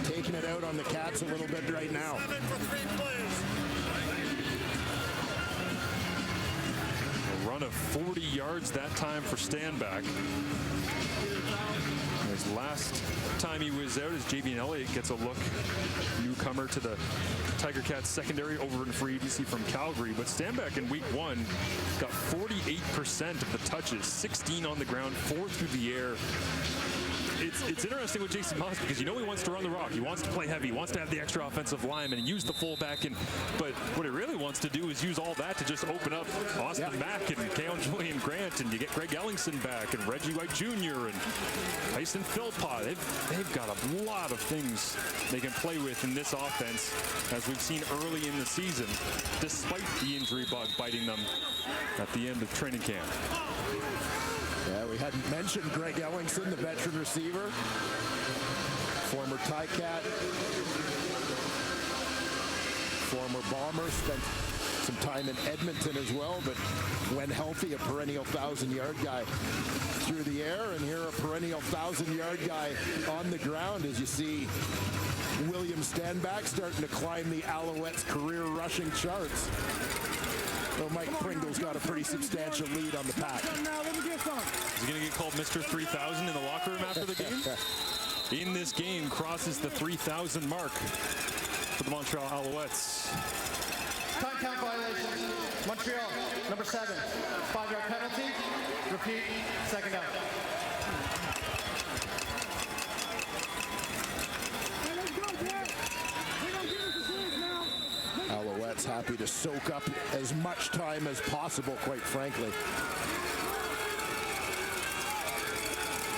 S6: Taking it out on the Cats a little bit right now.
S5: A run of 40 yards that time for Stanback. His last time he was out as Javian Elliott gets a look. Newcomer to the Tiger Cats secondary over in free agency from Calgary. But Stanback in week 1 got 48% of the touches, 16 on the ground, 4 through the air. It's interesting with Jason Moss because you know he wants to run the rock. He wants to play heavy. He wants to have the extra offensive lineman and use the fullback. But what he really wants to do is use all that to just open up Austin Mack and Keon Julian Grant, and you get Greg Ellingson back and Reggie White Jr. and Tyson Philpott. They've got a lot of things they can play with in this offense, as we've seen early in the season, despite the injury bug biting them at the end of training camp.
S6: Yeah, we hadn't mentioned Greg Ellingson, the veteran receiver, former Ticat, former Bomber, spent some time in Edmonton as well, but when healthy, a perennial 1,000-yard guy through the air, and here a perennial 1,000-yard guy on the ground, as you see William Stanback starting to climb the Alouettes' career rushing charts. Well, Mike Pringle's got a pretty substantial lead on the pack.
S5: Is he going to get called Mr. 3000 in the locker room after the game? In this game, crosses the 3,000 mark for the Montreal Alouettes.
S7: Time count violation. Montreal, number 7. 5-yard penalty. Repeat, second down.
S6: Alouettes happy to soak up as much time as possible, quite frankly.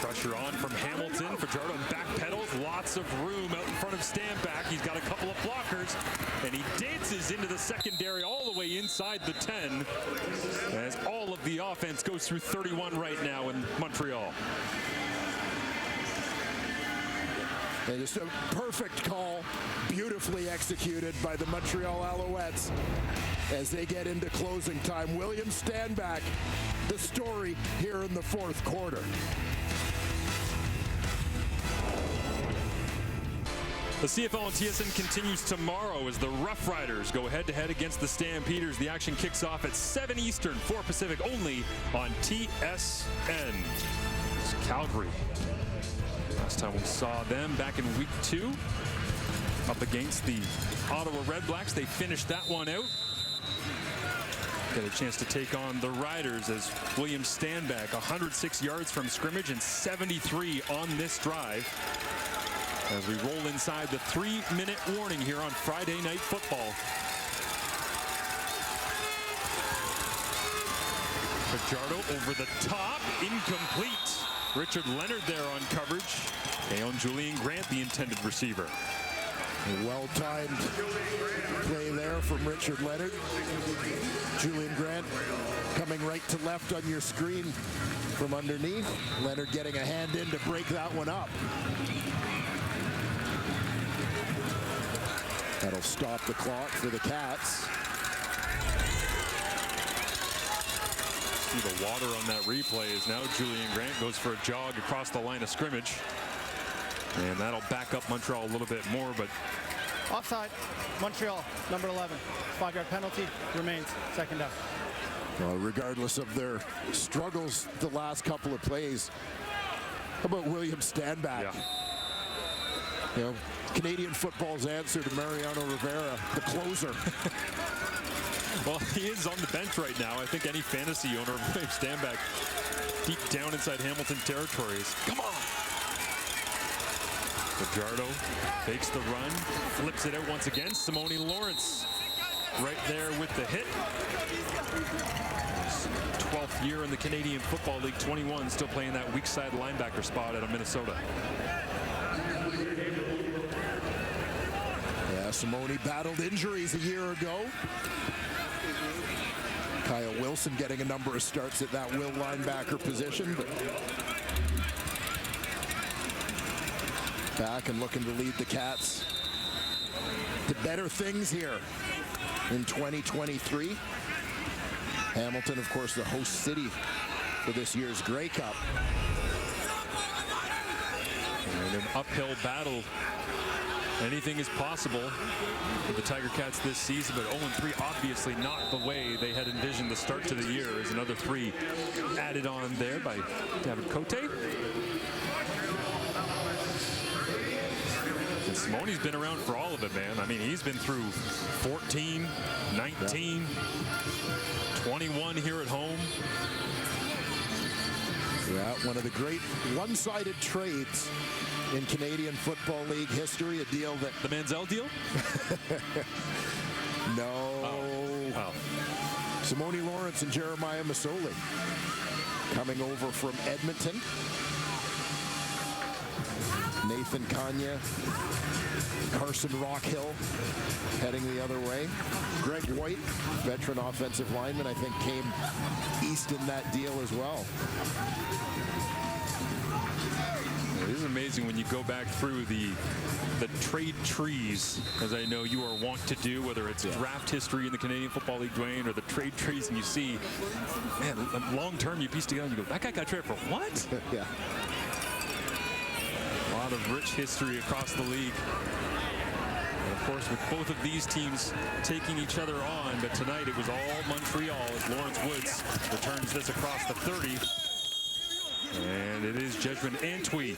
S5: Pressure on from Hamilton. Fajardo backpedals. Lots of room out in front of Stanback. He's got a couple of blockers, and he dances into the secondary all the way inside the 10, as all of the offense goes through 31 right now in Montreal.
S6: And just a perfect call, beautifully executed by the Montreal Alouettes as they get into closing time. William Stanback, the story here in the fourth quarter.
S5: The CFL on TSN continues tomorrow as the Rough Riders go head-to-head against the Stampeders. The action kicks off at 7 Eastern, 4 Pacific, only on TSN. It's Calgary. Last time we saw them back in week 2 up against the Ottawa Redblacks. They finished that one out. Get a chance to take on the Riders as William Stanback, 106 yards from scrimmage and 73 on this drive. As we roll inside the 3-minute warning here on Friday Night Football. Fajardo over the top, incomplete. Richard Leonard there on coverage. Keon Julian Grant, the intended receiver.
S6: A well-timed play there from Richard Leonard. Julian Grant coming right to left on your screen from underneath. Leonard getting a hand in to break that one up. That'll stop the clock for the Cats.
S5: See the water on that replay is now Julian Grant goes for a jog across the line of scrimmage. And that'll back up Montreal a little bit more, but
S7: offside. Montreal, number 11. 5-yard penalty remains. Second down.
S6: Well, regardless of their struggles the last couple of plays, how about William Stanback?
S5: Yeah.
S6: You know, Canadian football's answer to Mariano Rivera, the closer.
S5: Well, he is on the bench right now. I think any fantasy owner of William Stanback deep down inside Hamilton territory is, come on. Fajardo fakes the run, flips it out once again. Simone Lawrence right there with the hit. His 12th year in the Canadian Football League, 21, still playing that weak side linebacker spot out of Minnesota.
S6: Yeah, Simone battled injuries a year ago. Kyle Wilson getting a number of starts at that will linebacker position, but back and looking to lead the Cats to better things here in 2023. Hamilton, of course, the host city for this year's Grey Cup.
S5: And an uphill battle. Anything is possible for the Tiger Cats this season, but 0-3 obviously not the way they had envisioned the start to the year. As another 3 added on there by David Cote. And Simone's been around for all of it, man. I mean, he's been through 14, 19, 21 here at home.
S6: Yeah, one of the great one-sided trades in Canadian Football League history, a deal that...
S5: The Manziel deal?
S6: No.
S5: Oh.
S6: Simone Lawrence and Jeremiah Masoli coming over from Edmonton. Nathan Kanya, Carson Rockhill heading the other way. Greg White, veteran offensive lineman, I think came east in that deal as well.
S5: It is amazing when you go back through the trade trees, as I know you are wont to do, whether it's draft history in the Canadian Football League, Dwayne, or the trade trees, and you see, man, long term you piece together and you go, that guy got traded for what?
S6: Yeah.
S5: A lot of rich history across the league. And of course, with both of these teams taking each other on, but tonight it was all Montreal as Lawrence Woods returns this across the 30. And it is Jesmyn Antwi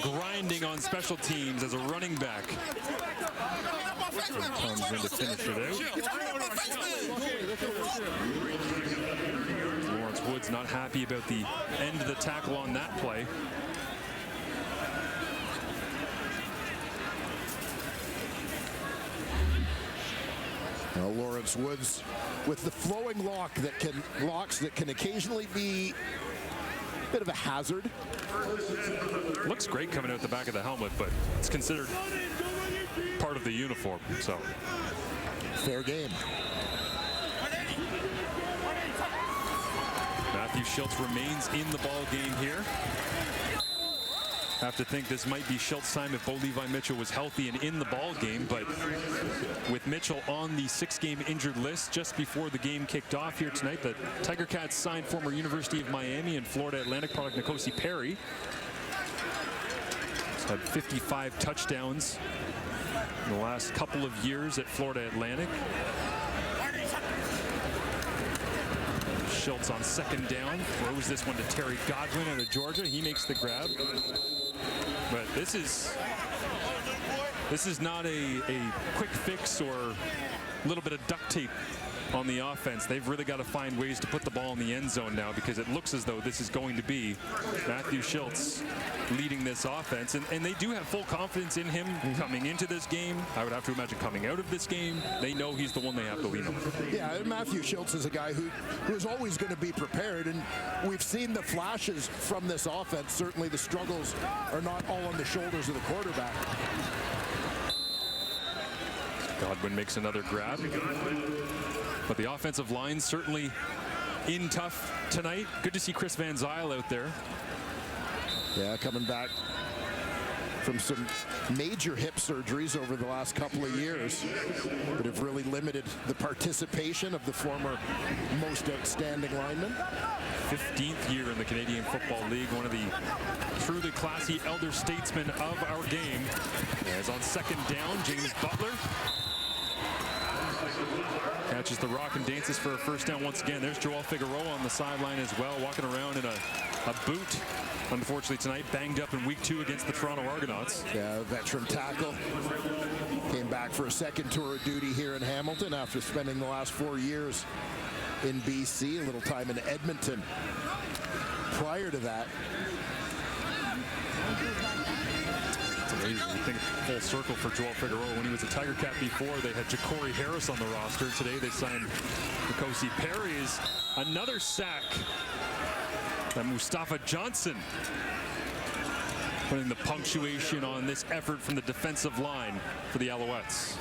S5: grinding on special teams as a running back. And comes in to finish it out. Lawrence Woods not happy about the end of the tackle on that play.
S6: Now Lawrence Woods with the flowing locks that can occasionally be a bit of a hazard.
S5: Looks great coming out the back of the helmet, but it's considered part of the uniform, so.
S6: Fair game.
S5: Matthew Schultz remains in the ball game here. Have to think this might be Schultz's time if Bo Levi Mitchell was healthy and in the ball game, but with Mitchell on the 6-game injured list just before the game kicked off here tonight, the Tiger Cats signed former University of Miami and Florida Atlantic product N'Kosi Perry. He's had 55 touchdowns in the last couple of years at Florida Atlantic. Schultz on second down, throws this one to Terry Godwin out of Georgia. He makes the grab. But this is not a quick fix or a little bit of duct tape on the offense. They've really got to find ways to put the ball in the end zone now, because it looks as though this is going to be Matthew Schultz leading this offense. And they do have full confidence in him coming into this game. I would have to imagine coming out of this game, they know he's the one they have to lean on.
S6: Yeah, Matthew Schultz is a guy who is always going to be prepared, and we've seen the flashes from this offense. Certainly the struggles are not all on the shoulders of the quarterback.
S5: Godwin makes another grab. But the offensive line certainly in tough tonight. Good to see Chris Van Zyl out there.
S6: Yeah, coming back from some major hip surgeries over the last couple of years that have really limited the participation of the former most outstanding lineman.
S5: 15th year in the Canadian Football League, one of the truly classy elder statesmen of our game. As on second down, James Butler catches the rock and dances for a first down once again. There's Joel Figueroa on the sideline as well, walking around in a boot. Unfortunately tonight, banged up in week 2 against the Toronto Argonauts.
S6: Yeah, veteran tackle. Came back for a second tour of duty here in Hamilton after spending the last 4 years in BC, a little time in Edmonton prior to that.
S5: It's amazing. You think full circle for Joel Figueroa. When he was a Tiger Cat before, they had Ja'Cory Harris on the roster. Today they signed N'Kosi Perry's. Another sack. And Mustafa Johnson putting the punctuation on this effort from the defensive line for the Alouettes.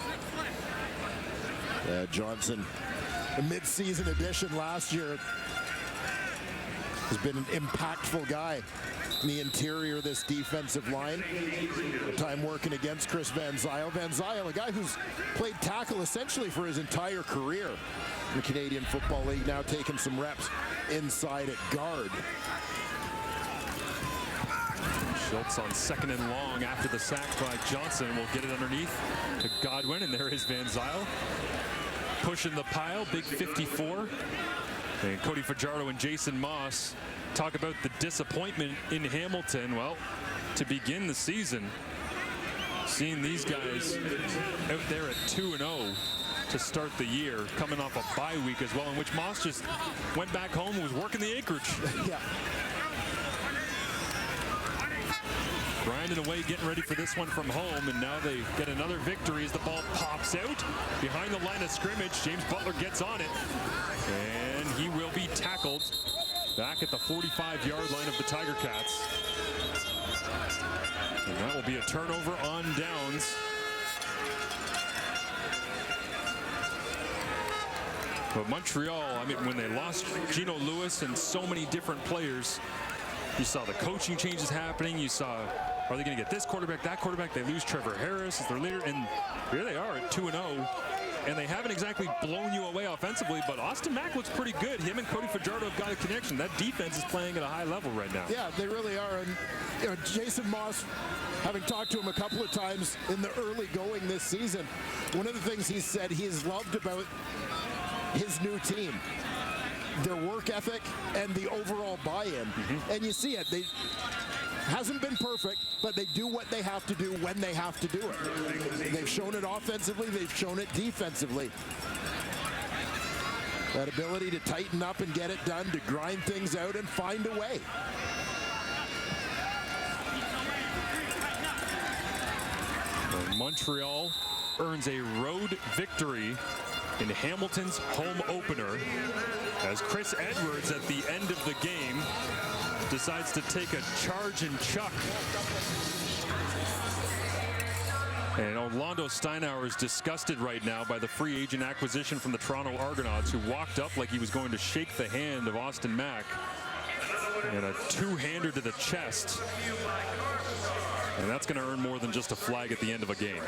S6: Yeah, Johnson, a mid-season addition last year, has been an impactful guy in the interior of this defensive line. Time working against Chris Van Zyl. Van Zyl, a guy who's played tackle essentially for his entire career in the Canadian Football League, now taking some reps inside at guard.
S5: Schultz on second and long after the sack by Johnson will get it underneath to Godwin, and there is Van Zyl pushing the pile, big 54. And Cody Fajardo and Jason Moss talk about the disappointment in Hamilton. Well, to begin the season, seeing these guys out there at 2-0 to start the year, coming off a bye week as well, in which Moss just went back home and was working the acreage.
S6: Yeah.
S5: Grinding away, getting ready for this one from home, and now they get another victory as the ball pops out behind the line of scrimmage. James Butler gets on it, and he will be tackled back at the 45-yard line of the Tiger Cats. And that will be a turnover on downs. But Montreal, I mean, when they lost Gino Lewis and so many different players, you saw the coaching changes happening. You saw, are they going to get this quarterback, that quarterback? They lose Trevor Harris as their leader, and here they are at 2-0. And they haven't exactly blown you away offensively, but Austin Mack looks pretty good. Him and Cody Fajardo have got a connection. That defense is playing at a high level right now.
S6: Yeah, they really are. And you know, Jason Moss, having talked to him a couple of times in the early going this season, one of the things he said he's loved about his new team, their work ethic and the overall buy-in. And you see it. They hasn't been perfect, but they do what they have to do when they have to do it. They've shown it offensively. They've shown it defensively. That ability to tighten up and get it done, to grind things out and find a way.
S5: Montreal earns a road victory in Hamilton's home opener as Chris Edwards at the end of the game decides to take a charge and chuck. And Orlando Steinauer is disgusted right now by the free agent acquisition from the Toronto Argonauts, who walked up like he was going to shake the hand of Austin Mack. And a two-hander to the chest. And that's going to earn more than just a flag at the end of a game.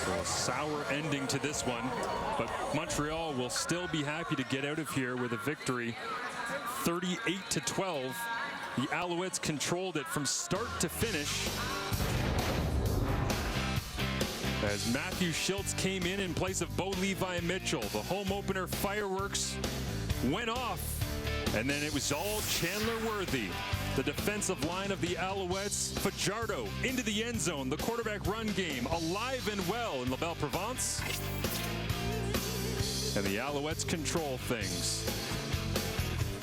S5: A sour ending to this one, but Montreal will still be happy to get out of here with a victory. 38-12. The Alouettes controlled it from start to finish as Matthew Schultz came in place of Bo Levi Mitchell. The home opener fireworks went off, and then it was all Chandler Worthy. The defensive line of the Alouettes, Fajardo into the end zone. The quarterback run game alive and well in La Belle Provence. And the Alouettes control things.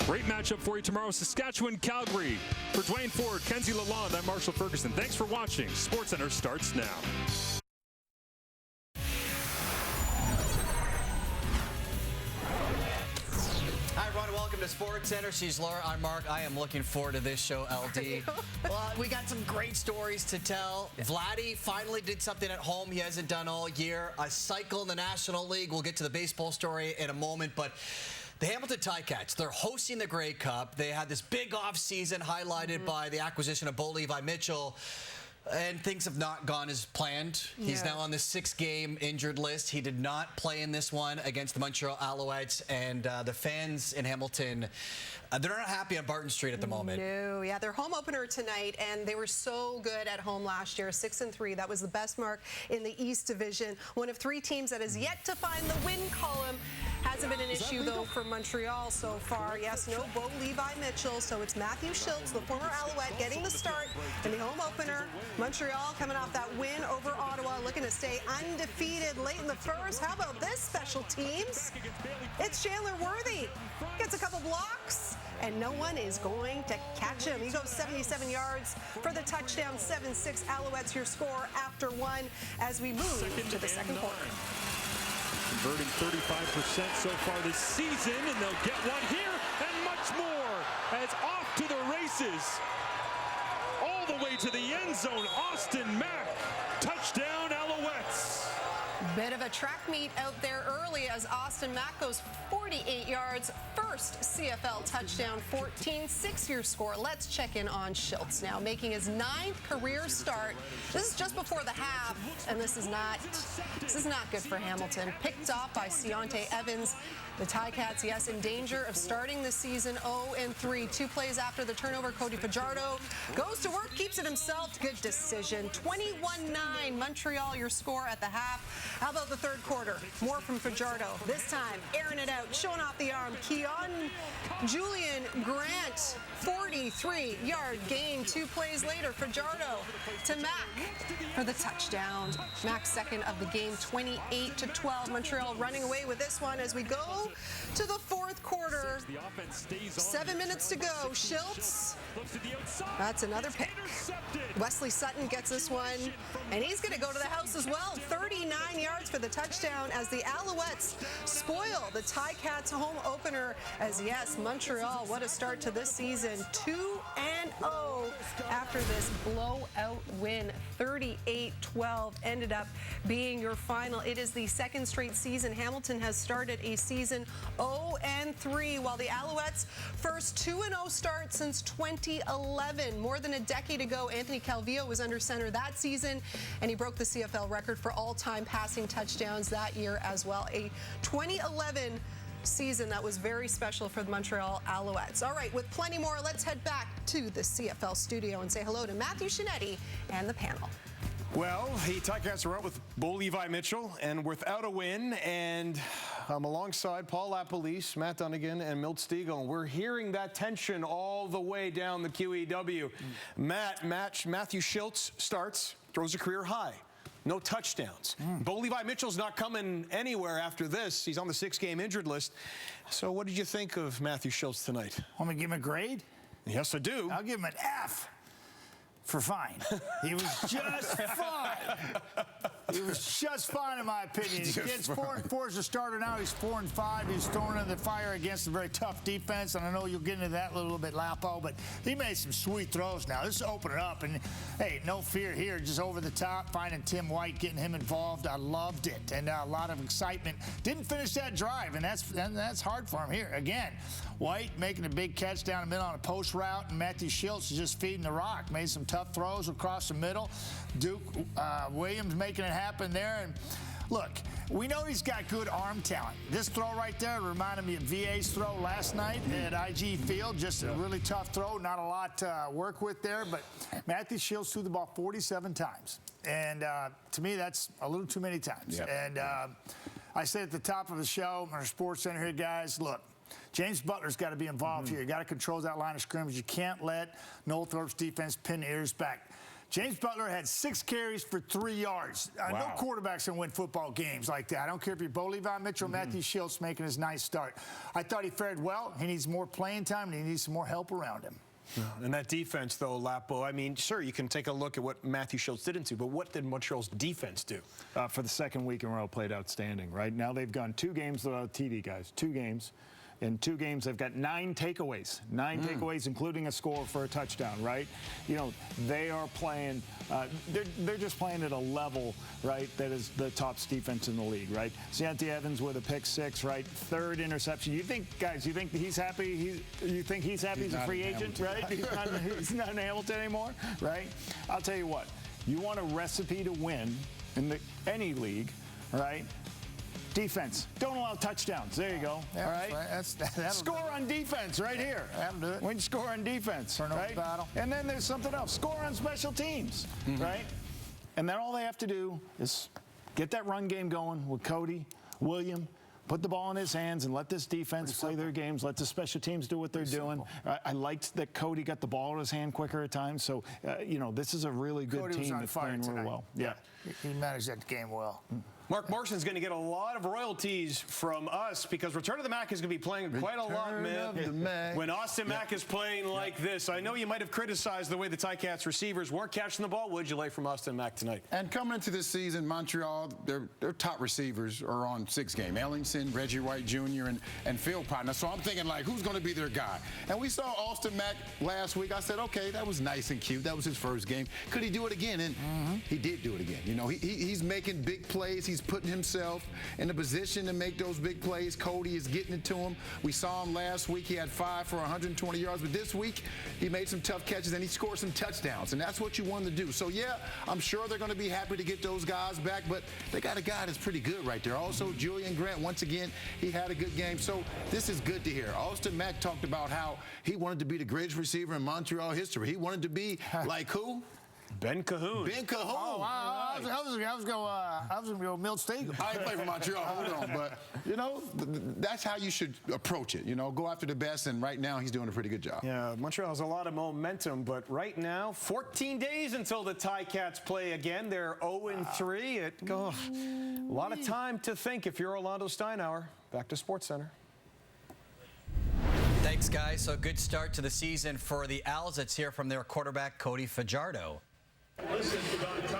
S5: Great matchup for you tomorrow, Saskatchewan, Calgary. For Dwayne Ford, Kenzie Lalonde, I'm Marshall Ferguson. Thanks for watching. SportsCenter starts now.
S16: Sports Center. She's Laura. I'm Mark. I am looking forward to this show, LD. Well, we got some great stories to tell. Vladdy finally did something at home he hasn't done all year. A cycle in the National League. We'll get to the baseball story in a moment, but the Hamilton Ticats, they're hosting the Grey Cup. They had this big offseason highlighted by the acquisition of Bo Levi Mitchell. And things have not gone as planned. Yeah. He's now on the 6-game injured list. He did not play in this one against the Montreal Alouettes. And the fans in Hamilton, they're not happy on Barton Street at the moment.
S17: No, yeah, their home opener tonight, and they were so good at home last year, 6-3. That was the best mark in the East Division. One of 3 teams that has yet to find the win column. Hasn't been an issue, though, for Montreal so far. Yes, no Bo Levi Mitchell, so it's Matthew Schultz, the former Alouette, getting the start in the home opener. Montreal coming off that win over Ottawa, looking to stay undefeated late in the first. How about this, special teams? It's Chandler Worthy. Gets a couple blocks, and no one is going to catch him. He goes 77 yards for the touchdown. 7-6 Alouettes, your score after 1 as we move to the second quarter.
S5: Converting 35% so far this season, and they'll get one here and much more as off to the races. All the way to the end zone, Austin Mack, touchdown Alouettes.
S17: Bit of a track meet out there early as Austin Mack goes 48 yards. First CFL touchdown, 14-6 your score. Let's check in on Schultz now, making his 9th career start. This is just before the half, and this is not good for Hamilton. Picked off by Deontay Evans. The Ticats, yes, in danger of starting the season 0-3. 2 plays after the turnover, Cody Fajardo goes to work, keeps it himself. Good decision. 21-9, Montreal, your score at the half. How about the third quarter? More from Fajardo. This time, airing it out, showing off the arm. Keon Julian Grant, 43-yard gain. 2 plays later, Fajardo to Mack for the touchdown. Mack's second of the game, 28-12. Montreal running away with this one as we go to the fourth quarter. 7 minutes to go. Schultz, that's another pick. Wesley Sutton gets this one, and he's going to go to the house as well. 39 yards for the touchdown as the Alouettes spoil the Ticats home opener. As yes, Montreal, what a start to this season. 2-0 after this blowout win. 38-12 ended up being your final. It is the second straight season Hamilton has started a season 0-3, while the Alouettes' first 2-0 start since 2011. More than a decade ago, Anthony Calvillo was under center that season, and he broke the CFL record for all-time passing touchdowns that year as well. A 2011 season that was very special for the Montreal Alouettes. All right, with plenty more, let's head back to the CFL studio and say hello to Matthew Shinetti and the panel.
S1: Well, the Ticats are out with Bo Levi Mitchell and without a win, and I'm alongside Paul LaPolice, Matt Dunnigan, and Milt Stegall. We're hearing that tension all the way down the QEW. Matthew Schultz starts, throws a career high. No touchdowns. Bo Levi Mitchell's not coming anywhere after this. He's on the 6-game injured list. So what did you think of Matthew Schultz tonight?
S3: Want me to give him a grade?
S1: Yes, I do.
S3: I'll give him an F for fine. He was just fine. He was just fine, in my opinion. The kid's 4-4 as a starter now. He's 4-5. He's thrown in the fire against a very tough defense, and I know you'll get into that a little bit, Lapo, but he made some sweet throws now. Let's open it up, and hey, no fear here. Just over the top, finding Tim White, getting him involved. I loved it, and a lot of excitement. Didn't finish that drive, and that's hard for him here. Again, White making a big catch down the middle on a post route, and Matthew Schultz is just feeding the rock. Made some tough throws across the middle. Duke Williams making it happen there. And look, we know he's got good arm talent. This throw right there reminded me of VA's throw last night at IG Field. Just a really tough throw. Not a lot to work with there. But Matthew Schultz threw the ball 47 times. And to me, that's a little too many times. Yep. And I said at the top of the show, our Sports Center here, guys, look, James Butler's got to be involved here. You got to control that line of scrimmage. You can't let Nothorpe's defense pin the ears back. James Butler had 6 carries for 3 yards. Wow. No quarterback's going to win football games like that. I don't care if you're Bo Levi Mitchell or Matthew Schultz making his nice start. I thought he fared well. He needs more playing time, and he needs some more help around him.
S1: And that defense, though, Lapo, I mean, sure, you can take a look at what Matthew Schultz didn't do, but what did Montreal's defense do?
S2: For the second week in a row, played outstanding, right? Now they've gone 2 games without TD, guys. 2 games. In 2 games, they've got 9 takeaways. 9 takeaways, including a score for a touchdown, right? You know, they are playing, they're just playing at a level, right, that is the top defense in the league, right? Ciante Evans with a pick 6, right? 3rd interception. You think, guys, you think he's happy? You think he's happy he's a free agent, right? He's not in Hamilton anymore, right? I'll tell you what, you want a recipe to win in any league, right? Defense. Don't allow touchdowns. There you go.
S3: Yeah,
S2: all right. Score on defense right here.
S3: That'll do it.
S2: When you score on defense, right?
S3: Battle.
S2: And then there's something else. Score on special teams, right? And then all they have to do is get that run game going with Cody, William. Put the ball in his hands and let this defense play their games. Let the special teams do what they're doing. I liked that Cody got the ball in his hand quicker at times. So, you know, this is a really good team that's playing real well. Yeah.
S3: He managed that game well.
S1: Mark Morrison's going to get a lot of royalties from us because Return of the Mac is going to be playing quite a lot, man. When Austin Mack is playing like this. I know you might have criticized the way the Ticats receivers weren't catching the ball. What did you like from Austin Mack tonight?
S4: And coming into this season, Montreal, their top receivers are on 6 game. Ellingson, Reggie White Jr., and Phil Partner. So I'm thinking, like, who's going to be their guy? And we saw Austin Mack last week. I said, okay, that was nice and cute. That was his first game. Could he do it again? And he did do it again. You know, he's making big plays. He's putting himself in a position to make those big plays. Cody is getting it to him. We saw him last week. He had 5 for 120 yards. But this week, he made some tough catches, and he scored some touchdowns. And that's what you want to do. So, yeah, I'm sure they're going to be happy to get those guys back. But they got a guy that's pretty good right there. Also, Julian Grant, once again, he had a good game. So this is good to hear. Austin Mack talked about how he wanted to be the greatest receiver in Montreal history. He wanted to be like who?
S1: Ben Cahoon.
S4: Ben Cahoon.
S3: Oh, wow. I was going to go Milt Stegall.
S4: I ain't play for Montreal. Hold on. But, you know, that's how you should approach it. You know, go after the best, and right now he's doing a pretty good job.
S1: Yeah, Montreal has a lot of momentum, but right now, 14 days until the Ticats play again. They're 0-3. A lot of time to think if you're Orlando Steinauer. Back to SportsCenter.
S16: Thanks, guys. So good start to the season for the Owls. Let's hear from their quarterback, Cody Fajardo.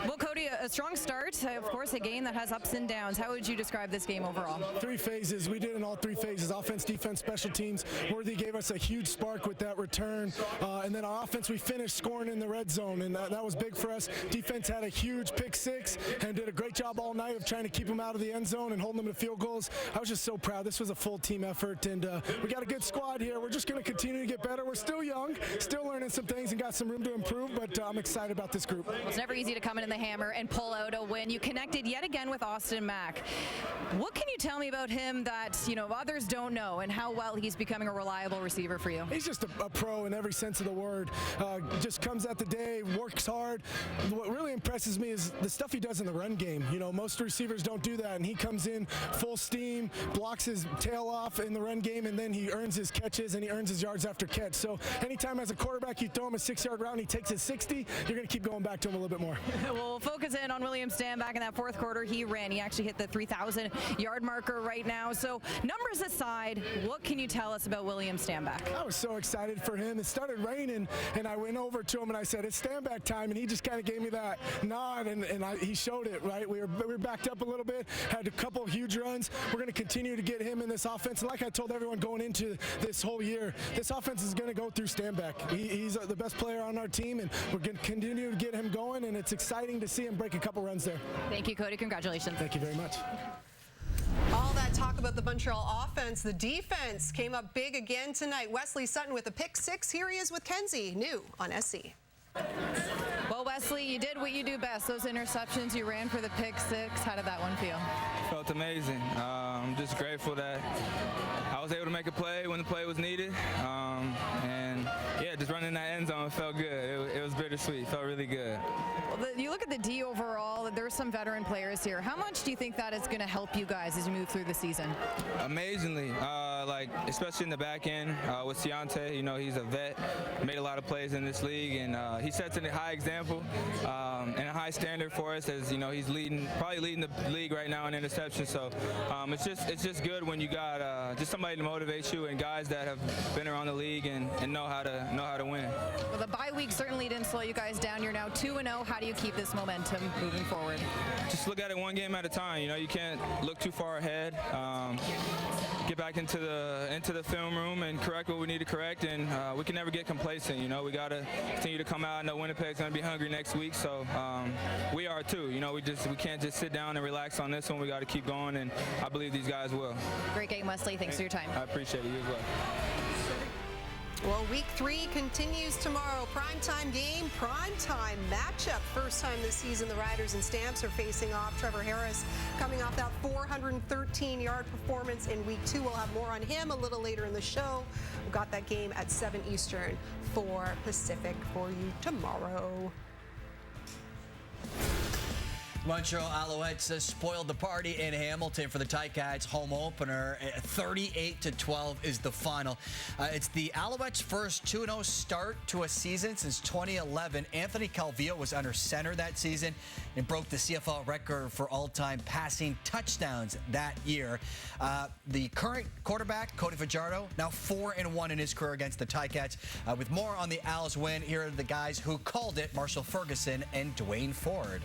S8: Well, Cody, a strong start. Of course, a game that has ups and downs. How would you describe this game overall?
S18: 3 phases. We did in all 3 phases. Offense, defense, special teams. Worthy gave us a huge spark with that return. And then on offense, we finished scoring in the red zone, and that was big for us. Defense had a huge pick 6 and did a great job all night of trying to keep them out of the end zone and holding them to field goals. I was just so proud. This was a full team effort, and we got a good squad here. We're just going to continue to get better. We're still young, still learning some things, and got some room to improve, but I'm excited about this group.
S8: It's never easy to come in the hammer and pull out a win. You connected yet again with Austin Mack. What can you tell me about him that, you know, others don't know, and how well he's becoming a reliable receiver for you?
S18: He's just a pro in every sense of the word. Just comes at the day, works hard. What really impresses me is the stuff he does in the run game. You know, most receivers don't do that, and he comes in full steam, blocks his tail off in the run game, and then he earns his catches and he earns his yards after catch. So anytime as a quarterback you throw him a 6-yard route and he takes his 60, you're going to keep going back to him a little bit more.
S8: We'll focus in on William Stanback in that 4th quarter. He ran. He actually hit the 3,000-yard marker right now. So numbers aside, what can you tell us about William Stanback?
S18: I was so excited for him. It started raining, and I went over to him and I said, it's Stanback time, and he just kind of gave me that nod, and he showed it, right? We were backed up a little bit, had a couple of huge runs. We're going to continue to get him in this offense. And like I told everyone going into this whole year, this offense is going to go through Stanback. He's the best player on our team, and we're going to continue to get him going, and it's exciting to see him break a couple runs there.
S8: Thank you, Cody. Congratulations.
S18: Thank you very much.
S17: All that talk about the Montreal offense, the defense came up big again tonight. Wesley Sutton with a pick 6. Here he is with Kenzie, new on SC.
S8: Well, Wesley, you did what you do best. Those interceptions, you ran for the pick 6. How did that one feel?
S19: Felt amazing. I'm just grateful that I was able to make a play when the play was needed. And yeah, just running that end zone felt good. It was bittersweet. Felt really good.
S8: Well, you look at the D overall, there's some veteran players here. How much do you think that is going to help you guys as you move through the season?
S19: Amazingly. Like, especially in the back end with Ciante. You know, he's a vet, made a lot of plays in this league, and he sets a high example and a high standard for us, as you know, he's probably leading the league right now in interceptions. So it's just good when you got just somebody to motivate you and guys that have been around the league and know how to win.
S8: Well, the bye week certainly didn't slow you guys down. You're now 2-0. How do you keep this momentum moving forward?
S19: Just look at it one game at a time. You know, you can't look too far ahead. Get back into the film room and correct what we need to correct, and we can never get complacent. You know, we got to continue to come out. I know Winnipeg's going to be hungry next week, so we are too. You know, we can't just sit down and relax on this one. We got to keep going, and I believe these guys will.
S8: Great game, Wesley. Thanks for your time.
S19: I appreciate it. You as well.
S17: Well, week 3 continues tomorrow. Primetime game, primetime matchup. First time this season the Riders and Stamps are facing off. Trevor Harris coming off that 413-yard performance in week 2. We'll have more on him a little later in the show. We've got that game at 7 Eastern, 4 Pacific for you tomorrow.
S16: Montreal Alouettes spoiled the party in Hamilton for the Ticats home opener. 38-12 is the final. It's the Alouettes' first 2-0 start to a season since 2011. Anthony Calvillo was under center that season and broke the CFL record for all-time passing touchdowns that year. The current quarterback, Cody Fajardo, now 4-1 in his career against the Ticats. With more on the Owls win, here are the guys who called it, Marshall Ferguson and Dwayne Ford.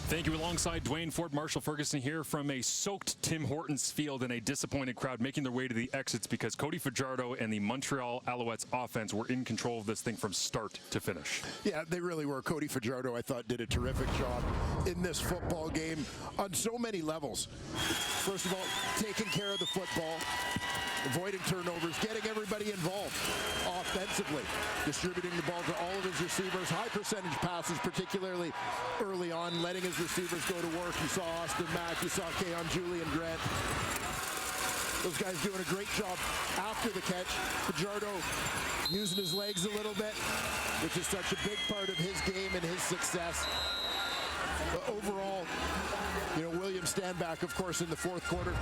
S5: Thank you. Alongside Dwayne Ford, Marshall Ferguson here from a soaked Tim Hortons field and a disappointed crowd making their way to the exits because Cody Fajardo and the Montreal Alouettes offense were in control of this thing from start to finish.
S6: Yeah, they really were. Cody Fajardo, I thought, did a terrific job in this football game on so many levels. First of all, taking care of the football, avoiding turnovers, getting everybody involved offensively, distributing the ball to all of his receivers, high percentage passes, particularly early on, letting his receivers go to work. You saw Austin Mack, you saw Keon Julian Grant. Those guys doing a great job after the catch. Fajardo using his legs a little bit, which is such a big part of his game and his success. But overall, you know, William Stanback, of course, in the fourth quarter,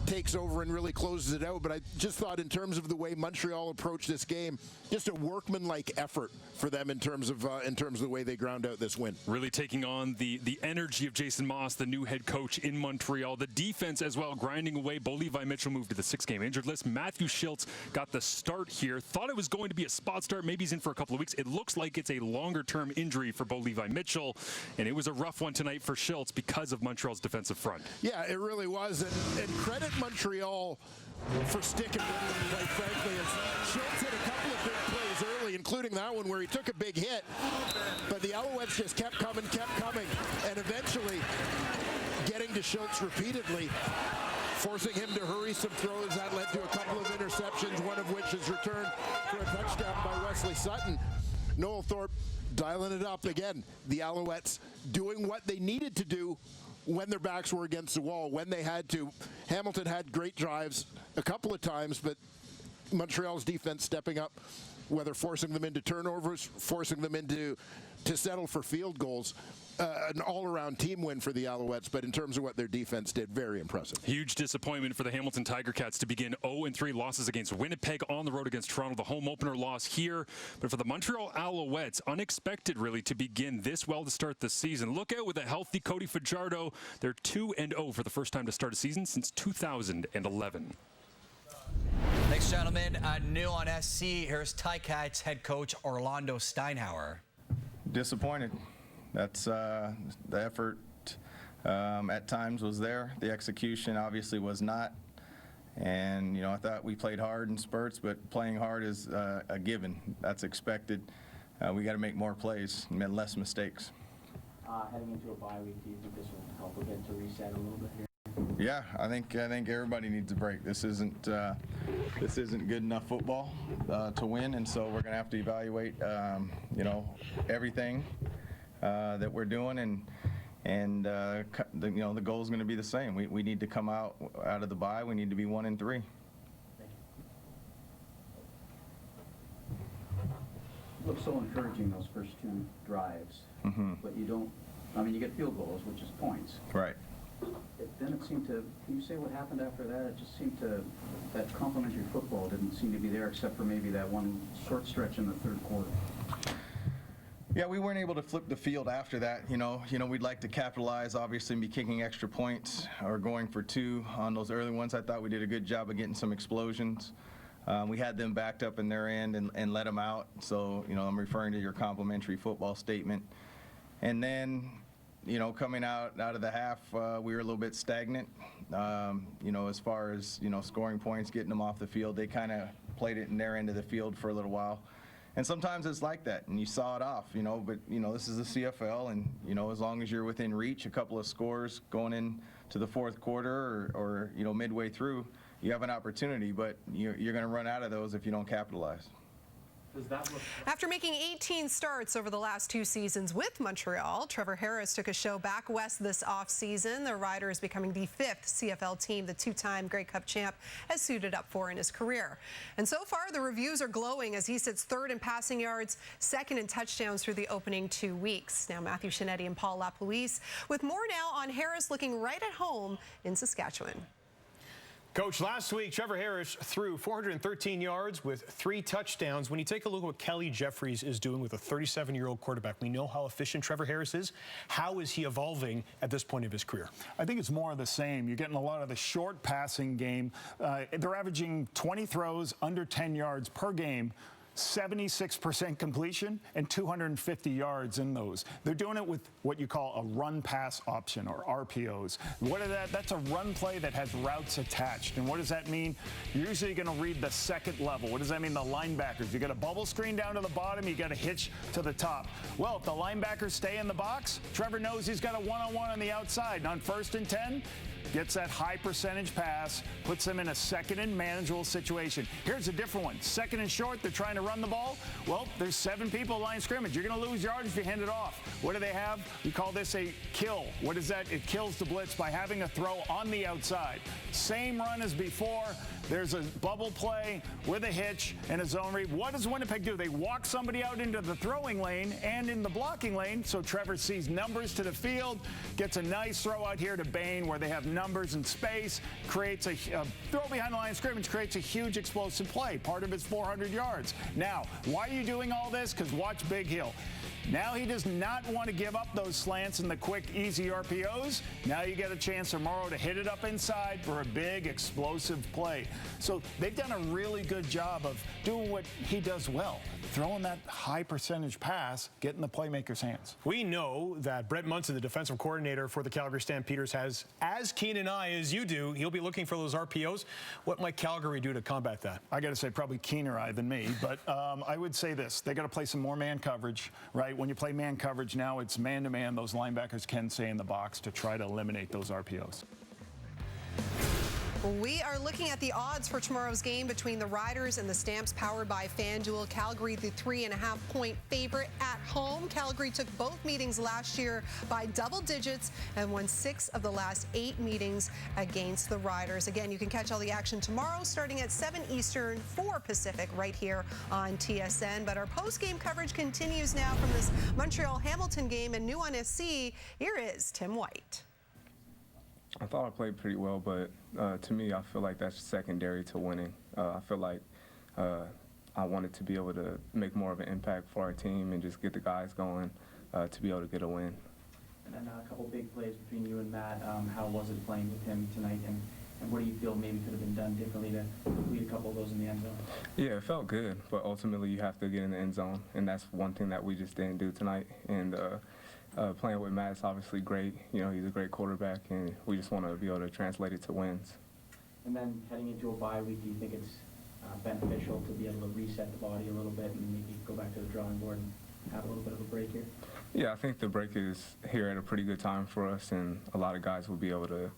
S6: takes over and really closes it out. But I just thought in terms of the way Montreal approached this game, just a workmanlike effort for them in terms of the way they ground out this win.
S5: Really taking on the energy of Jason Moss, the new head coach in Montreal. The defense as well, grinding away. Bo Levi Mitchell moved to the 6-game injured list. Matthew Schiltz got the start here. Thought it was going to be a spot start. Maybe he's in for a couple of weeks. It looks like it's a longer-term injury for Bo Levi Mitchell, and it was a rough one tonight for Schiltz because of Montreal's defensive front.
S6: Yeah, it really was, and credit Montreal for sticking with them, quite frankly. As Schiltz hit a couple of big plays early, including that one where he took a big hit, but the Alouettes just kept coming, and eventually getting to Schiltz repeatedly, forcing him to hurry some throws. That led to a couple of interceptions, one of which is returned for a touchdown by Wesley Sutton. Noel Thorpe dialing it up again. The Alouettes doing what they needed to do when their backs were against the wall, when they had to. Hamilton had great drives a couple of times, but Montreal's defense stepping up, whether forcing them into turnovers, forcing them to settle for field goals. An all-around team win for the Alouettes, but in terms of what their defense did, very impressive.
S5: Huge disappointment for the Hamilton Tiger Cats to begin 0-3 losses against Winnipeg, on the road against Toronto, the home opener loss here. But for the Montreal Alouettes, unexpected really to begin this well to start the season. Look out with a healthy Cody Fajardo. They're 2-0 for the first time to start a season since 2011.
S16: Thanks, gentlemen. New on SC, here's Ticats head coach Orlando Steinhauer.
S10: Disappointed. That's the effort at times was there. The execution obviously was not. And, you know, I thought we played hard in spurts, but playing hard is a given. That's expected. We got to make more plays and less mistakes.
S20: Heading into a bye week, do you think this will help a bit to reset a little bit here?
S10: Yeah, I think everybody needs a break. This isn't good enough football to win, and so we're going to have to evaluate, you know, everything that we're doing, and you know, the goal is going to be the same. We need to come out of the bye. We need to be 1-3.
S20: Looks so encouraging, those first 2 drives, but you don't. I mean, you get field goals, which is points.
S10: Right.
S20: Then it seemed to. Can you say what happened after that? It just seemed to. That complimentary football didn't seem to be there, except for maybe that one short stretch in the third quarter.
S10: Yeah, we weren't able to flip the field after that. You know, we'd like to capitalize, obviously, and be kicking extra points or going for 2 on those early ones. I thought we did a good job of getting some explosions. We had them backed up in their end and let them out. So, I'm referring to your complimentary football statement. And then, coming out of the half, we were a little bit stagnant. As far as, scoring points, getting them off the field, they kind of played it in their end of the field for a little while. And sometimes it's like that, and you saw it off, but, this is the CFL, and, as long as you're within reach, a couple of scores going into the fourth quarter or midway through, you have an opportunity, but you're going to run out of those if you don't capitalize.
S17: After making 18 starts over the last 2 seasons with Montreal, Trevor Harris took a show back west this offseason. The Riders becoming the 5th CFL team the 2-time Grey Cup champ has suited up for in his career. And so far, the reviews are glowing as he sits 3rd in passing yards, 2nd in touchdowns through the opening 2 weeks. Now, Matthew Shinetti and Paul LaPouise with more now on Harris looking right at home in Saskatchewan.
S1: Coach, last week, Trevor Harris threw 413 yards with 3 touchdowns. When you take a look at what Kelly Jeffries is doing with a 37-year-old quarterback, we know how efficient Trevor Harris is. How is he evolving at this point of his career?
S2: I think it's more of the same. You're getting a lot of the short passing game. They're averaging 20 throws under 10 yards per game. 76% completion and 250 yards in those. They're doing it with what you call a run-pass option, or RPOs. What is that? That's a run play that has routes attached. And what does that mean? You're usually going to read the second level. What does that mean? The linebackers. You got a bubble screen down to the bottom. You got a hitch to the top. Well, if the linebackers stay in the box, Trevor knows he's got a one-on-one on the outside. And on 1st and 10, gets that high percentage pass, puts them in a 2nd and manageable situation. Here's a different one. 2nd and short, they're trying to run the ball. Well, there's 7 people line scrimmage. You're going to lose yards if you hand it off. What do they have? We call this a kill. What is that? It kills the blitz by having a throw on the outside. Same run as before. There's a bubble play with a hitch and a zone read. What does Winnipeg do? They walk somebody out into the throwing lane and in the blocking lane, so Trevor sees numbers to the field, gets a nice throw out here to Bain where they have numbers and space, creates a throw behind the line of scrimmage, creates a huge explosive play. Part of it's 400 yards. Now, why are you doing all this? Because watch Big Hill. Now he does not want to give up those slants and the quick, easy RPOs. Now you get a chance tomorrow to hit it up inside for a big, explosive play. So they've done a really good job of doing what he does well, throwing that high percentage pass, getting the playmaker's hands.
S1: We know that Brett Munson, the defensive coordinator for the Calgary Stampeders, has as keen an eye as you do. He'll be looking for those RPOs. What might Calgary do to combat that?
S2: I got to say probably keener eye than me, but I would say this. They got to play some more man coverage, right? When you play man coverage now, it's man-to-man. Those linebackers can stay in the box to try to eliminate those RPOs.
S17: We are looking at the odds for tomorrow's game between the Riders and the Stamps, powered by FanDuel. Calgary, the 3.5-point favorite at home. Calgary took both meetings last year by double digits and won 6 of the last 8 meetings against the Riders. Again, you can catch all the action tomorrow starting at 7 Eastern, 4 Pacific, right here on TSN. But our post-game coverage continues now from this Montreal-Hamilton game in New on SC. Here is Tim White.
S21: I thought I played pretty well, but to me, I feel like that's secondary to winning. I feel like I wanted to be able to make more of an impact for our team and just get the guys going to be able to get a win.
S20: And then a couple big plays between you and Matt. How was it playing with him tonight? And what do you feel maybe could have been done differently to complete a couple of those in the end zone?
S21: Yeah, it felt good, but ultimately you have to get in the end zone, and that's one thing that we just didn't do tonight. And playing with Matt is obviously great. You know, he's a great quarterback, and we just want to be able to translate it to wins.
S20: And then heading into a bye week, do you think it's beneficial to be able to reset the body a little bit and maybe go back to the drawing board and have a little bit of a break here?
S21: Yeah, I think the break is here at a pretty good time for us, and a lot of guys will be able to,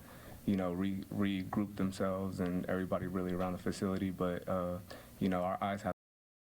S21: you know, regroup themselves and everybody really around the facility. But, you know, our eyes have